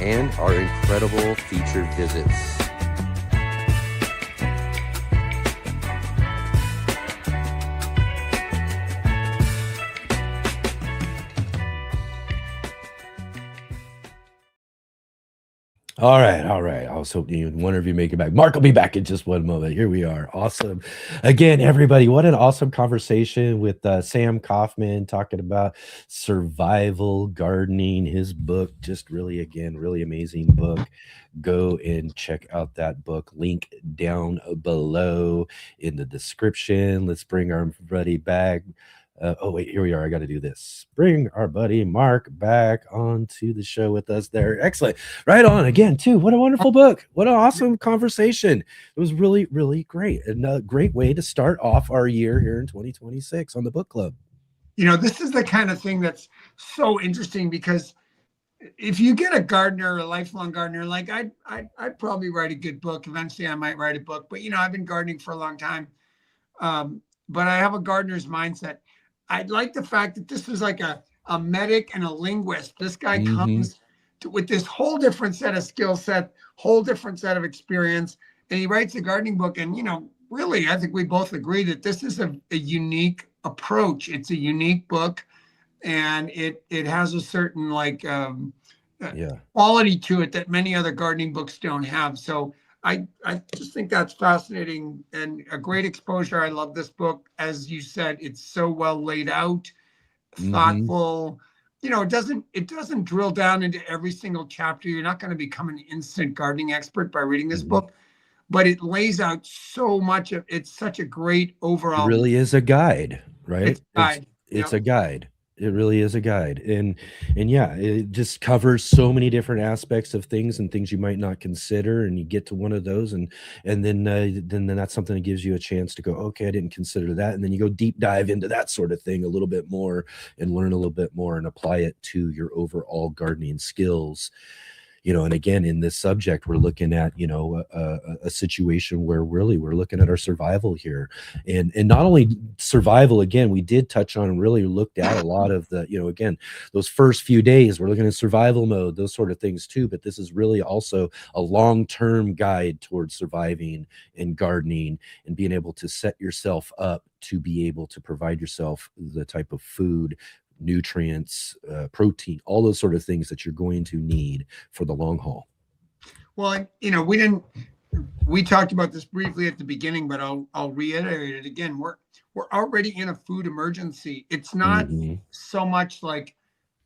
and our incredible featured visits. All right. I was hoping one of you make it back. Mark will be back in just one moment. Here we are. Awesome. Again, everybody, what an awesome conversation with Sam Coffman talking about survival gardening. His book, just really amazing book. Go and check out that book. Link down below in the description. Let's bring our buddy back. Wait, here we are. I got to do this. Bring our buddy Mark back onto the show with us there. Excellent. Right on again, too. What a wonderful book. What an awesome conversation. It was really, really great. And a great way to start off our year here in 2026 on the book club. This is the kind of thing that's so interesting, because if you get a gardener, a lifelong gardener, like I'd probably write a good book. Eventually I might write a book, but I've been gardening for a long time. But I have a gardener's mindset. I like the fact that this was like a medic and a linguist. This guy comes with this whole different set of skill set, whole different set of experience, and he writes a gardening book. And, really, I think we both agree that this is a unique approach. It's a unique book, and it has a certain quality to it that many other gardening books don't have. So I just think that's fascinating and a great exposure. I love this book. As you said, it's so well laid out, thoughtful. It doesn't drill down into every single chapter. You're not going to become an instant gardening expert by reading this book, but it lays out so much of it's such a great overall. It really is a guide, right? It's a guide. It's a guide. It really is a guide. And yeah, it just covers so many different aspects of things and things you might not consider. And you get to one of those, and then that's something that gives you a chance to go, okay, I didn't consider that. And then you go deep dive into that sort of thing a little bit more and learn a little bit more and apply it to your overall gardening skills. And again, in this subject, we're looking at, a situation where really we're looking at our survival here, and not only survival. Again, we did touch on and really looked at a lot of the, again, those first few days, we're looking at survival mode, those sort of things too. But this is really also a long-term guide towards surviving and gardening and being able to set yourself up to be able to provide yourself the type of food, nutrients, protein, all those sort of things that you're going to need for the long haul. Well, we talked about this briefly at the beginning, but I'll reiterate it again. We're already in a food emergency. It's not so much like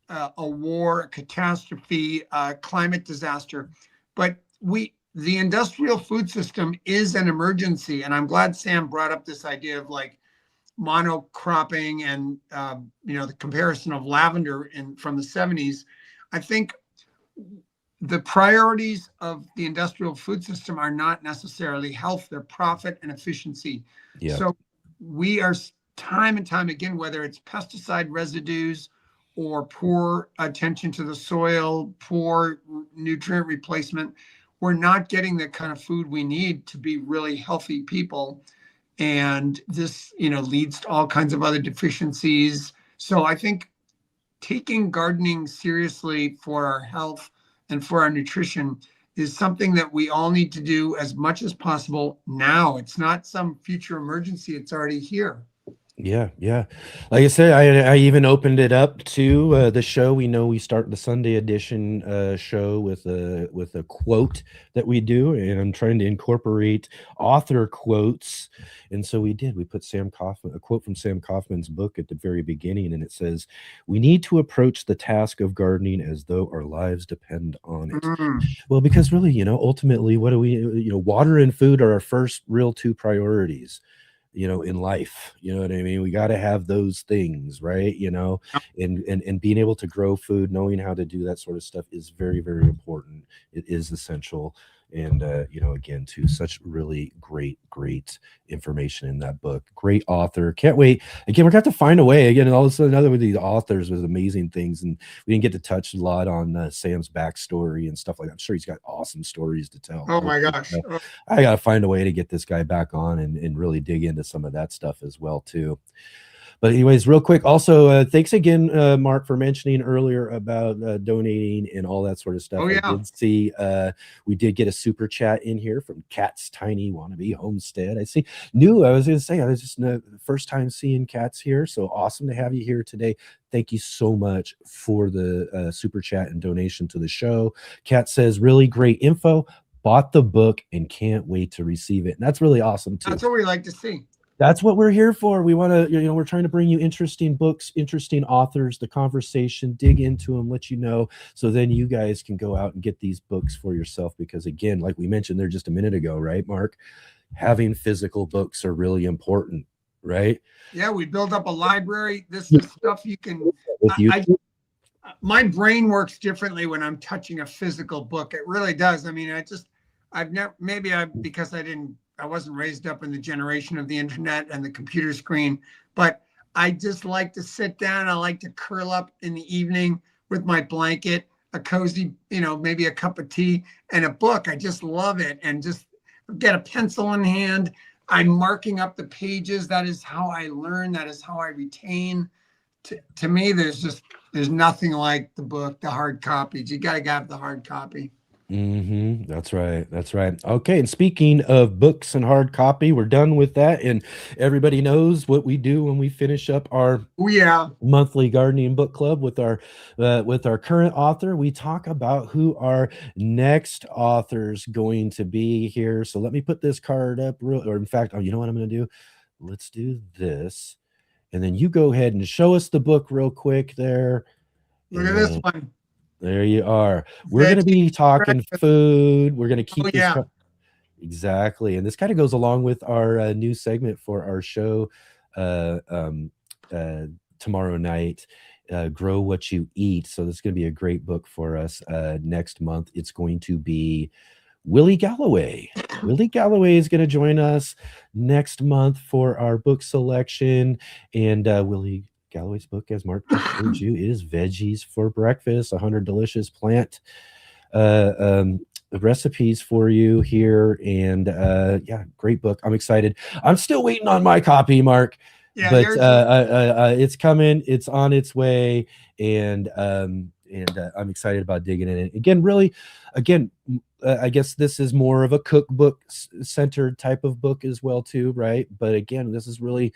a war, a catastrophe, a climate disaster, but the industrial food system is an emergency. And I'm glad Sam brought up this idea of like monocropping and the comparison of lavender from the 70s. I think the priorities of the industrial food system are not necessarily health, they're profit and efficiency. Yeah. So we are time and time again, whether it's pesticide residues or poor attention to the soil, poor nutrient replacement, we're not getting the kind of food we need to be really healthy people. And this, leads to all kinds of other deficiencies. So I think taking gardening seriously for our health and for our nutrition is something that we all need to do as much as possible now. It's not some future emergency. It's already here. Yeah. Like I said, I even opened it up to the show. We know we start the Sunday edition show with a quote that we do, and I'm trying to incorporate author quotes. And so we did. We put a quote from Sam Coffman's book at the very beginning, and it says, "We need to approach the task of gardening as though our lives depend on it." Well, because really, ultimately, what do we, water and food are our first real two priorities in life. You know what I mean? We got to have those things, right? And being able to grow food, knowing how to do that sort of stuff is very, very important. It is essential. And, again, too, such really great information in that book. Great author. Can't wait. Again, we're going to have to find a way. Again, and also another one of these authors with amazing things. And we didn't get to touch a lot on Sam's backstory and stuff like that. I'm sure he's got awesome stories to tell. Oh, my gosh. I got to find a way to get this guy back on and really dig into some of that stuff as well, too. But anyways, real quick, also, thanks again, Mark, for mentioning earlier about donating and all that sort of stuff. Oh, yeah. I did see we did get a super chat in here from Cat's Tiny Wannabe Homestead. I see. I was going to say, I was just the first time seeing Cat's here. So awesome to have you here today. Thank you so much for the super chat and donation to the show. Cat says, really great info. Bought the book and can't wait to receive it. And that's really awesome, too. That's what we like to see. That's what we're here for. We want to, we're trying to bring you interesting books, interesting authors, the conversation, dig into them, let you know, so then you guys can go out and get these books for yourself. Because again, like we mentioned there just a minute ago, right, Mark? Having physical books are really important, right? Yeah, we build up a library. This is stuff you can. My brain works differently when I'm touching a physical book. It really does. I mean, because I wasn't raised up in the generation of the internet and the computer screen, but I just like to sit down. I like to curl up in the evening with my blanket, a cozy, maybe a cup of tea and a book. I just love it. And just get a pencil in hand. I'm marking up the pages. That is how I learn. That is how I retain. To me, there's nothing like the book, the hard copies. You got to have the hard copy. That's right. Okay, and speaking of books and hard copy, we're done with that, and everybody knows what we do when we finish up our monthly gardening book club with our current author. We talk about who our next author's going to be here. So let me put this card up in fact, you know what I'm going to do? Let's do this, and then you go ahead and show us the book real quick there. Look at this one. There you are. We're going to be talking food. We're going to keep this. Exactly. And this kind of goes along with our new segment for our show tomorrow night. Grow What You Eat. So this is going to be a great book for us next month. It's going to be Willie Galloway. Willie Galloway is going to join us next month for our book selection. And Willie Galloway's book, as Mark just showed you, is Veggies for Breakfast, 100 delicious plant recipes for you here. And yeah, great book. I'm excited. I'm still waiting on my copy, Mark. Yeah, but it's coming. It's on its way. And I'm excited about digging in it. Again, I guess this is more of a cookbook centered type of book as well too, right? But again, this is really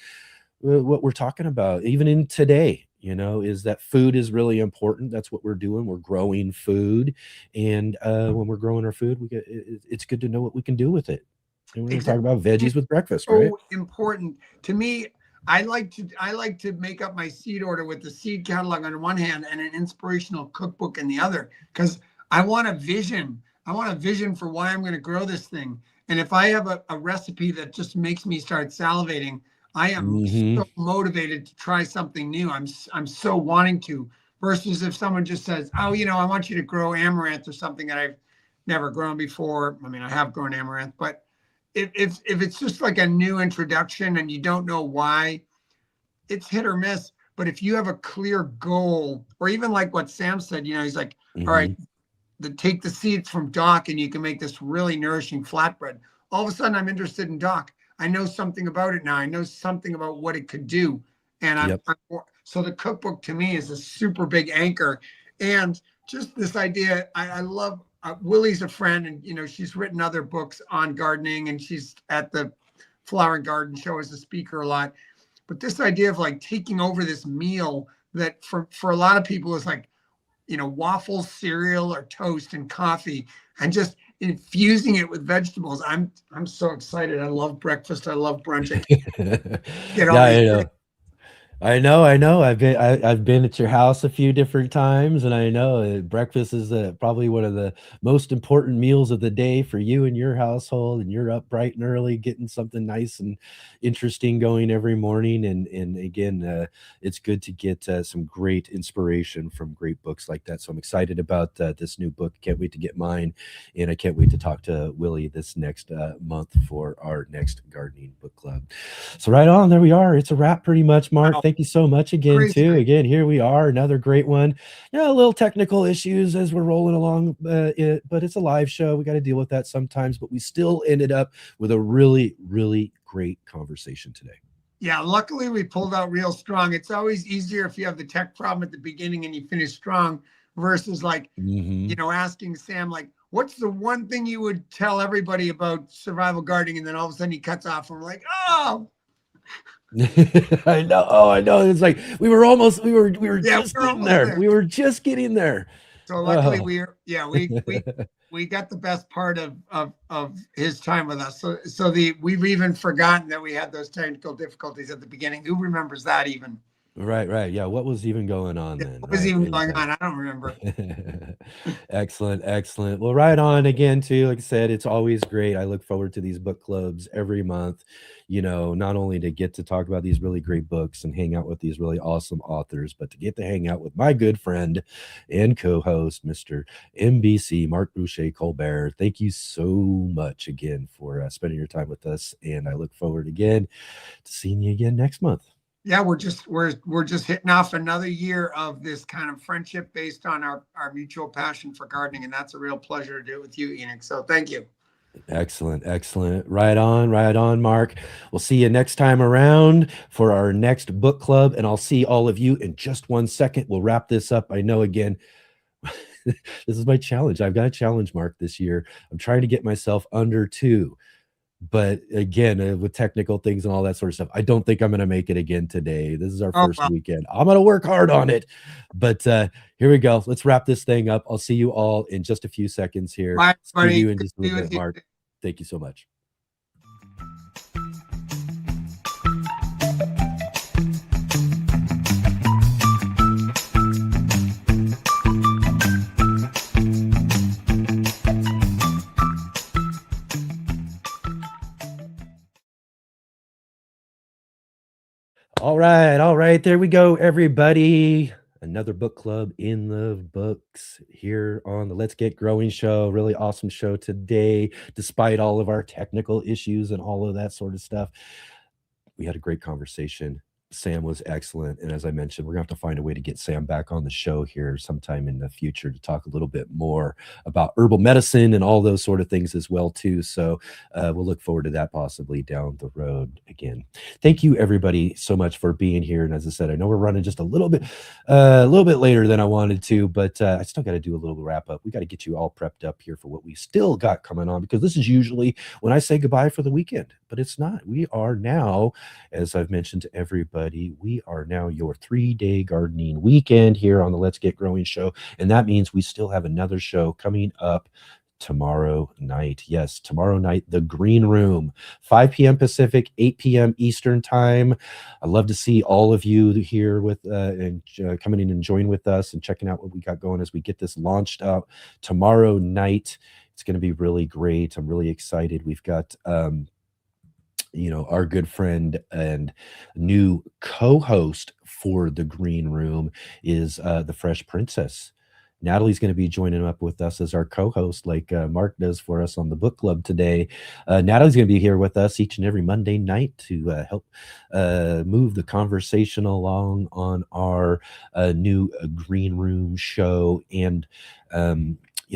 what we're talking about, even in today, is that food is really important. That's what we're doing. We're growing food, and when we're growing our food, it's good to know what we can do with it. And we're going to talk about veggies with breakfast, right? So important to me. I like to make up my seed order with the seed catalog on one hand and an inspirational cookbook in the other, because I want a vision. I want a vision for why I'm going to grow this thing. And if I have a recipe that just makes me start salivating, I am so motivated to try something new. I'm so wanting to, versus if someone just says, oh, I want you to grow amaranth or something that I've never grown before. I mean, I have grown amaranth, but if it's just like a new introduction and you don't know why, it's hit or miss. But if you have a clear goal, or even like what Sam said, he's like, all right, take the seeds from Doc and you can make this really nourishing flatbread. All of a sudden I'm interested in Doc. I know something about it now. I know something about what it could do. And so the cookbook to me is a super big anchor. And just this idea, I love, Willie's a friend, and she's written other books on gardening, and she's at the Flower and Garden Show as a speaker a lot. But this idea of like taking over this meal that for a lot of people is like, waffles, cereal, or toast and coffee, and just infusing it with vegetables. I'm so excited. I love breakfast. I love brunch. I know. I've been at your house a few different times, and I know breakfast is probably one of the most important meals of the day for you and your household. And you're up bright and early, getting something nice and interesting going every morning. And again, it's good to get some great inspiration from great books like that. So I'm excited about this new book. Can't wait to get mine, and I can't wait to talk to Willie this next month for our next gardening book club. So right on, there we are. It's a wrap, pretty much, Mark. Thank you so much again, too. Again, here we are, another great one. A little technical issues as we're rolling along, but it's a live show. We got to deal with that sometimes, but we still ended up with a really, really great conversation today. Yeah, luckily we pulled out real strong. It's always easier if you have the tech problem at the beginning and you finish strong versus like, asking Sam, like, what's the one thing you would tell everybody about survival gardening? And then all of a sudden he cuts off and we're like, oh, I know. It's like we were just getting there. We were just getting there. So luckily we got the best part of his time with us. So we've even forgotten that we had those technical difficulties at the beginning. Who remembers that even? Right. Yeah. What was even going on then? What was even going on? I don't remember. Excellent. Well, right on again, too. Like I said, it's always great. I look forward to these book clubs every month, not only to get to talk about these really great books and hang out with these really awesome authors, but to get to hang out with my good friend and co-host, Mr. MBC, Mark Boucher Colbert. Thank you so much again for spending your time with us. And I look forward again to seeing you again next month. Yeah, we're just hitting off another year of this kind of friendship based on our mutual passion for gardening, and that's a real pleasure to do it with you, Enoch. So thank you. Excellent. Right on, Mark. We'll see you next time around for our next book club, and I'll see all of you in just 1 second. We'll wrap this up. I know, again, this is my challenge. I've got a challenge, Mark, this year. I'm trying to get myself under 2. But again, with technical things and all that sort of stuff, I don't think I'm going to make it again today. This is our first weekend. I'm going to work hard on it. But here we go. Let's wrap this thing up. I'll see you all in just a few seconds here. Bye, buddy. See you in just a little bit, Mark. Thank you so much. All right. There we go, everybody. Another book club in the books here on the Let's Get Growing show. Really awesome show today, despite all of our technical issues and all of that sort of stuff. We had a great conversation. Sam was excellent. And as I mentioned, we're going to have to find a way to get Sam back on the show here sometime in the future to talk a little bit more about herbal medicine and all those sort of things as well, too. So we'll look forward to that possibly down the road again. Thank you, everybody, so much for being here. And as I said, I know we're running just a little bit later than I wanted to, but I still got to do a little wrap up. We got to get you all prepped up here for what we still got coming on, because this is usually when I say goodbye for the weekend, but it's not. We are now, as I've mentioned to everybody, we are now your 3-day gardening weekend here on the Let's Get Growing show. And that means we still have another show coming up tomorrow night. Yes, tomorrow night, the Green Room, 5 p.m. Pacific, 8 p.m. Eastern time. I'd love to see all of you here with and coming in and join with us and checking out what we got going as we get this launched out tomorrow night. It's going to be really great. I'm really excited. We've got our good friend and new co-host for the Green Room is the Fresh Princess. Natalie's going to be joining up with us as our co-host, like Mark does for us on the book club today. Natalie's going to be here with us each and every Monday night to help move the conversation along on our new Green Room show. And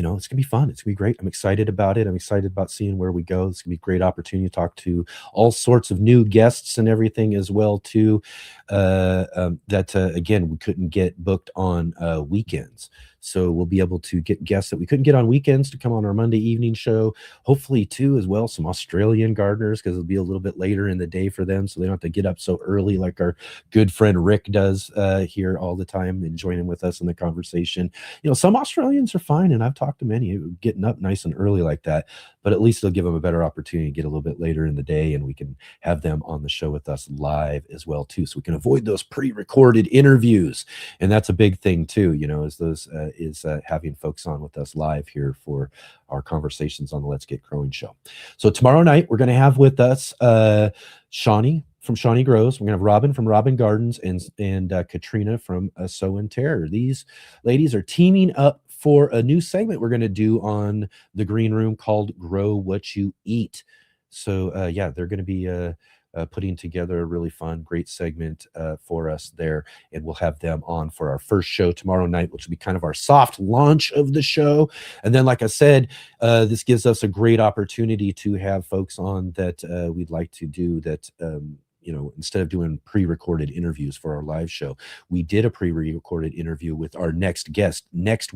it's going to be fun. It's going to be great. I'm excited about it. I'm excited about seeing where we go. It's going to be a great opportunity to talk to all sorts of new guests and everything as well, too, again, we couldn't get booked on weekends. So we'll be able to get guests that we couldn't get on weekends to come on our Monday evening show. Hopefully, too, as well, some Australian gardeners, because it'll be a little bit later in the day for them, so they don't have to get up so early like our good friend Rick does here all the time and joining with us in the conversation. Some Australians are fine, and I've talked to many getting up nice and early like that, but at least it'll give them a better opportunity to get a little bit later in the day, and we can have them on the show with us live as well, too, so we can avoid those pre-recorded interviews. And that's a big thing, too, is having folks on with us live here for our conversations on the Let's Get Growing show. So tomorrow night, we're going to have with us Shawnee from Shawnee Grows. We're going to have Robin from Robin Gardens and Katrina from Sow and Terror. These ladies are teaming up for a new segment we're going to do on the Green Room called Grow What You Eat. So they're going to be putting together a really fun, great segment for us there. And we'll have them on for our first show tomorrow night, which will be kind of our soft launch of the show. And then, like I said, this gives us a great opportunity to have folks on that we'd like to do that. Instead of doing pre-recorded interviews for our live show, we did a pre-recorded interview with our next guest next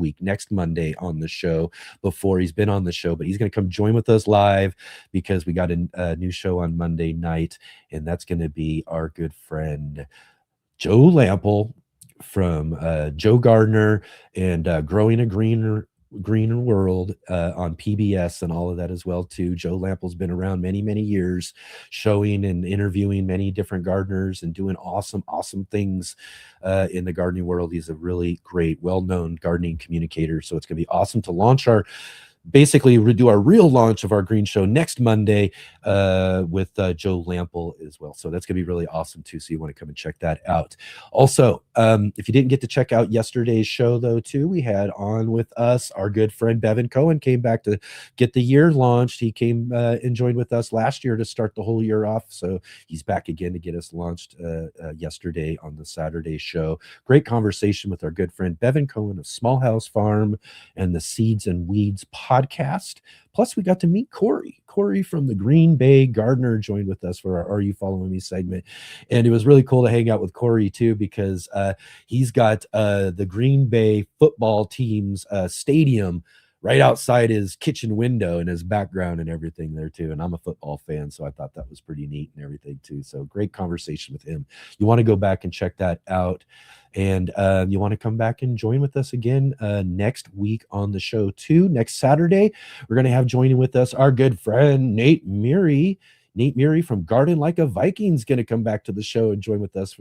Monday on the show before he's been on the show, but he's going to come join with us live because we got a new show on Monday night, and that's going to be our good friend Joe Lample from Joe Gardner and Growing a Greener World on PBS and all of that as well, too. Joe Lample's been around many years, showing and interviewing many different gardeners and doing awesome things in the gardening world. He's a really great, well-known gardening communicator. So it's going to be awesome to launch basically do our real launch of our green show next Monday with Joe Lample as well. So that's going to be really awesome too. So you want to come and check that out. Also, if you didn't get to check out yesterday's show though, too, we had on with us our good friend Bevan Cohen came back to get the year launched. He came and joined with us last year to start the whole year off. So he's back again to get us launched yesterday on the Saturday show. Great conversation with our good friend Bevan Cohen of Small House Farm and the Seeds and Weeds podcast. Plus, we got to meet Corey from the Green Bay Gardener joined with us for our Are You Following Me segment. And it was really cool to hang out with Corey, too, because he's got the Green Bay football team's stadium right outside his kitchen window and his background and everything there, too. And I'm a football fan, so I thought that was pretty neat and everything, too. So great conversation with him. You want to go back and check that out. And you want to come back and join with us again next week on the show, too. Next Saturday, we're going to have joining with us our good friend Nate Meary. Nate Meary from Garden Like a Viking's going to come back to the show and join with us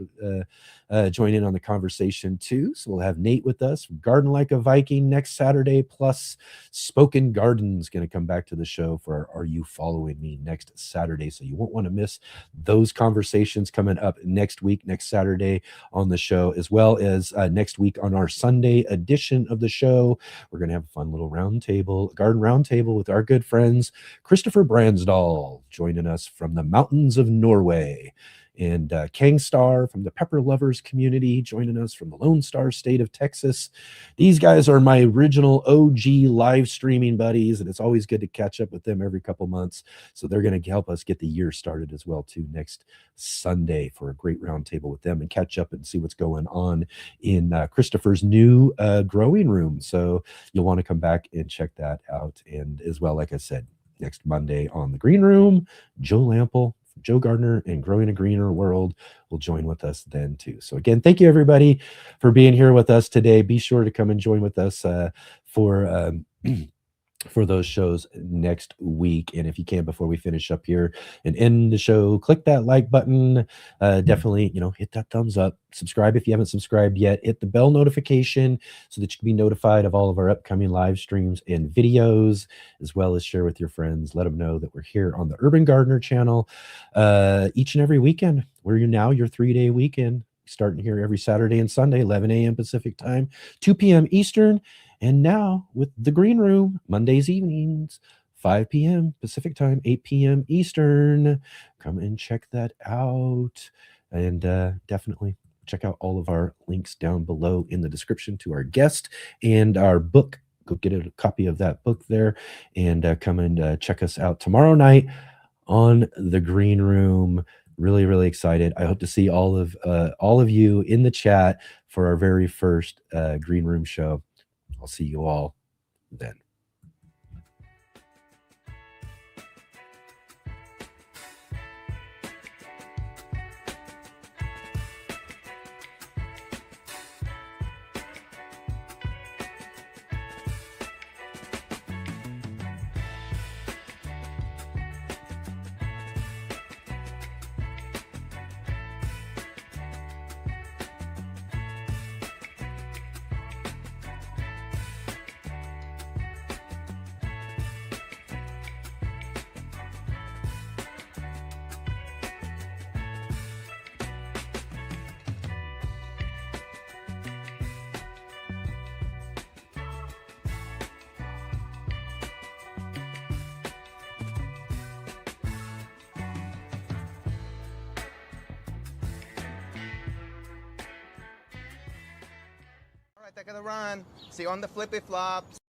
join in on the conversation too. So we'll have Nate with us from Garden Like a Viking next Saturday, plus Spoken Garden's going to come back to the show for Are You Following Me next Saturday. So you won't want to miss those conversations coming up next week, next Saturday on the show, as well as next week on our Sunday edition of the show. We're going to have a fun little garden round table with our good friends, Christopher Bransdal, joining us from the mountains of Norway, and Kangstar from the Pepper Lovers community, joining us from the Lone Star State of Texas. These guys are my original OG live streaming buddies, and it's always good to catch up with them every couple months. So they're going to help us get the year started as well too next Sunday for a great roundtable with them and catch up and see what's going on in Christopher's new growing room. So you'll want to come back and check that out. And as well, like I said, next Monday on the Green Room, Joe Lample, Joe Gardner, and Growing a Greener World will join with us then too. So again, thank you everybody for being here with us today. Be sure to come and join with us for those shows next week. And if you can, before we finish up here and end the show, click that like button. Definitely, hit that thumbs up. Subscribe if you haven't subscribed yet. Hit the bell notification so that you can be notified of all of our upcoming live streams and videos, as well as share with your friends. Let them know that we're here on the Urban Gardener channel each and every weekend. We're now your 3-day weekend, starting here every Saturday and Sunday, 11 a.m. Pacific time, 2 p.m. Eastern. And now with the Green Room, Mondays evenings, 5 p.m. Pacific time, 8 p.m. Eastern. Come and check that out. And definitely check out all of our links down below in the description to our guest and our book. Go get a copy of that book there, and come and check us out tomorrow night on the Green Room. Really, really excited. I hope to see all of you in the chat for our very first Green Room show. I'll see you all then. All right, they're gonna run. See you on the flippy flops.